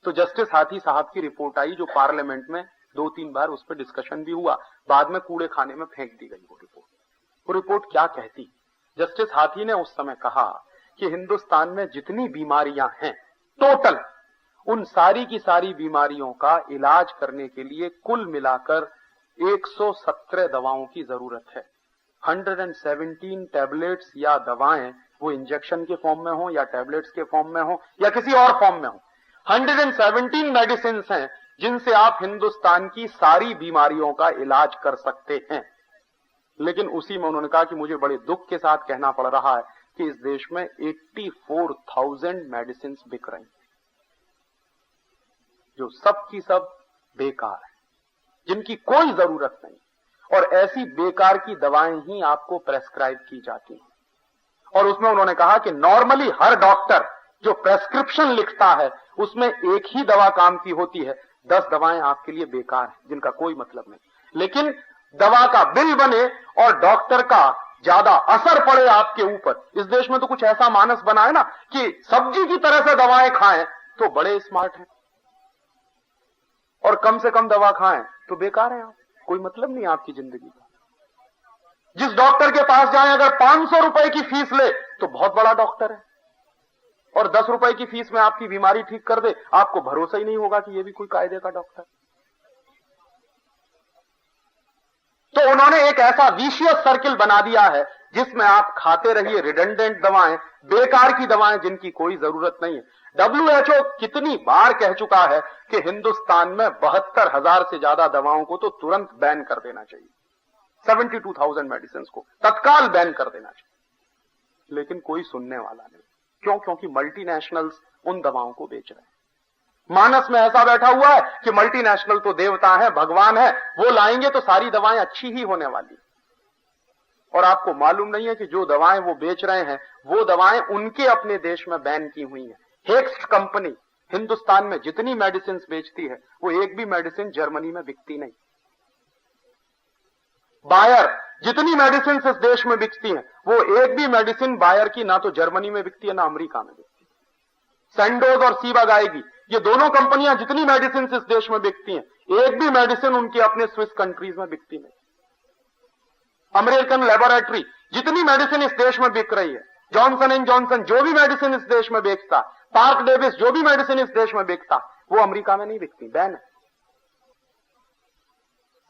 तो जस्टिस हाथी साहब की रिपोर्ट आई, जो पार्लियामेंट में 2-3 बार उस पर डिस्कशन भी हुआ, बाद में कूड़े खाने में फेंक दी गई वो रिपोर्ट। वो रिपोर्ट क्या कहती? जस्टिस हाथी ने उस समय कहा कि हिंदुस्तान में जितनी बीमारियां हैं टोटल, उन सारी की सारी बीमारियों का इलाज करने के लिए कुल मिलाकर 117 दवाओं की जरूरत है। 117 टैबलेट्स या दवाएं, वो इंजेक्शन के फॉर्म में हो या टैबलेट्स के फॉर्म में हो या किसी और फॉर्म में हो, 117 मेडिसिन हैं जिनसे आप हिंदुस्तान की सारी बीमारियों का इलाज कर सकते हैं। लेकिन उसी में उन्होंने कहा कि मुझे बड़े दुख के साथ कहना पड़ रहा है कि इस देश में 84,000 मेडिसिन बिक रही हैं, जो सब की सब बेकार है, जिनकी कोई जरूरत नहीं, और ऐसी बेकार की दवाएं ही आपको प्रेस्क्राइब की जाती हैं। और उसमें उन्होंने कहा कि नॉर्मली हर डॉक्टर जो प्रेस्क्रिप्शन लिखता है उसमें एक ही दवा काम की होती है, 10 दवाएं आपके लिए बेकार हैं जिनका कोई मतलब नहीं। लेकिन दवा का बिल बने और डॉक्टर का ज्यादा असर पड़े आपके ऊपर, इस देश में तो कुछ ऐसा मानस बना है ना कि सब्जी की तरह से दवाएं खाएं तो बड़े स्मार्ट हैं, और कम से कम दवा खाएं तो बेकार है आप, कोई मतलब नहीं आपकी जिंदगी का। जिस डॉक्टर के पास जाएं अगर 500 रुपए की फीस ले तो बहुत बड़ा डॉक्टर है, और 10 रुपए की फीस में आपकी बीमारी ठीक कर दे, आपको भरोसा ही नहीं होगा कि यह भी कोई कायदे का डॉक्टर। तो उन्होंने एक ऐसा विशियस सर्किल बना दिया है जिसमें आप खाते रहिए रिडंडेंट दवाएं, बेकार की दवाएं जिनकी कोई जरूरत नहीं है। WHO कितनी बार कह चुका है कि हिंदुस्तान में 72,000 से ज्यादा दवाओं को तो तुरंत बैन कर देना चाहिए, 72,000 मेडिसिन को तत्काल बैन कर देना चाहिए, लेकिन कोई सुनने वाला नहीं। क्यों? क्योंकि मल्टीनेशनल्स उन दवाओं को बेच रहे हैं। मानस में ऐसा बैठा हुआ है कि मल्टीनेशनल तो देवता है, भगवान है, वो लाएंगे तो सारी दवाएं अच्छी ही होने वाली। और आपको मालूम नहीं है कि जो दवाएं वो बेच रहे हैं वो दवाएं उनके अपने देश में बैन की हुई हैं। हेक्स्ट कंपनी हिंदुस्तान में जितनी मेडिसिन बेचती है वो एक भी मेडिसिन जर्मनी में बिकती नहीं। बायर जितनी मेडिसिन इस देश में बिकती हैं वो एक भी मेडिसिन बायर की ना तो जर्मनी में बिकती है ना अमेरिका में बिकती है। सैंडोज और सीबागाएगी, ये दोनों कंपनियां जितनी मेडिसिन इस देश में बिकती हैं, एक भी मेडिसिन उनके अपने स्विस कंट्रीज में बिकती नहीं। अमेरिकन लेबोरेटरी जितनी मेडिसिन इस देश में बिक रही है जॉनसन एंड जॉनसन जो भी मेडिसिन इस देश में बेचता, पार्क डेविस जो भी मेडिसिन इस देश में बेचता, वो अमेरिका में नहीं बिकती, बैन है।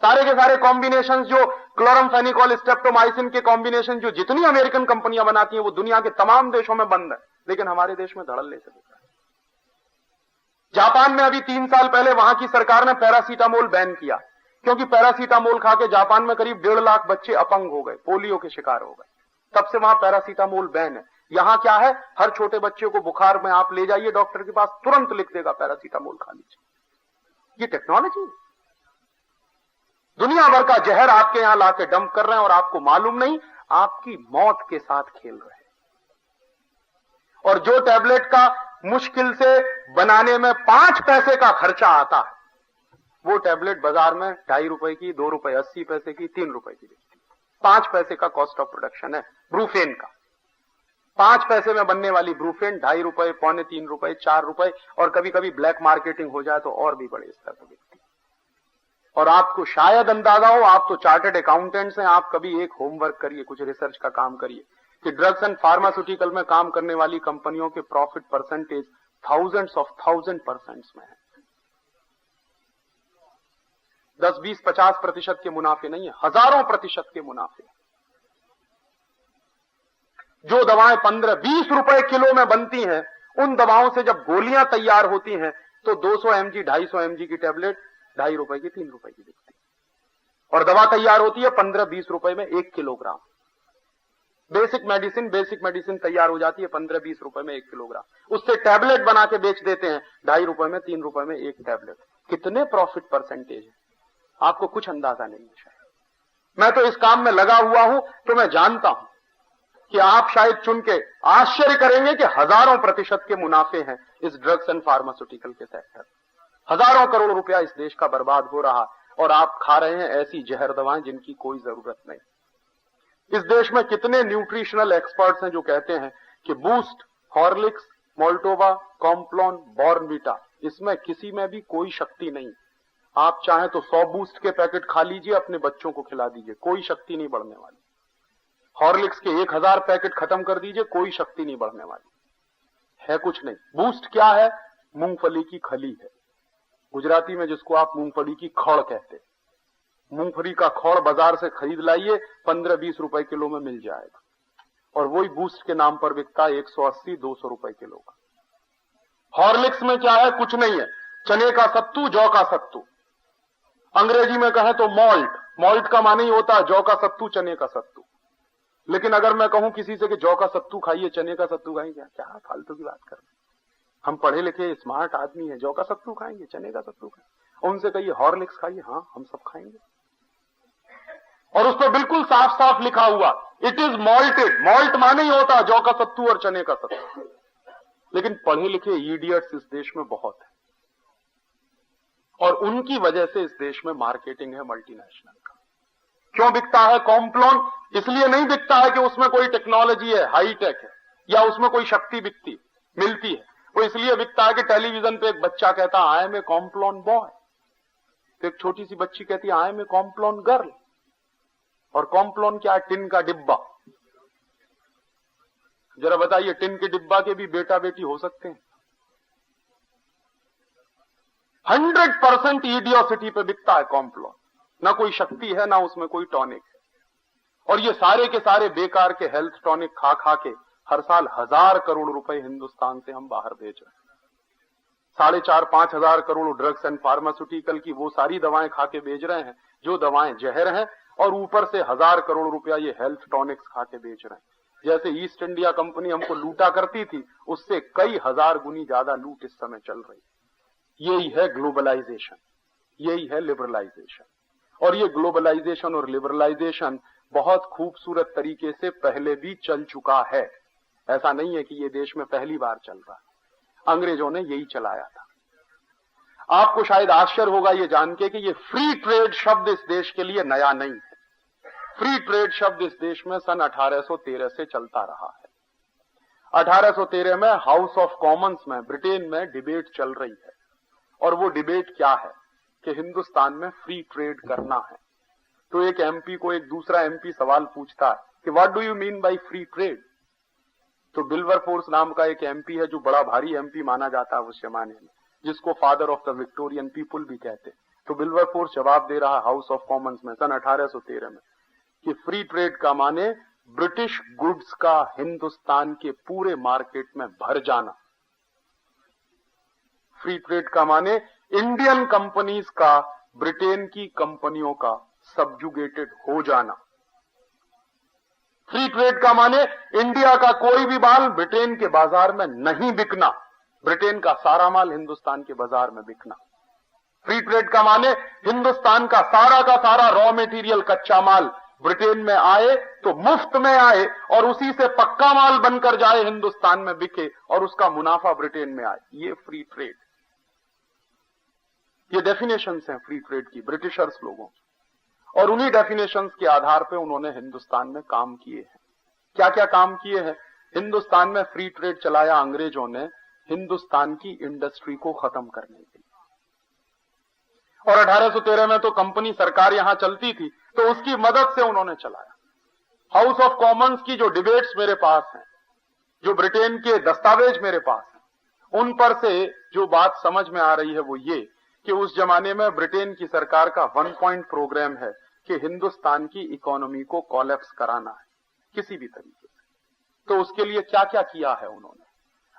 सारे के सारे कॉम्बिनेशन जो क्लोरमफेनिकोल, स्ट्रेप्टोमाइसिन के कॉम्बिनेशन जो जितनी अमेरिकन कंपनियां बनाती हैं वो दुनिया के तमाम देशों में बंद है, लेकिन हमारे देश में धड़ल्ले से बिक रहा है। जापान में अभी 3 साल पहले वहां की सरकार ने पैरासीटामोल बैन किया, क्योंकि पैरासीटामोल खा के जापान में करीब 1.5 लाख बच्चे अपंग हो गए, पोलियो के शिकार हो गए। तब से वहां पैरासीटामोल बैन है। यहां क्या है, हर छोटे बच्चे को बुखार में आप ले जाइए डॉक्टर के पास, तुरंत लिख देगा पैरासीटामोल खा लीजिए। ये टेक्नोलॉजी है। दुनिया भर का जहर आपके यहां लाके डंप कर रहे हैं और आपको मालूम नहीं, आपकी मौत के साथ खेल रहे हैं। और जो टैबलेट का मुश्किल से बनाने में 5 पैसे का खर्चा आता है, वो टैबलेट बाजार में 2.5 रुपए की, 2 रुपए 80 पैसे की, 3 रुपए की बिकती है। 5 पैसे का कॉस्ट ऑफ प्रोडक्शन है ब्रूफेन का। 5 पैसे में बनने वाली ब्रूफेन 2.5 रुपए, 2.25 रुपए, 4 रुपए, और कभी कभी ब्लैक मार्केटिंग हो जाए तो और भी बड़े स्तर पर बिकती है। और आपको शायद अंदाजा हो, आप तो चार्टर्ड अकाउंटेंट्स हैं, आप कभी एक होमवर्क करिए, कुछ रिसर्च का काम करिए कि ड्रग्स एंड फार्मास्यूटिकल में काम करने वाली कंपनियों के प्रॉफिट परसेंटेज थाउजेंड्स ऑफ 1000% में है। 10, 20, 50% के मुनाफे नहीं है, हजारों प्रतिशत के मुनाफे। जो दवाएं 15, 20 रुपए किलो में बनती हैं, उन दवाओं से जब गोलियां तैयार होती हैं तो 200 mg, 250 mg की टैबलेट 2.5 रुपए की, 3 रुपए की बिकती है। और दवा तैयार होती है 15-20 रुपए में 1 किलोग्राम। बेसिक मेडिसिन तैयार हो जाती है 15-20 रुपए में 1 किलोग्राम। उससे टैबलेट बना के बेच देते हैं 2.5 रुपए में, 3 रुपए में 1 टैबलेट। कितने प्रॉफिट परसेंटेज है, आपको कुछ अंदाजा नहीं है शायद। मैं तो इस काम में लगा हुआ हूं तो मैं जानता हूं कि आप शायद चुन के आश्चर्य करेंगे कि हजारों प्रतिशत के मुनाफे हैं इस ड्रग्स एंड फार्मास्यूटिकल के सेक्टर। हजारों करोड़ रुपया इस देश का बर्बाद हो रहा, और आप खा रहे हैं ऐसी जहर दवाएं जिनकी कोई जरूरत नहीं। इस देश में कितने न्यूट्रिशनल एक्सपर्ट्स हैं जो कहते हैं कि boost, Horlicks, Maltova, Complan, Bournvita, इसमें किसी में भी कोई शक्ति नहीं। आप चाहें तो 100 बूस्ट के पैकेट खा लीजिए, अपने बच्चों को खिला दीजिए, कोई शक्ति नहीं बढ़ने वाली। हॉर्लिक्स के 1000 पैकेट खत्म कर दीजिए, कोई शक्ति नहीं बढ़ने वाली है, कुछ नहीं। बूस्ट क्या है? मूंगफली की खली है, गुजराती में जिसको आप मूंगफली की खड़ कहते हैं। मूंगफली का खड़ बाजार से खरीद लाइए, 15-20 रुपए किलो में मिल जाएगा, और वही बूस्ट के नाम पर बिकता है 180-200 रुपए किलो का। हॉर्लिक्स में क्या है? कुछ नहीं है, चने का सत्तू, जौ का सत्तू। अंग्रेजी में कहें तो मॉल्ट का माने ही होता है जौ का सत्तू, चने का सत्तू। लेकिन अगर मैं कहूं किसी से कि जौ का सत्तू खाइए, चने का सत्तू खाएंगे, क्या फालतू की बात कर रहे हैं, हम पढ़े लिखे स्मार्ट आदमी है, जौ का सत्तू खाएंगे, चने का सत्तू खाएंगे। उनसे कहिए हॉर्लिक्स खाइए, हाँ हम सब खाएंगे। और उस पर बिल्कुल साफ साफ लिखा हुआ इट इज मॉल्टेड। मॉल्ट माने ही होता जौ का सत्तू और चने का सत्तू। लेकिन पढ़े लिखे इडियट्स इस देश में बहुत है, और उनकी वजह से इस देश में मार्केटिंग है मल्टीनेशनल का। क्यों बिकता है कॉम्प्लॉन? इसलिए नहीं बिकता है कि उसमें कोई टेक्नोलॉजी है, हाईटेक है, या उसमें कोई शक्ति मिलती है। वो इसलिए बिकता है कि टेलीविजन पे एक बच्चा कहता I am a Complan boy, तो एक छोटी सी बच्ची कहती है I am a Complan girl. और कॉम्प्लॉन क्या? टिन का डिब्बा। जरा बताइए, टिन के डिब्बा के भी बेटा बेटी हो सकते हैं? 100% इडियोसिटी पे बिकता है कॉम्प्लॉन। ना कोई शक्ति है, ना उसमें कोई टॉनिक है। और ये सारे के सारे बेकार के हेल्थ टॉनिक खा खा के हर साल 1000 करोड़ रुपए हिंदुस्तान से हम बाहर भेज रहे हैं। 4,500-5 हजार करोड़ ड्रग्स एंड फार्मास्यूटिकल की वो सारी दवाएं खा के बेच रहे हैं जो दवाएं जहर हैं, और ऊपर से 1000 करोड़ रुपया ये हेल्थ टॉनिक्स खा के बेच रहे हैं। जैसे ईस्ट इंडिया कंपनी हमको लूटा करती थी, उससे कई हजार गुनी ज्यादा लूट इस समय चल रही है। यही है ग्लोबलाइजेशन, यही है लिबरलाइजेशन। और ये ग्लोबलाइजेशन और लिबरलाइजेशन बहुत खूबसूरत तरीके से पहले भी चल चुका है। ऐसा नहीं है कि ये देश में पहली बार चल रहा है, अंग्रेजों ने यही चलाया था। आपको शायद आश्चर्य होगा ये जान के कि ये फ्री ट्रेड शब्द इस देश के लिए नया नहीं है। फ्री ट्रेड शब्द इस देश में सन 1813 से चलता रहा है। 1813 में हाउस ऑफ कॉमन्स में ब्रिटेन में डिबेट चल रही है, और वो डिबेट क्या है कि हिंदुस्तान में फ्री ट्रेड करना है। तो एक एमपी को एक दूसरा एमपी सवाल पूछता है कि what do you mean by free trade? तो विल्बरफोर्स नाम का एक एमपी है जो बड़ा भारी एमपी माना जाता है उस जमाने में, जिसको father of the Victorian people भी कहते। तो विल्बरफोर्स जवाब दे रहा हाउस ऑफ कॉमन्स में सन 1813 में कि फ्री ट्रेड का माने ब्रिटिश गुड्स का हिंदुस्तान के पूरे मार्केट में भर जाना। फ्री ट्रेड का माने इंडियन कंपनीज का ब्रिटेन की कंपनियों का सबजुगेटेड हो जाना। फ्री ट्रेड का माने इंडिया का कोई भी माल ब्रिटेन के बाजार में नहीं बिकना, ब्रिटेन का सारा माल हिंदुस्तान के बाजार में बिकना। फ्री ट्रेड का माने हिंदुस्तान का सारा रॉ मटेरियल कच्चा माल ब्रिटेन में आए तो मुफ्त में आए और उसी से पक्का माल बनकर जाए, हिंदुस्तान में बिके और उसका मुनाफा ब्रिटेन में आए। ये फ्री ट्रेड। ये डेफिनेशंस हैं फ्री ट्रेड की ब्रिटिशर्स लोगों की, और उन्हीं डेफिनेशंस के आधार पे उन्होंने हिंदुस्तान में काम किए हैं। क्या क्या काम किए हैं? हिंदुस्तान में फ्री ट्रेड चलाया अंग्रेजों ने हिंदुस्तान की इंडस्ट्री को खत्म करने के लिए। और 1813 में तो कंपनी सरकार यहां चलती थी, तो उसकी मदद से उन्होंने चलाया। हाउस ऑफ कॉमन्स की जो डिबेट्स मेरे पास हैं, जो ब्रिटेन के दस्तावेज मेरे पास हैं, उन पर से जो बात समझ में आ रही है वो ये कि उस जमाने में ब्रिटेन की सरकार का 1 पॉइंट प्रोग्राम है कि हिंदुस्तान की इकोनॉमी को कोलैप्स कराना है किसी भी तरीके से। तो उसके लिए क्या क्या किया है उन्होंने?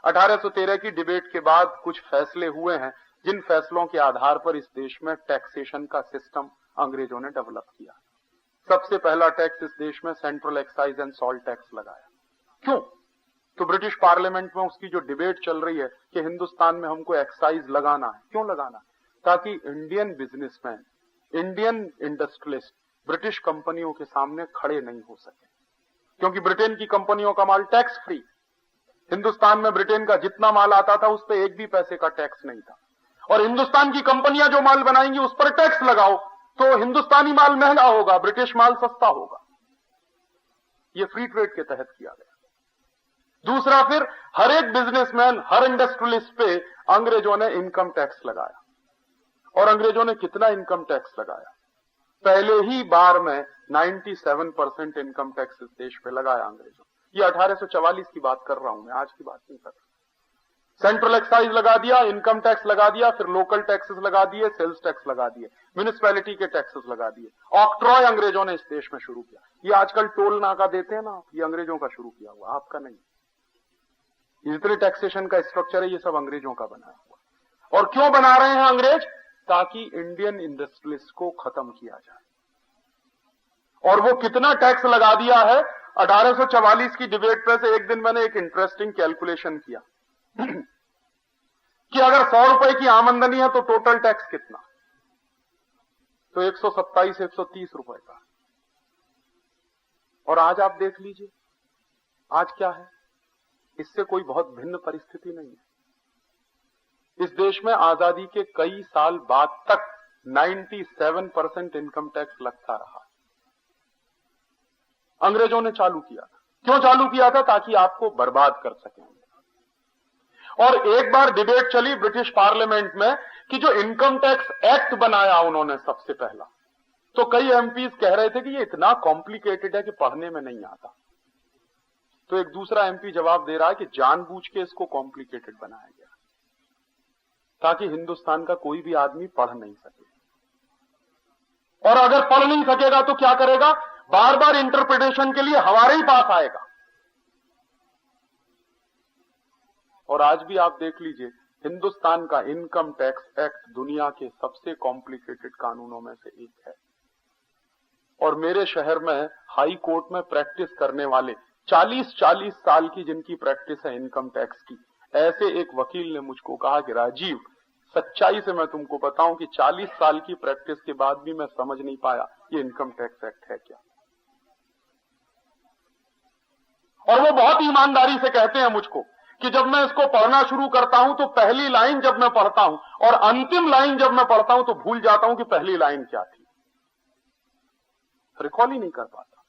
1813 की डिबेट के बाद कुछ फैसले हुए हैं, जिन फैसलों के आधार पर इस देश में टैक्सेशन का सिस्टम अंग्रेजों ने डेवलप किया। सबसे पहला टैक्स इस देश में central excise and salt tax लगाया। क्यों? तो ब्रिटिश पार्लियामेंट में उसकी जो डिबेट चल रही है कि हिंदुस्तान में हमको एक्साइज लगाना है। क्यों लगाना है? ताकि Indian businessman, Indian industrialist British कंपनियों के सामने खड़े नहीं हो सके, क्योंकि ब्रिटेन की कंपनियों का माल टैक्स फ्री। हिंदुस्तान में ब्रिटेन का जितना माल आता था उस पर एक भी पैसे का टैक्स नहीं था, और हिंदुस्तान की कंपनियां जो माल बनाएंगी उस पर टैक्स लगाओ तो हिंदुस्तानी माल महंगा होगा, ब्रिटिश माल सस्ता होगा। यह फ्री ट्रेड के तहत किया गया। दूसरा, फिर हर एक बिजनेसमैन, हर इंडस्ट्रियलिस्ट पे अंग्रेजों ने इनकम टैक्स लगाया। और अंग्रेजों ने कितना इनकम टैक्स लगाया? पहले ही बार में 97% इनकम टैक्स इस देश पे लगाया अंग्रेजों। ये 1844 की बात कर रहा हूं मैं, आज की बात नहीं कर रहा। सेंट्रल एक्साइज लगा दिया, इनकम टैक्स लगा दिया, फिर लोकल टैक्सेस लगा दिए, सेल्स टैक्स लगा दिए, म्युनिसिपैलिटी के टैक्सेस लगा दिए। ऑक्ट्रॉय अंग्रेजों ने इस देश में शुरू किया। ये आजकल टोल नाका देते हैं ना, ये अंग्रेजों का शुरू किया हुआ, आपका नहीं। जितने टैक्सेशन का स्ट्रक्चर है ये सब अंग्रेजों का बनाया हुआ। और क्यों बना रहे हैं अंग्रेज? ताकि इंडियन इंडस्ट्रियलिस्ट को खत्म किया जाए। और वो कितना टैक्स लगा दिया है? 1844 की डिबेट पे से एक दिन मैंने एक इंटरेस्टिंग कैलकुलेशन किया कि अगर 100 रुपए की आमदनी है तो टोटल टैक्स कितना? तो 127-130 रुपए का। और आज आप देख लीजिए आज क्या है, इससे कोई बहुत भिन्न परिस्थिति नहीं है। इस देश में आजादी के कई साल बाद तक 97% इनकम टैक्स लगता रहा। अंग्रेजों ने चालू किया था। क्यों चालू किया था? ताकि आपको बर्बाद कर सकें। और एक बार डिबेट चली ब्रिटिश पार्लियामेंट में कि जो इनकम टैक्स एक्ट बनाया उन्होंने सबसे पहला, तो कई एमपीज कह रहे थे कि ये इतना कॉम्प्लिकेटेड है कि पढ़ने में नहीं आता। तो एक दूसरा एमपी जवाब दे रहा है कि जानबूझ के इसको कॉम्प्लिकेटेड बनाया गया ताकि हिंदुस्तान का कोई भी आदमी पढ़ नहीं सके। और अगर पढ़ नहीं सकेगा तो क्या करेगा? बार बार इंटरप्रिटेशन के लिए हमारे ही पास आएगा। और आज भी आप देख लीजिए, हिंदुस्तान का इनकम टैक्स एक्ट दुनिया के सबसे कॉम्प्लिकेटेड कानूनों में से एक है। और मेरे शहर में हाई कोर्ट में प्रैक्टिस करने वाले 40-40 साल की जिनकी प्रैक्टिस है इनकम टैक्स की, ऐसे एक वकील ने मुझको कहा कि राजीव, सच्चाई से मैं तुमको बताऊं कि 40 साल की प्रैक्टिस के बाद भी मैं समझ नहीं पाया ये इनकम टैक्स एक्ट है क्या। और वो बहुत ईमानदारी से कहते हैं मुझको कि जब मैं इसको पढ़ना शुरू करता हूं तो पहली लाइन जब मैं पढ़ता हूं और अंतिम लाइन जब मैं पढ़ता हूं तो भूल जाता हूं कि पहली लाइन क्या थी, रिकॉल ही नहीं कर पाता।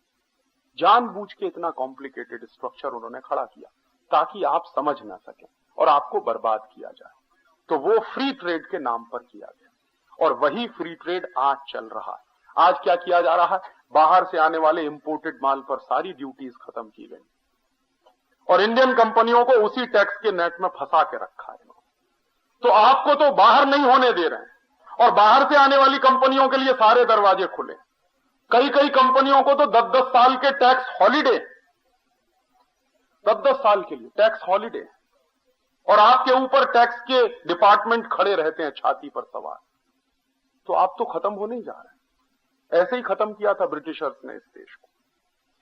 जानबूझ के इतना कॉम्प्लिकेटेड स्ट्रक्चर उन्होंने खड़ा किया ताकि आप समझ ना सकें और आपको बर्बाद किया जाए। तो वो फ्री ट्रेड के नाम पर किया गया और वही फ्री ट्रेड आज चल रहा है। आज क्या किया जा रहा है? बाहर से आने वाले इंपोर्टेड माल पर सारी ड्यूटीज खत्म की गई और इंडियन कंपनियों को उसी टैक्स के नेट में फंसा के रखा है। तो आपको तो बाहर नहीं होने दे रहे हैं, और बाहर से आने वाली कंपनियों के लिए सारे दरवाजे खुले। कई कई कंपनियों को तो 10-10 साल के टैक्स हॉलिडे, 10-10 साल के लिए टैक्स हॉलिडे, और आपके ऊपर टैक्स के डिपार्टमेंट खड़े रहते हैं छाती पर सवार। तो आप तो खत्म होने ही जा रहे हैं। ऐसे ही खत्म किया था ब्रिटिशर्स ने इस देश को।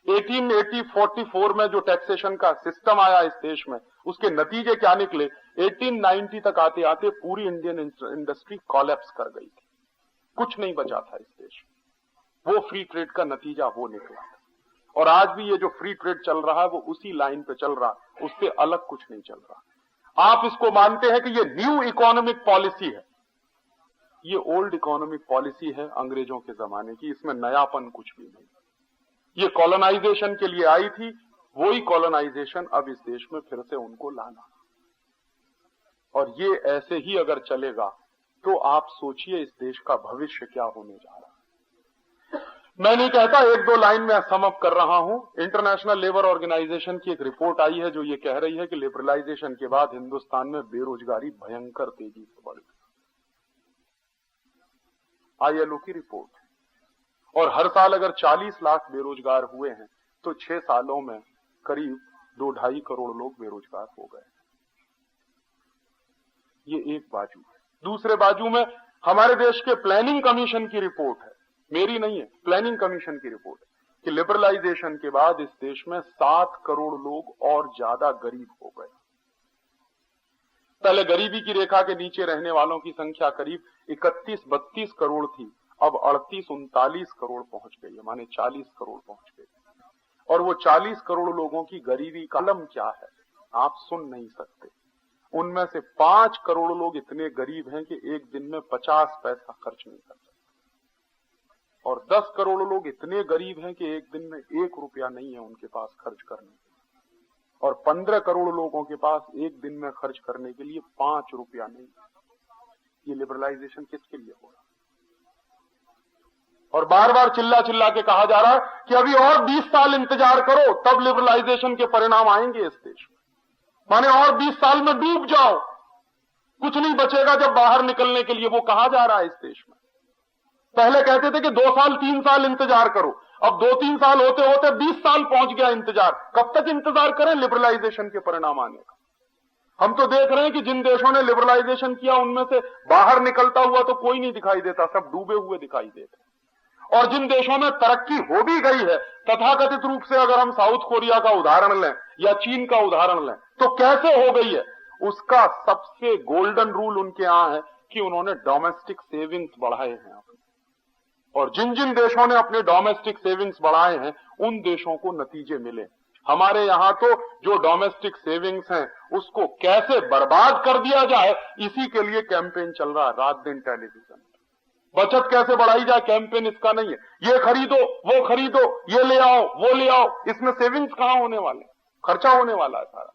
1844 में जो टैक्सेशन का सिस्टम आया इस देश में, उसके नतीजे क्या निकले? 1890 तक आते आते पूरी इंडियन इंडस्ट्री कोलैप्स कर गई थी, कुछ नहीं बचा था इस देश में। वो फ्री ट्रेड का नतीजा वो निकला। और आज भी ये जो फ्री ट्रेड चल रहा है वो उसी लाइन पे चल रहा है, उससे अलग कुछ नहीं चल रहा। आप इसको मानते हैं कि ये न्यू इकोनॉमिक पॉलिसी है, ये ओल्ड इकोनॉमिक पॉलिसी है अंग्रेजों के जमाने की, इसमें नयापन कुछ भी नहीं। ये कॉलोनाइजेशन के लिए आई थी, वही कॉलोनाइजेशन अब इस देश में फिर से उनको लाना। और ये ऐसे ही अगर चलेगा तो आप सोचिए इस देश का भविष्य क्या होने जा रहा है। मैं नहीं कहता, 1-2 लाइन में सम अप कर रहा हूं। इंटरनेशनल लेबर ऑर्गेनाइजेशन की एक रिपोर्ट आई है जो ये कह रही है कि लिबरलाइजेशन के बाद हिंदुस्तान में बेरोजगारी भयंकर तेजी से बढ़ गई। ILO की रिपोर्ट। और हर साल अगर 40 लाख बेरोजगार हुए हैं तो 6 सालों में करीब 2-2.5 करोड़ लोग बेरोजगार हो गए। ये एक बाजू है। दूसरे बाजू में हमारे देश के प्लानिंग कमीशन की रिपोर्ट है, मेरी नहीं है, प्लानिंग कमीशन की रिपोर्ट है कि लिबरलाइजेशन के बाद इस देश में 7 करोड़ लोग और ज्यादा गरीब हो गए। पहले गरीबी की रेखा के नीचे रहने वालों की संख्या करीब 31-32 करोड़ थी, अब 38-39 करोड़ पहुंच गई है, माने 40 करोड़ पहुंच गई। और वो 40 करोड़ लोगों की गरीबी का आलम क्या है आप सुन नहीं सकते। उनमें से 5 करोड़ लोग इतने गरीब हैं कि एक दिन में 50 पैसा खर्च नहीं कर सकते, और 10 करोड़ लोग इतने गरीब हैं कि एक दिन में 1 रुपया नहीं है उनके पास खर्च करने के लिए, और 15 करोड़ लोगों के पास एक दिन में खर्च करने के लिए 5 रुपया नहीं है। ये लिबरलाइजेशन किसके लिए हो रहा है? और बार बार चिल्ला चिल्ला के कहा जा रहा है कि अभी और 20 साल इंतजार करो तब लिबरलाइजेशन के परिणाम आएंगे इस देश में। माने और 20 साल में डूब जाओ, कुछ नहीं बचेगा जब बाहर निकलने के लिए, वो कहा जा रहा है इस देश में। पहले कहते थे कि 2 साल 3 साल इंतजार करो, अब 2-3 साल होते होते 20 साल पहुंच गया इंतजार। कब तक इंतजार करें लिबरलाइजेशन के परिणाम आने का? हम तो देख रहे हैं कि जिन देशों ने लिबरलाइजेशन किया उनमें से बाहर निकलता हुआ तो कोई नहीं दिखाई देता, सब डूबे हुए दिखाई देते। और जिन देशों में तरक्की हो भी गई है, तथाकथित रूप से अगर हम साउथ कोरिया का उदाहरण लें या चीन का उदाहरण लें, तो कैसे हो गई है? उसका सबसे गोल्डन रूल उनके यहां है कि उन्होंने डोमेस्टिक सेविंग्स बढ़ाए हैं अपने। और जिन जिन देशों ने अपने डोमेस्टिक सेविंग्स बढ़ाए हैं उन देशों को नतीजे मिले। हमारे यहां तो जो डोमेस्टिक सेविंग्स हैं उसको कैसे बर्बाद कर दिया जाए, इसी के लिए कैंपेन चल रहा है रात दिन टेलीविजन। बचत कैसे बढ़ाई जाए, कैंपेन इसका नहीं है। ये खरीदो, वो खरीदो, ये ले आओ, वो ले आओ, इसमें सेविंग्स कहां होने वाले? खर्चा होने वाला है सारा।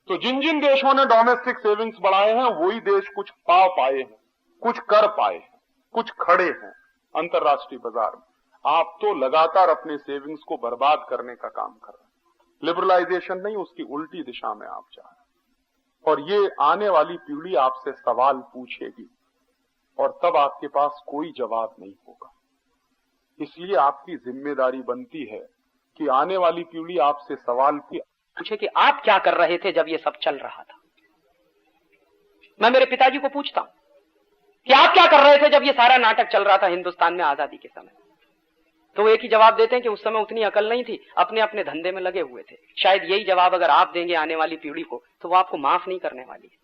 तो जिन जिन देशों ने डोमेस्टिक सेविंग्स बढ़ाए हैं वही देश कुछ पा पाए हैं, कुछ कर पाए हैं, कुछ खड़े हैं अंतर्राष्ट्रीय बाजार में। आप तो लगातार अपने सेविंग्स को बर्बाद करने का काम कर रहे हैं। लिबरलाइजेशन नहीं, उसकी उल्टी दिशा में आप जा रहे हैं। और ये आने वाली पीढ़ी आपसे सवाल पूछेगी और तब आपके पास कोई जवाब नहीं होगा। इसलिए आपकी जिम्मेदारी बनती है कि आने वाली पीढ़ी आपसे सवाल पूछे कि आप क्या कर रहे थे जब ये सब चल रहा था। मैं मेरे पिताजी को पूछता हूं कि आप क्या कर रहे थे जब ये सारा नाटक चल रहा था हिंदुस्तान में आजादी के समय, तो वो एक ही जवाब देते हैं कि उस समय उतनी अकल नहीं थी, अपने अपने धंधे में लगे हुए थे। शायद यही जवाब अगर आप देंगे आने वाली पीढ़ी को तो वो आपको माफ नहीं करने वाली है,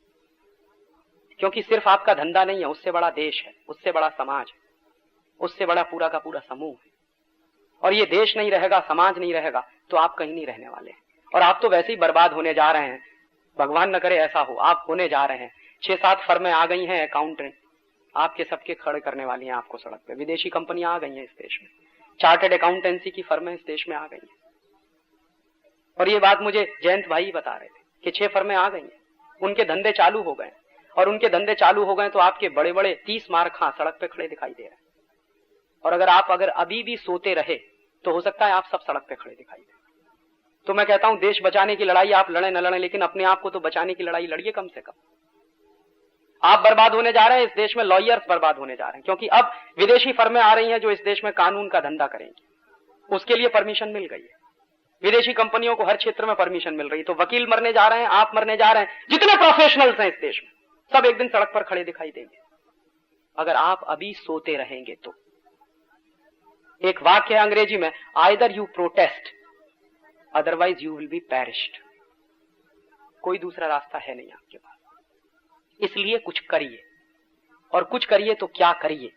क्योंकि सिर्फ आपका धंधा नहीं है, उससे बड़ा देश है, उससे बड़ा समाज है, उससे बड़ा पूरा का पूरा समूह है। और ये देश नहीं रहेगा, समाज नहीं रहेगा तो आप कहीं नहीं रहने वाले हैं। और आप तो वैसे ही बर्बाद होने जा रहे हैं, भगवान न करे ऐसा हो, आप होने जा रहे हैं। 6-7 फर्में आ गई हैं अकाउंटेंट, आपके सबके खड़े करने वाली हैं आपको सड़क पे। विदेशी कंपनियां आ गई हैं इस देश में, चार्टर्ड अकाउंटेंसी की फर्में इस देश में आ गई हैं। और ये बात मुझे जयंत भाई बता रहे थे कि 6 फर्में आ गई हैं, उनके धंधे चालू हो गए। और उनके धंधे चालू हो गए तो आपके बड़े बड़े 30 मार्क सड़क पे खड़े दिखाई दे रहे हैं। और अगर अभी भी सोते रहे तो हो सकता है आप सब सड़क पे खड़े दिखाई दे। तो मैं कहता हूं देश बचाने की लड़ाई आप लड़े न लड़े, लेकिन अपने आप को तो बचाने की लड़ाई लड़िए कम से कम। आप बर्बाद होने जा रहे हैं, इस देश में लॉयर्स बर्बाद होने जा रहे हैं, क्योंकि अब विदेशी फर्में आ रही हैं जो इस देश में कानून का धंधा करेंगी, उसके लिए परमिशन मिल गई है। विदेशी कंपनियों को हर क्षेत्र में परमिशन मिल रही है। तो वकील मरने जा रहे हैं, आप मरने जा रहे हैं, जितने प्रोफेशनल्स हैं इस देश में सब एक दिन सड़क पर खड़े दिखाई देंगे अगर आप अभी सोते रहेंगे तो। एक वाक्य है अंग्रेजी में, either you protest otherwise you will be perished. कोई दूसरा रास्ता है नहीं आपके पास, इसलिए कुछ करिए। और कुछ करिए तो क्या करिए?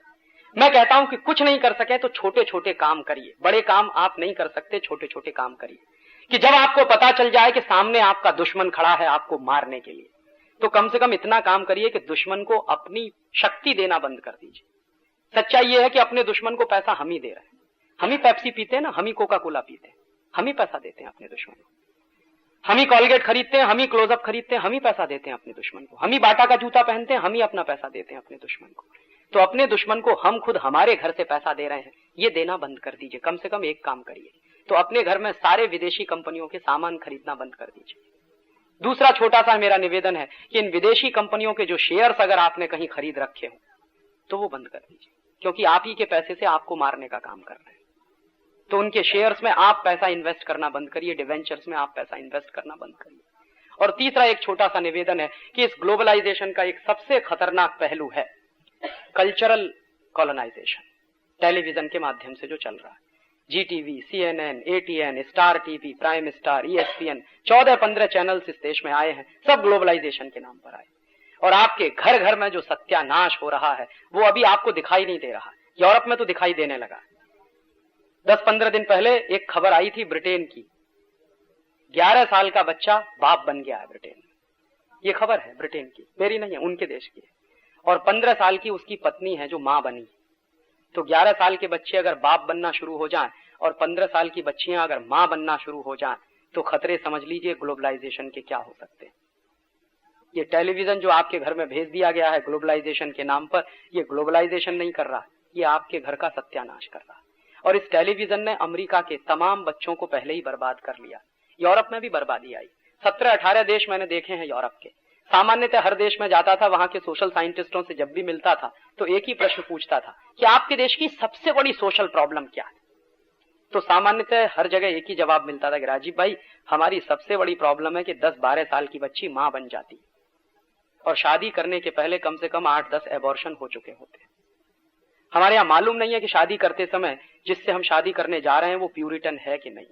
मैं कहता हूं कि कुछ नहीं कर सके तो छोटे छोटे काम करिए। बड़े काम आप नहीं कर सकते, छोटे छोटे काम करिए। कि जब आपको पता चल जाए कि सामने आपका दुश्मन खड़ा है आपको मारने के लिए, तो कम से कम इतना काम करिए कि दुश्मन को अपनी शक्ति देना बंद कर दीजिए। सच्चाई यह है कि अपने दुश्मन को पैसा हम ही दे रहे हैं। हम ही पेप्सी पीते हैं ना, हम ही कोका कोला पीते हैं, हम ही पैसा देते हैं अपने दुश्मन को। हम ही कॉलगेट खरीदते हैं, हम ही क्लोजअप खरीदते हैं, हम ही पैसा देते हैं अपने दुश्मन को। हम ही बाटा का जूता पहनते हैं, हम ही अपना पैसा देते हैं अपने दुश्मन को। तो अपने दुश्मन को हम खुद हमारे घर से पैसा दे रहे हैं, ये देना बंद कर दीजिए। कम से कम एक काम करिए, तो अपने घर में सारे विदेशी कंपनियों के सामान खरीदना बंद कर दीजिए। दूसरा छोटा सा मेरा निवेदन है कि इन विदेशी कंपनियों के जो शेयर्स अगर आपने कहीं खरीद रखे हो तो वो बंद कर दीजिए, क्योंकि आप ही के पैसे से आपको मारने का काम कर रहे हैं। तो उनके शेयर्स में आप पैसा इन्वेस्ट करना बंद करिए, डिवेंचर्स में आप पैसा इन्वेस्ट करना बंद करिए। और तीसरा एक छोटा सा निवेदन है कि इस ग्लोबलाइजेशन का एक सबसे खतरनाक पहलू है कल्चरल कॉलोनाइजेशन, टेलीविजन के माध्यम से जो चल रहा है। GTV, CNN, ATN, star TV, prime star, ESPN, 14-15 channels इस देश में आए हैं, सब ग्लोबलाइजेशन के नाम पर आए। और आपके घर घर में जो सत्यानाश हो रहा है वो अभी आपको दिखाई नहीं दे रहा। यूरोप में तो दिखाई देने लगा। 10-15 दिन पहले एक खबर आई थी ब्रिटेन की, 11 साल का बच्चा बाप बन गया है ब्रिटेन में। ये खबर है ब्रिटेन की, मेरी नहीं है, उनके देश की है। और 15 साल की उसकी पत्नी है जो मां बनी। तो 11 साल के बच्चे अगर बाप बनना शुरू हो जाएं और 15 साल की बच्चियां अगर मां बनना शुरू हो जाएं तो खतरे समझ लीजिए ग्लोबलाइजेशन के क्या हो सकते हैं। ये टेलीविजन जो आपके घर में भेज दिया गया है ग्लोबलाइजेशन के नाम पर, ये ग्लोबलाइजेशन नहीं कर रहा, ये आपके घर का सत्यानाश कर रहा है। और इस टेलीविजन ने अमेरिका के तमाम बच्चों को पहले ही बर्बाद कर लिया। यूरोप में भी बर्बादी आई। 17-18 देश मैंने देखे हैं यूरोप के। सामान्यतः हर देश में जाता था, वहां के सोशल साइंटिस्टों से जब भी मिलता था तो एक ही प्रश्न पूछता था कि आपके देश की सबसे बड़ी सोशल प्रॉब्लम क्या है। तो सामान्यतः हर जगह एक ही जवाब मिलता था कि राजीव भाई, हमारी सबसे बड़ी प्रॉब्लम है कि 10-12 साल की बच्ची मां बन जाती और शादी करने के पहले कम से कम 8-10 एबॉर्शन हो चुके होते। हमारे यहाँ मालूम नहीं है कि शादी करते समय जिससे हम शादी करने जा रहे हैं वो प्यूरिटन है कि नहीं।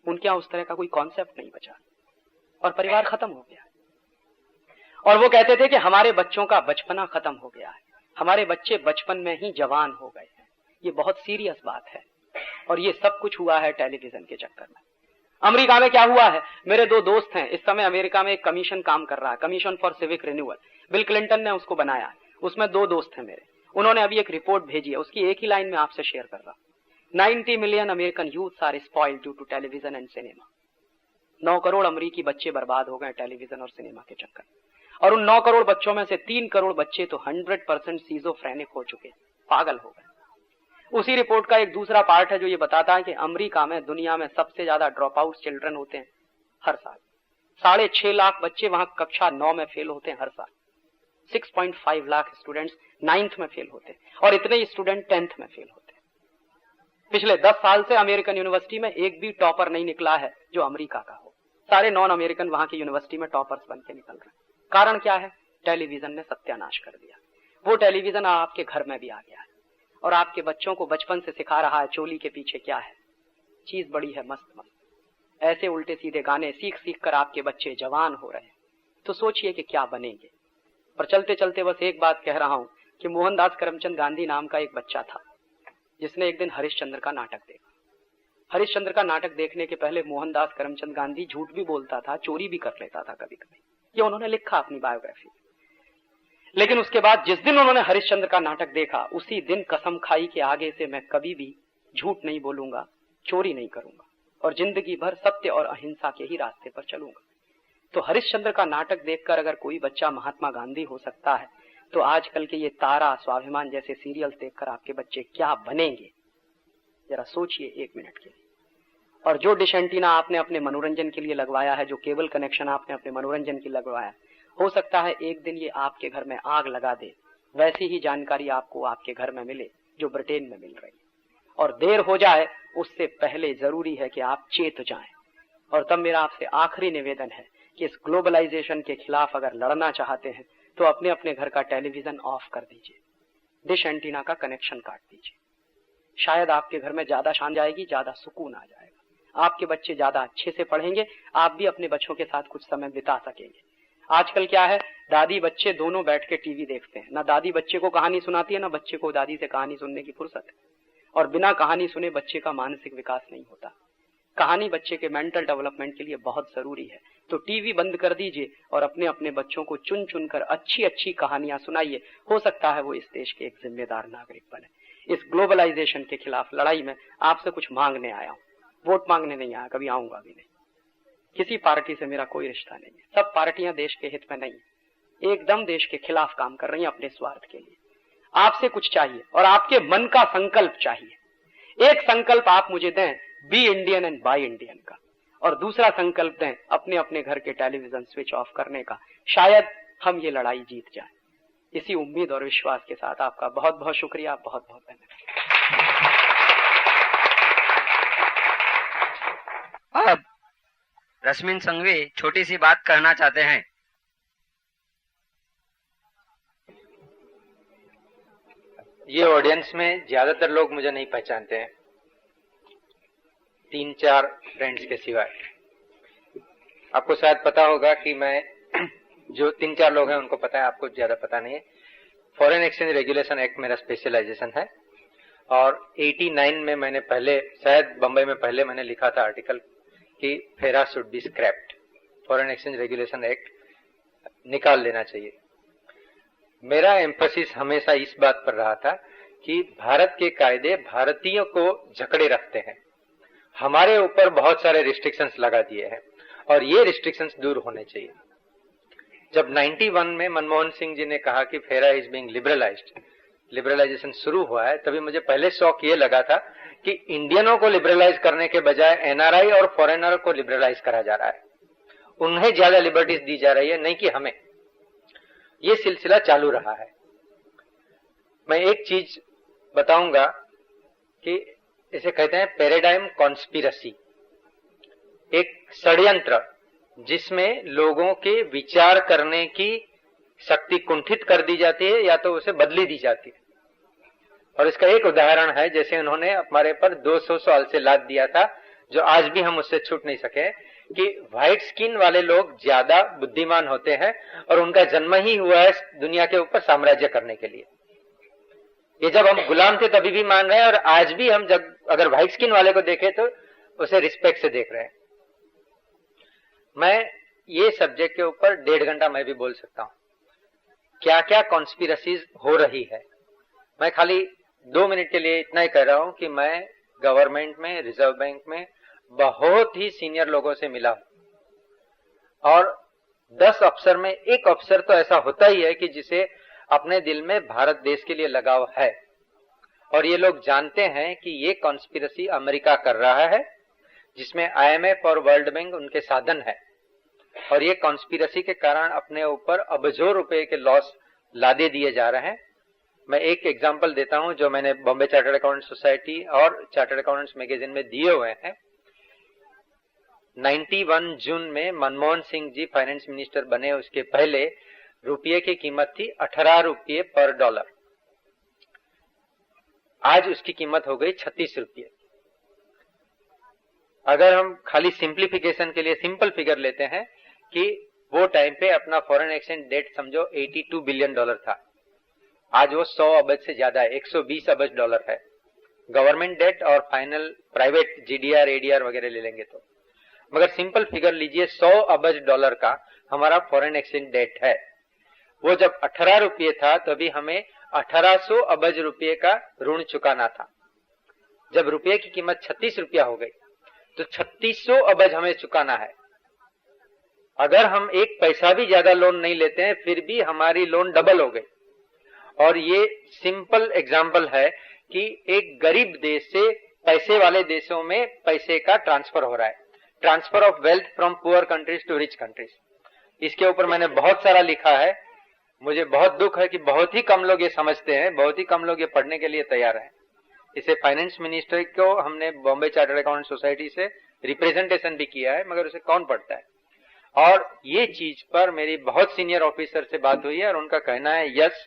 उनके यहाँ उस तरह का कोई कॉन्सेप्ट नहीं बचा और परिवार खत्म हो गया। और वो कहते थे कि हमारे बच्चों का बचपना खत्म हो गया है, हमारे बच्चे बचपन में ही जवान हो गए हैं। ये बहुत सीरियस बात है और ये सब कुछ हुआ है टेलीविजन के चक्कर में। अमेरिका में क्या हुआ है, मेरे 2 दोस्त हैं इस समय अमेरिका में, एक कमीशन काम कर रहा है, commission for civic renewal. Bill Clinton ने उसको बनाया। उसमें 2 दोस्त हैं मेरे, उन्होंने अभी एक रिपोर्ट भेजी है, उसकी एक ही लाइन में आपसे शेयर कर रहा हूं। 90 million American youths are spoiled due to television and cinema. 9 crore अमेरिकी बच्चे बर्बाद हो गए टेलीविजन और सिनेमा के चक्कर। और उन 9 करोड़ बच्चों में से 3 करोड़ बच्चे तो 100% सीजोफ्रेनिक हो चुके, पागल हो गए। उसी रिपोर्ट का एक दूसरा पार्ट है जो ये बताता है कि अमेरिका में दुनिया में सबसे ज्यादा ड्रॉप आउट चिल्ड्रन होते हैं हर साल। 6.5 लाख बच्चे वहां कक्षा 9 में फेल होते हैं हर साल। 6.5 लाख स्टूडेंट्स 9th में फेल होते हैं और इतने ही स्टूडेंट 10th में फेल होते हैं। पिछले 10 साल से अमेरिकन यूनिवर्सिटी में एक भी टॉपर नहीं निकला है जो अमेरिका का हो। सारे नॉन अमेरिकन वहां की यूनिवर्सिटी में टॉपर्स बन के निकल रहे हैं। कारण क्या है? टेलीविजन ने सत्यानाश कर दिया। वो टेलीविजन आपके घर में भी आ गया है और आपके बच्चों को बचपन से सिखा रहा है चोली के पीछे क्या है, चीज बड़ी है मस्त मस्त। ऐसे उल्टे सीधे गाने सीख सीख कर आपके बच्चे जवान हो रहे हैं। तो सोचिए कि क्या बनेंगे। पर चलते चलते बस एक बात कह रहा हूं कि मोहनदास करमचंद गांधी नाम का एक बच्चा था जिसने एक दिन हरिश्चंद्र का नाटक देखा। हरिश्चंद्र का नाटक देखने के पहले मोहनदास करमचंद गांधी झूठ भी बोलता था, चोरी भी कर लेता था कभी कभी। ये उन्होंने लिखा अपनी बायोग्राफी। लेकिन उसके बाद जिस दिन उन्होंने हरिश्चंद्र का नाटक देखा उसी दिन कसम खाई कि आगे से मैं कभी भी झूठ नहीं बोलूंगा, चोरी नहीं करूंगा और जिंदगी भर सत्य और अहिंसा के ही रास्ते पर चलूंगा। तो हरिश्चंद्र का नाटक देखकर अगर कोई बच्चा महात्मा गांधी हो सकता है तो आजकल के ये तारा, स्वाभिमान जैसे सीरियल्स देखकर आपके बच्चे क्या बनेंगे, जरा सोचिए 1 मिनट के लिए। और जो डिश एंटीना आपने अपने मनोरंजन के लिए लगवाया है, जो केबल कनेक्शन आपने अपने मनोरंजन के लिए लगवाया है, हो सकता है एक दिन ये आपके घर में आग लगा दे। वैसी ही जानकारी आपको आपके घर में मिले जो ब्रिटेन में मिल रही है, और देर हो जाए उससे पहले जरूरी है कि आप चेत जाएं। और तब मेरा आपसे आखिरी निवेदन है कि इस ग्लोबलाइजेशन के खिलाफ अगर लड़ना चाहते हैं तो अपने अपने घर का टेलीविजन ऑफ कर दीजिए, डिश एंटीना का कनेक्शन काट दीजिए। शायद आपके घर में ज्यादा शान जाएगी, ज्यादा सुकून आ जाएगा, आपके बच्चे ज्यादा अच्छे से पढ़ेंगे, आप भी अपने बच्चों के साथ कुछ समय बिता सकेंगे। आजकल क्या है, दादी बच्चे दोनों बैठ के टीवी देखते हैं, ना दादी बच्चे को कहानी सुनाती है, ना बच्चे को दादी से कहानी सुनने की फुर्सत है। और बिना कहानी सुने बच्चे का मानसिक विकास नहीं होता। कहानी बच्चे के मेंटल डेवलपमेंट के लिए बहुत जरूरी है। तो टीवी बंद कर दीजिए और अपने अपने बच्चों को चुन चुन कर अच्छी अच्छी कहानियां सुनाइए। हो सकता है वो इस देश के एक जिम्मेदार नागरिक बने। इस ग्लोबलाइजेशन के खिलाफ लड़ाई में आपसे कुछ मांगने आया हूं, वोट मांगने नहीं आया, कभी आऊंगा भी नहीं। किसी पार्टी से मेरा कोई रिश्ता नहीं है, सब पार्टियां देश के हित में नहीं, एकदम देश के खिलाफ काम कर रही हैं अपने स्वार्थ के लिए। आपसे कुछ चाहिए और आपके मन का संकल्प चाहिए। एक संकल्प आप मुझे दें, be Indian and buy Indian का, और दूसरा संकल्प दें अपने अपने घर के टेलीविजन स्विच ऑफ करने का। शायद हम ये लड़ाई जीत जाए। इसी उम्मीद और विश्वास के साथ आपका बहुत बहुत शुक्रिया, बहुत बहुत धन्यवाद। अब रश्मिन संघवी छोटी सी बात कहना चाहते हैं। ये ऑडियंस में ज्यादातर लोग मुझे नहीं पहचानते हैं, 3-4 फ्रेंड्स के सिवाय। आपको शायद पता होगा कि मैं, जो 3-4 लोग हैं उनको पता है, आपको ज्यादा पता नहीं है। फॉरेन एक्सचेंज रेगुलेशन एक्ट मेरा स्पेशलाइजेशन है, और 89 में मैंने पहले, शायद बंबई में पहले मैंने लिखा था आर्टिकल कि फेरा should be scraped, foreign exchange regulation act निकाल लेना चाहिए। मेरा एम्फेसिस हमेशा इस बात पर रहा था कि भारत के कायदे भारतीयों को जकड़े रखते हैं, हमारे ऊपर बहुत सारे रिस्ट्रिक्शंस लगा दिए हैं, और ये रिस्ट्रिक्शंस दूर होने चाहिए। जब 91 में मनमोहन सिंह जी ने कहा कि फेरा इज बीइंग लिबरलाइज्ड, लिबरलाइजेशन शुरू हुआ है, तभी मुझे पहले शौक ये लगा था कि इंडियनों को लिबरलाइज करने के बजाय एनआरआई और फॉरेनर को लिबरलाइज करा जा रहा है, उन्हें ज्यादा लिबर्टीज दी जा रही है, नहीं कि हमें। ये सिलसिला चालू रहा है। मैं एक चीज बताऊंगा कि इसे कहते हैं पैराडाइम कॉन्स्पिरसी, एक षड्यंत्र जिसमें लोगों के विचार करने की शक्ति कुंठित कर दी जाती है या तो उसे बदली दी जाती है। और इसका एक उदाहरण है, जैसे उन्होंने हमारे पर 200 साल से लाद दिया था, जो आज भी हम उससे छूट नहीं सके, कि व्हाइट स्किन वाले लोग ज्यादा बुद्धिमान होते हैं और उनका जन्म ही हुआ है दुनिया के ऊपर साम्राज्य करने के लिए। ये जब हम गुलाम थे तभी भी मान रहे हैं, और आज भी हम जब अगर व्हाइट स्किन वाले को देखें तो उसे रिस्पेक्ट से देख रहे हैं। मैं ये सब्जेक्ट के ऊपर 1.5 घंटा मैं भी बोल सकता हूं, क्या क्या कॉन्स्पिरसीज हो रही है। मैं खाली 2 मिनट के लिए इतना ही कह रहा हूं कि मैं गवर्नमेंट में, रिजर्व बैंक में बहुत ही सीनियर लोगों से मिला हूं, और 10 अफसर में एक अफसर तो ऐसा होता ही है कि जिसे अपने दिल में भारत देश के लिए लगाव है, और ये लोग जानते हैं कि ये कॉन्स्पिरसी अमेरिका कर रहा है, जिसमें IMF और वर्ल्ड बैंक उनके साधन है, और ये कॉन्स्पिरसी के कारण अपने ऊपर अबजों रुपए के लॉस लादे दिए जा रहे हैं। मैं एक एग्जांपल देता हूं जो मैंने बॉम्बे चार्टर्ड अकाउंटेंट सोसाइटी और चार्टर्ड अकाउंटेंट्स मैगजीन में दिए हुए हैं। 91 जून में मनमोहन सिंह जी फाइनेंस मिनिस्टर बने, उसके पहले रुपये की कीमत थी 18 रुपये पर डॉलर। आज उसकी कीमत हो गई 36 रुपये। अगर हम खाली सिंप्लीफिकेशन के लिए सिंपल फिगर लेते हैं कि वो टाइम पे अपना फॉरेन एक्सचेंज डेट समझो 82 बिलियन डॉलर था, आज वो 100 अरब से ज्यादा है, 120 अरब डॉलर है गवर्नमेंट डेट, और फाइनल प्राइवेट GDR ADR वगैरह ले लेंगे तो। मगर सिंपल फिगर लीजिए, 100 अरब डॉलर का हमारा फॉरेन एक्सचेंज डेट है। वो जब 18 रुपये था तभी हमें 1800 अरब रुपये का ऋण चुकाना था। जब रुपये की कीमत 36 रुपया हो गई तो 3600 अरब हमें चुकाना है। अगर हम एक पैसा भी ज्यादा लोन नहीं लेते हैं फिर भी हमारी लोन डबल हो गई। और ये सिंपल एग्जाम्पल है कि एक गरीब देश से पैसे वाले देशों में पैसे का ट्रांसफर हो रहा है, transfer of wealth from poor countries to rich countries. इसके ऊपर मैंने बहुत सारा लिखा है। मुझे बहुत दुख है कि बहुत ही कम लोग ये समझते हैं, बहुत ही कम लोग ये पढ़ने के लिए तैयार हैं। इसे फाइनेंस मिनिस्टर को हमने बॉम्बे चार्टर्ड अकाउंट सोसाइटी से रिप्रेजेंटेशन भी किया है, मगर उसे कौन पढ़ता है। और ये चीज पर मेरी बहुत सीनियर ऑफिसर से बात हुई है और उनका कहना है यस,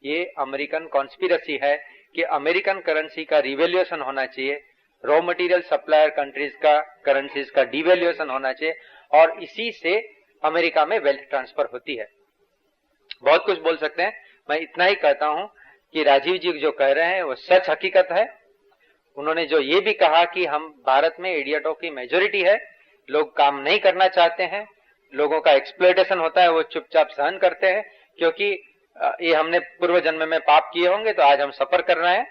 ये अमेरिकन कॉन्स्पिरेसी है कि अमेरिकन करेंसी का रिवैल्यूएशन होना चाहिए, रॉ मटेरियल सप्लायर कंट्रीज का करेंसीज का डिवैल्यूएशन होना चाहिए, और इसी से अमेरिका में वेल्थ ट्रांसफर होती है। बहुत कुछ बोल सकते हैं, मैं इतना ही कहता हूं कि राजीव जी जो कह रहे हैं वो सच हकीकत है। उन्होंने जो ये भी कहा कि हम भारत में इडियटों की मेजोरिटी है, लोग काम नहीं करना चाहते हैं, लोगों का एक्सप्लॉयटेशन होता है, वो चुपचाप सहन करते हैं क्योंकि ये हमने पूर्व जन्म में पाप किए होंगे तो आज हम सफर कर रहे हैं,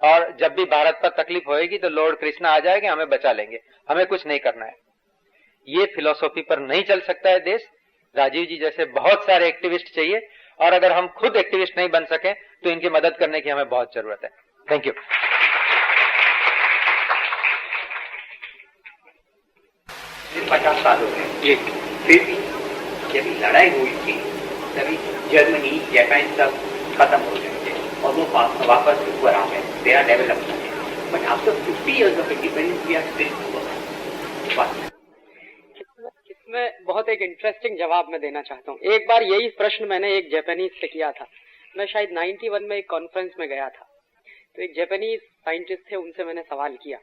और जब भी भारत पर तकलीफ होएगी तो लॉर्ड कृष्णा आ जाएंगे, हमें बचा लेंगे, हमें कुछ नहीं करना है। ये फिलॉसफी पर नहीं चल सकता है देश। राजीव जी जैसे बहुत सारे एक्टिविस्ट चाहिए, और अगर हम खुद एक्टिविस्ट नहीं बन सके तो इनकी मदद करने की हमें बहुत जरूरत है। Thank you. 50 साल हो गए, फिर भी जब लड़ाई हुई थी तभी जर्मनी जापान सब खत्म हो गए थे और वो वापस ऊपर आ गए, they are developed. But after 50 years of independence we are still poor। इसमें बहुत एक इंटरेस्टिंग जवाब मैं देना चाहता हूँ। एक बार यही प्रश्न मैंने एक जापानीज से किया था। मैं शायद 91 में एक कॉन्फ्रेंस में गया था, तो एक जापानीज साइंटिस्ट थे, उनसे मैंने सवाल किया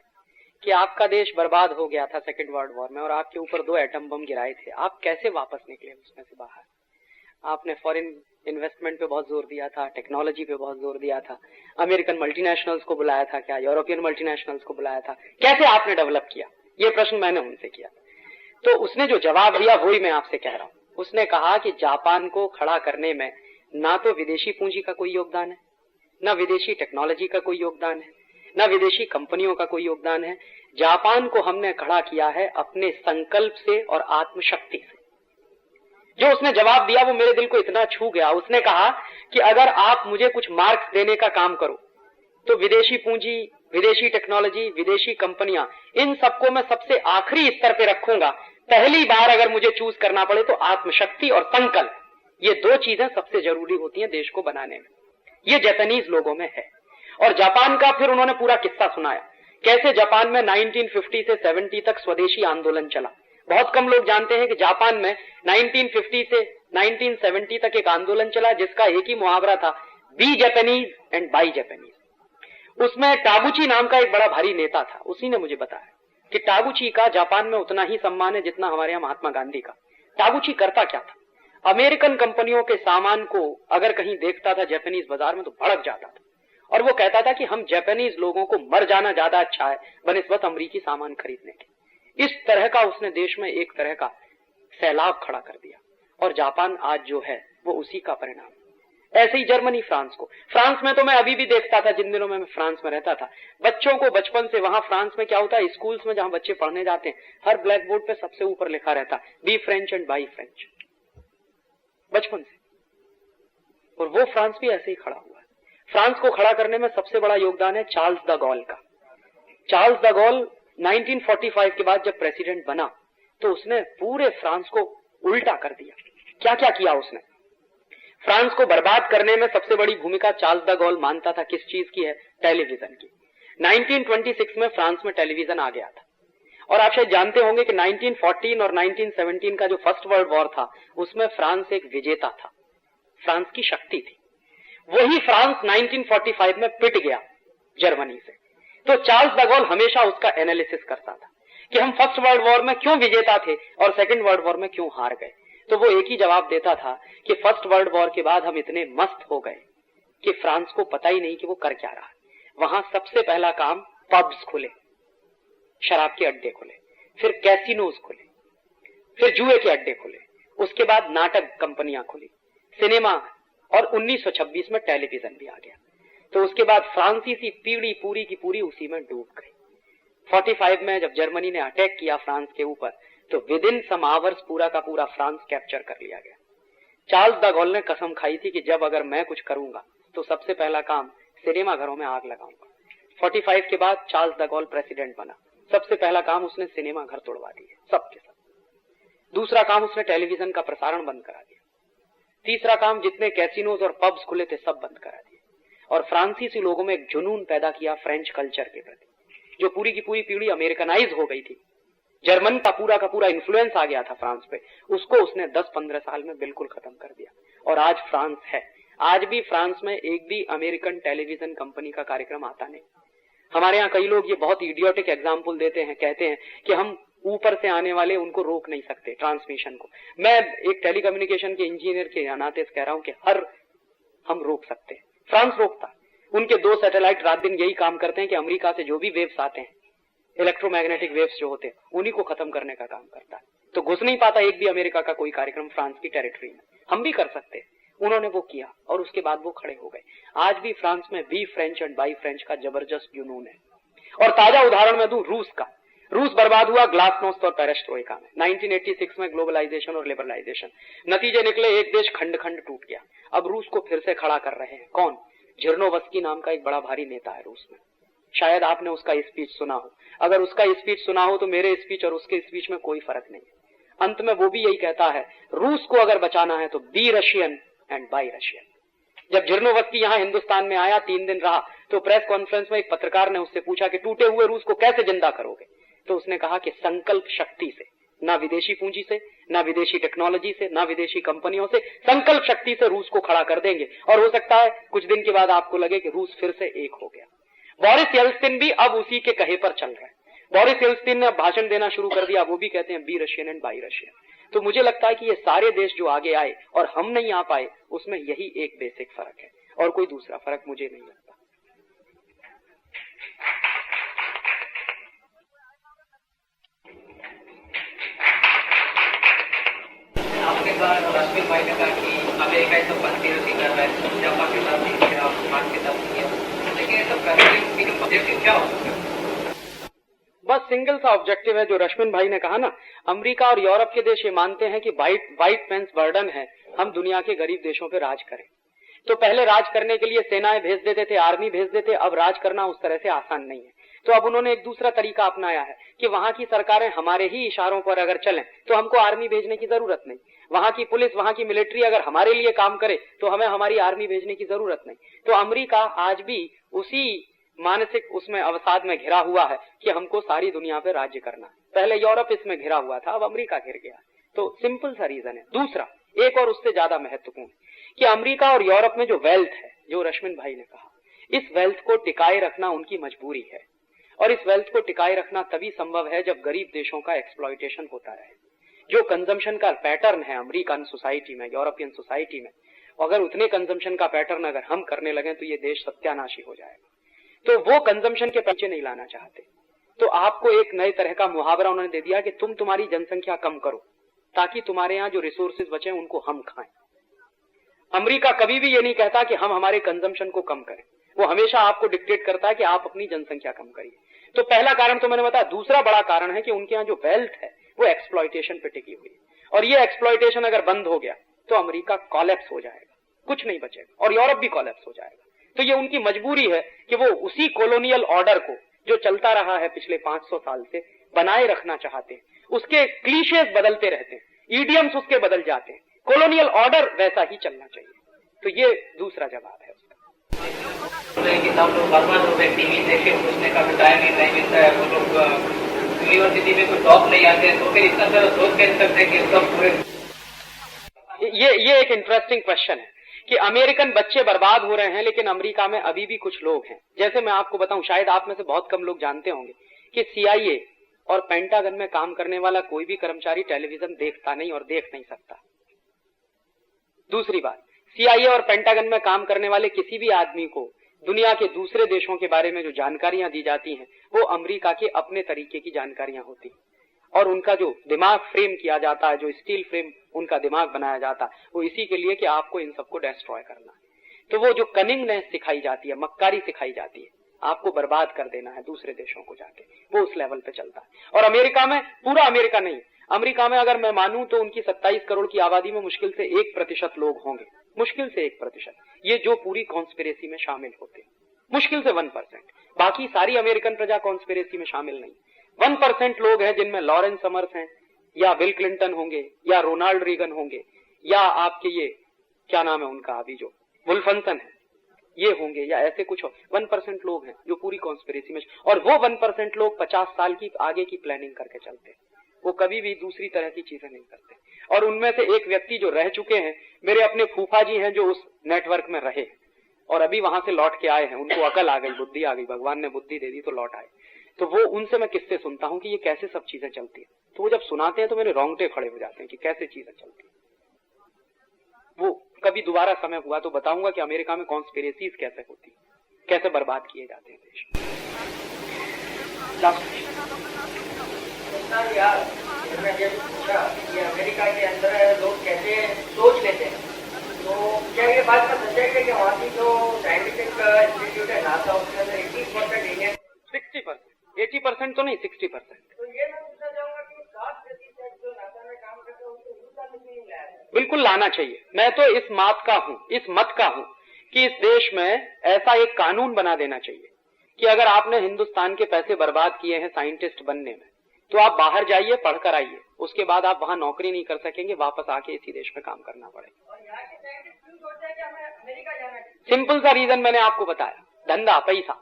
कि आपका देश बर्बाद हो गया था सेकेंड वर्ल्ड वॉर में और आपके ऊपर 2 एटम बम गिराए थे, आप कैसे वापस निकले उसमें से बाहर? आपने फॉरेन इन्वेस्टमेंट पे बहुत जोर दिया था, टेक्नोलॉजी पे बहुत जोर दिया था, अमेरिकन मल्टीनेशनल्स को बुलाया था, क्या यूरोपियन मल्टीनेशनल्स को बुलाया था, कैसे आपने डेवलप किया? ये प्रश्न मैंने उनसे किया। तो उसने जो जवाब दिया वही मैं आपसे कह रहा हूँ। उसने कहा कि जापान को खड़ा करने में ना तो विदेशी पूंजी का कोई योगदान है, ना विदेशी टेक्नोलॉजी का कोई योगदान है, ना विदेशी कंपनियों का कोई योगदान है। जापान को हमने खड़ा किया है अपने संकल्प से और आत्मशक्ति से। जो उसने जवाब दिया वो मेरे दिल को इतना छू गया। उसने कहा कि अगर आप मुझे कुछ मार्क्स देने का काम करो तो विदेशी पूंजी, विदेशी टेक्नोलॉजी, विदेशी कंपनियां, इन सबको मैं सबसे आखिरी स्तर पे रखूंगा। पहली बार अगर मुझे चूज करना पड़े तो आत्मशक्ति और संकल्प, ये 2 चीजें सबसे जरूरी होती हैं देश को बनाने में। ये जापानीज लोगों में है। और जापान का फिर उन्होंने पूरा किस्सा सुनाया, कैसे जापान में 1950 से 70 तक स्वदेशी आंदोलन चला। बहुत कम लोग जानते हैं कि जापान में 1950 से 1970 तक एक आंदोलन चला जिसका एक ही मुहावरा था, be Japanese and buy Japanese. उसमें टागुची नाम का एक बड़ा भारी नेता था, उसी ने मुझे बताया कि टागुची का जापान में उतना ही सम्मान है जितना हमारे यहाँ महात्मा गांधी का। टागुची करता क्या था, अमेरिकन कंपनियों के सामान को अगर कहीं देखता था जापानीज बाजार में तो भड़क जाता था, और वो कहता था कि हम जापानीज लोगों को मर जाना ज्यादा अच्छा है बनिस्बत अमरीकी सामान खरीदने के। इस तरह का उसने देश में एक तरह का सैलाब खड़ा कर दिया, और जापान आज जो है वो उसी का परिणाम। ऐसे ही जर्मनी, फ्रांस में तो मैं अभी भी देखता था, जिन दिनों में मैं फ्रांस में रहता था, बच्चों को बचपन से, वहां फ्रांस में क्या होता है, स्कूल्स में जहां बच्चे पढ़ने जाते हैं, हर ब्लैक बोर्ड पे सबसे ऊपर लिखा रहता be French and buy French, बचपन से। और वो फ्रांस भी ऐसे ही खड़ा हुआ है। फ्रांस को खड़ा करने में सबसे बड़ा योगदान है चार्ल्स द गॉल का। चार्ल्स द गॉल 1945 के बाद जब प्रेसिडेंट बना तो उसने पूरे फ्रांस को उल्टा कर दिया। क्या क्या किया उसने? फ्रांस को बर्बाद करने में सबसे बड़ी भूमिका चार्ल्स द गॉल मानता था किस चीज की है? टेलीविजन की। 1926 में फ्रांस में टेलीविजन आ गया था, और आप शायद जानते होंगे कि 1914 और 1917 का जो फर्स्ट वर्ल्ड वॉर था उसमें फ्रांस एक विजेता था, फ्रांस की शक्ति थी। वही फ्रांस 1945 में पिट गया जर्मनी से। तो चार्ल्स द गॉल हमेशा उसका एनालिसिस करता था कि हम फर्स्ट वर्ल्ड वॉर में क्यों विजेता थे और सेकंड वर्ल्ड वॉर में क्यों हार गए। तो वो एक ही जवाब देता था कि फर्स्ट वर्ल्ड वॉर के बाद हम इतने मस्त हो गए कि फ्रांस को पता ही नहीं कि वो कर क्या रहा। वहां सबसे पहला काम पब्स खुले, शराब के अड्डे खुले, फिर कैसीनोज खुले, फिर जुए के अड्डे खुले, उसके बाद नाटक कंपनियां खुली, सिनेमा, और 1926 में टेलीविजन भी आ गया। तो उसके बाद फ्रांसीसी पीढ़ी पूरी की पूरी उसी में डूब गई। 45 में जब जर्मनी ने अटैक किया फ्रांस के ऊपर तो विद इन सम आवर्स पूरा का पूरा फ्रांस कैप्चर कर लिया गया। चार्ल्स द गॉल ने कसम खाई थी कि जब अगर मैं कुछ करूंगा तो सबसे पहला काम सिनेमा घरों में आग लगाऊंगा। 45 के बाद चार्ल्स द गॉल प्रेसिडेंट बना। सबसे पहला काम उसने सिनेमा घर तोड़वा दिए सबके सब। दूसरा काम उसने टेलीविजन का प्रसारण बंद करा दिया। तीसरा काम जितने कैसीनोज और पब्स खुले थे सब बंद करा दिए। और फ्रांसीसी लोगों में एक जुनून पैदा किया फ्रेंच कल्चर के प्रति, जो पूरी की पूरी पीढ़ी अमेरिकनाइज हो गई थी। जर्मन का पूरा इन्फ्लुएंस आ गया था फ्रांस पे, उसको उसने 10-15 साल में बिल्कुल खत्म कर दिया। और आज फ्रांस है। आज भी फ्रांस में एक भी अमेरिकन टेलीविजन कंपनी का कार्यक्रम आता नहीं। हमारे यहाँ कई लोग ये बहुत इडियोटिक एग्जाम्पल देते हैं, कहते हैं कि हम ऊपर से आने वाले उनको रोक नहीं सकते ट्रांसमिशन को। मैं एक टेलीकम्युनिकेशन के इंजीनियर के नाते कह रहा हूं कि हम रोक सकते हैं। फ्रांस रोकता। उनके 2 सैटेलाइट रात दिन यही काम करते हैं कि अमेरिका से जो भी वेव्स आते हैं, इलेक्ट्रोमैग्नेटिक वेव्स जो होते हैं, उन्हीं को खत्म करने का काम करता है। तो घुस नहीं पाता एक भी अमेरिका का कोई कार्यक्रम फ्रांस की टेरिटरी में। हम भी कर सकते हैं। उन्होंने वो किया और उसके बाद वो खड़े हो गए। आज भी फ्रांस में be French and buy French का जबरदस्त जुनून है। और ताजा उदाहरण मैं दूं रूस का। रूस बर्बाद हुआ ग्लासनोस्त और पेरेस्ट्रोइका में, 1986 में ग्लोबलाइजेशन और लिबरलाइजेशन। नतीजे निकले, एक देश खंड खंड टूट गया। अब रूस को फिर से खड़ा कर रहे हैं कौन? झिरनोवस्की नाम का एक बड़ा भारी नेता है रूस में। शायद आपने उसका स्पीच सुना हो। अगर उसका स्पीच सुना हो तो मेरे स्पीच और उसके स्पीच में कोई फर्क नहीं है। अंत में वो भी यही कहता है, रूस को अगर बचाना है तो be Russian and buy Russian. जब झिरनोवस्की यहाँ हिंदुस्तान में आया, 3 दिन रहा, तो प्रेस कॉन्फ्रेंस में एक पत्रकार ने उससे पूछा कि टूटे हुए रूस को कैसे जिंदा करोगे? तो उसने कहा कि संकल्प शक्ति से, ना विदेशी पूंजी से, ना विदेशी टेक्नोलॉजी से, ना विदेशी कंपनियों से, संकल्प शक्ति से रूस को खड़ा कर देंगे। और हो सकता है कुछ दिन के बाद आपको लगे कि रूस फिर से एक हो गया। बोरिस येल्त्सिन भी अब उसी के कहे पर चल रहे हैं। बोरिस येल्त्सिन ने भाषण देना शुरू कर दिया, वो भी कहते हैं be Russian and buy Russian. तो मुझे लगता है कि ये सारे देश जो आगे आए और हम नहीं आ पाए, उसमें यही एक बेसिक फर्क है और कोई दूसरा फर्क मुझे नहीं लगता। आपने कहा, रश्मि भाई ने कहा कि अमेरिका ये सब कंस्पिरेसी कर रहा है, जापान के साथ नहीं किया, फ्रांस के साथ नहीं किया, लेकिन ये सब करने के ऑब्जेक्टिव क्या हो सकता है? बस सिंगल सा ऑब्जेक्टिव है जो रश्मिन भाई ने कहा ना, अमेरिका और यूरोप के देश ये मानते हैं कि वाइट मैन्स बर्डन है, हम दुनिया के गरीब देशों पे राज करें। तो पहले राज करने के लिए सेनाएं भेज देते थे, आर्मी भेज देते, अब राज करना उस तरह से आसान नहीं है। तो अब उन्होंने एक दूसरा तरीका अपनाया है कि वहां की सरकारें हमारे ही इशारों पर अगर चलें तो हमको आर्मी भेजने की जरूरत नहीं। वहां की पुलिस, वहां की मिलिट्री अगर हमारे लिए काम करे तो हमें हमारी आर्मी भेजने की जरूरत नहीं। तो अमेरिका आज भी उसी मानसिक उसमें अवसाद में घिरा हुआ है कि हमको सारी दुनिया पे राज्य करना है। पहले यूरोप इसमें घिरा हुआ था, अब अमेरिका घिर गया। तो सिंपल सा रीजन है। दूसरा एक और उससे ज्यादा महत्वपूर्ण कि अमेरिका और यूरोप में जो वेल्थ है, जो रश्मिन भाई ने कहा, इस वेल्थ को टिकाए रखना उनकी मजबूरी है। और इस वेल्थ को टिकाए रखना तभी संभव है जब गरीब देशों का एक्सप्लॉयटेशन होता रहे। जो कंजम्पशन का पैटर्न है अमेरिकन सोसाइटी में, यूरोपियन सोसाइटी में, अगर उतने कंजम्पशन का पैटर्न अगर हम करने लगे तो ये देश सत्यानाशी हो जाएगा। तो वो कंजम्पशन के पीछे नहीं लाना चाहते। तो आपको एक नए तरह का मुहावरा उन्होंने दे दिया कि तुम तुम्हारी जनसंख्या कम करो ताकि तुम्हारे यहाँ जो रिसोर्सेज बचे उनको हम खाएं। अमेरिका कभी भी ये नहीं कहता कि हम हमारे कंजम्पशन को कम करें, वो हमेशा आपको डिक्टेट करता है कि आप अपनी जनसंख्या कम करिए। तो पहला कारण तो मैंने बताया। दूसरा बड़ा कारण है कि उनके यहाँ जो वेल्थ है वो एक्सप्लॉयटेशन पे टिकी हुई है। और ये एक्सप्लॉयटेशन अगर बंद हो गया तो अमेरिका कॉलेप्स हो जाएगा, कुछ नहीं बचेगा, और यूरोप भी कॉलेप्स हो जाएगा। तो ये उनकी मजबूरी है कि वो उसी कॉलोनियल ऑर्डर को जो चलता रहा है पिछले 500 साल से बनाए रखना चाहते हैं। उसके क्लीशेज बदलते रहते हैं, ईडियम्स उसके बदल जाते हैं, कॉलोनियल ऑर्डर वैसा ही चलना चाहिए। तो ये दूसरा जवाब है उसका। टीवी देख के पूछने का भी टाइम नहीं मिलता है, वो लोग यूनिवर्सिटी में कोई टॉप नहीं आते हैं, तो फिर इतना सारा सोच कैसे सकते हैं कि सब पूरे। ये एक इंटरेस्टिंग क्वेश्चन है कि अमेरिकन बच्चे बर्बाद हो रहे हैं, लेकिन अमेरिका में अभी भी कुछ लोग हैं। जैसे मैं आपको बताऊं, शायद आप में से बहुत कम लोग जानते होंगे कि CIA और पेंटागन में काम करने वाला कोई भी कर्मचारी टेलीविजन देखता नहीं और देख नहीं सकता। दूसरी बात, CIA और पेंटागन में काम करने वाले किसी भी आदमी को दुनिया के दूसरे देशों के बारे में जो जानकारियां दी जाती हैं वो अमेरिका के अपने तरीके की जानकारियां होती हैं। और उनका जो दिमाग फ्रेम किया जाता है, जो स्टील फ्रेम उनका दिमाग बनाया जाता है, वो इसी के लिए कि आपको इन सबको डिस्ट्रॉय करना है। तो वो जो कनिंगनेस सिखाई जाती है, मक्कारी सिखाई जाती है, आपको बर्बाद कर देना है दूसरे देशों को जाके, वो उस लेवल पे चलता है। और अमेरिका में, पूरा अमेरिका नहीं, अमेरिका में अगर मैं मानूं तो उनकी 27 करोड़ की आबादी में मुश्किल से 1% लोग होंगे, मुश्किल से 1%, ये जो पूरी कॉन्स्पिरेसी में शामिल होते हैं, मुश्किल से 1%। बाकी सारी अमेरिकन प्रजा कॉन्स्पिरेसी में शामिल नहीं। 1% लोग हैं जिनमें लॉरेंस समर्स हैं, या बिल क्लिंटन होंगे, या रोनाल्ड रीगन होंगे, या आपके ये क्या नाम है उनका अभी जो वुल्फनसन है, ये होंगे, या ऐसे कुछ 1% लोग हैं जो पूरी कॉन्स्पिरेसी में। और वो 1% लोग 50 साल की आगे की प्लानिंग करके चलते हैं, वो कभी भी दूसरी तरह की चीजें नहीं करते। और उनमें से एक व्यक्ति जो रह चुके हैं, मेरे अपने फूफा जी हैं जो उस नेटवर्क में रहे और अभी वहां से लौट के आए हैं, उनको अकल आ गई, बुद्धि आ गई, भगवान ने बुद्धि दे दी तो लौट आए। तो वो उनसे मैं किससे सुनता हूं कि ये कैसे सब चीजें चलती है, तो वो जब सुनाते हैं तो मेरे रोंगटे खड़े हो जाते हैं कि कैसे चीजें चलती है। वो कभी दोबारा समय हुआ तो बताऊंगा कि अमेरिका में कॉन्स्पिरेसीज कैसे होती है, कैसे बर्बाद किए जाते हैं देश। यार मैं ये पूछा कि अमेरिका के अंदर लोग कैसे सोच लेते हैं, तो क्या ये बात का सच है कि वहाँ की जो साइंटिफिक इंस्टीट्यूट है नासा, उसके अंदर 80% इंडियन, 60%, 80% तो नहीं 60%। तो ये मैं पूछना चाहूंगा कि 60% जो नासा में काम करते हैं उनको हिंदुस्तान में क्यों नहीं लाया है? बिल्कुल लाना चाहिए। मैं तो इस मत का हूं कि इस देश में ऐसा एक कानून बना देना चाहिए कि अगर आपने हिंदुस्तान के पैसे बर्बाद किए हैं साइंटिस्ट बनने में, तो आप बाहर जाइए, पढ़कर आइए, उसके बाद आप वहां नौकरी नहीं कर सकेंगे, वापस आके इसी देश में काम करना पड़ेगा। और यहाँ के साइंटिस्ट क्यों सोचते हैं कि हमें अमेरिका जाना है? सिंपल सा रीजन मैंने आपको बताया, धंधा, पैसा।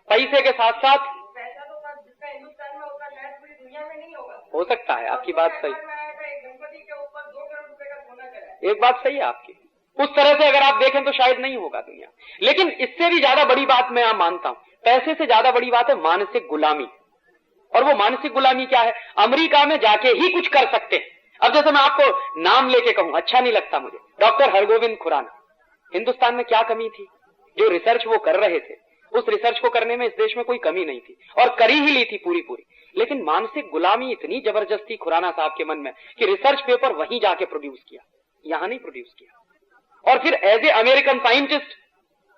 पैसे के साथ साथ पैसा तो सब जितना हिंदुस्तान में होगा शायद पूरी दुनिया में नहीं होगा। हो सकता है, आपकी बात सही, गणपति के ऊपर 2 करोड़ रुपए का सोना चढ़ा, एक बात सही है आपकी। उस तरह से अगर आप देखें तो शायद नहीं होगा दुनिया। लेकिन इससे भी ज्यादा बड़ी बात मैं आप मानता हूं, पैसे से ज्यादा बड़ी बात है मानसिक गुलामी। और वो मानसिक गुलामी क्या है? अमेरिका में जाके ही कुछ कर सकते हैं। अब जैसे मैं आपको नाम लेके कहूं, अच्छा नहीं लगता मुझे, डॉक्टर हरगोविंद खुराना, हिंदुस्तान में क्या कमी थी? जो रिसर्च वो कर रहे थे, उस रिसर्च को करने में इस देश में कोई कमी नहीं थी और करी ही ली थी पूरी। लेकिन मानसिक गुलामी इतनी जबरदस्त थी खुराना साहब के मन में कि रिसर्च पेपर वहीं जाके प्रोड्यूस किया, यहां नहीं प्रोड्यूस किया। और फिर एज ए अमेरिकन साइंटिस्ट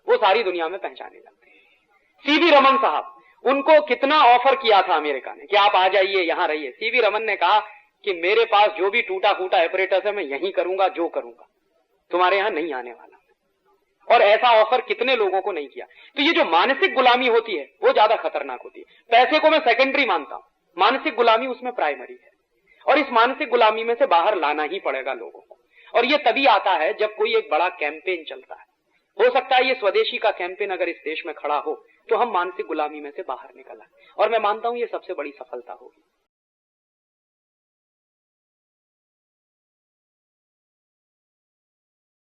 वो सारी दुनिया में पहचाने लगते हैं। सीवी रमन साहब, उनको कितना ऑफर किया था अमेरिका ने कि आप आ जाइए, यहां रहिए। सीवी रमन ने कहा कि मेरे पास जो भी टूटा फूटा एपरेटस है मैं यहीं करूंगा, जो करूंगा, तुम्हारे यहां नहीं आने वाला। और ऐसा ऑफर कितने लोगों को नहीं किया। तो ये जो मानसिक गुलामी होती है वो ज्यादा खतरनाक होती है। पैसे को मैं सेकेंडरी मानता हूं, मानसिक गुलामी उसमें प्राइमरी है। और इस मानसिक गुलामी में से बाहर लाना ही पड़ेगा लोगों को। और ये तभी आता है जब कोई एक बड़ा कैंपेन चलता है। हो सकता है ये स्वदेशी का कैंपेन अगर इस देश में खड़ा हो तो हम मानसिक गुलामी में से बाहर निकल आए, और मैं मानता हूं ये सबसे बड़ी सफलता होगी।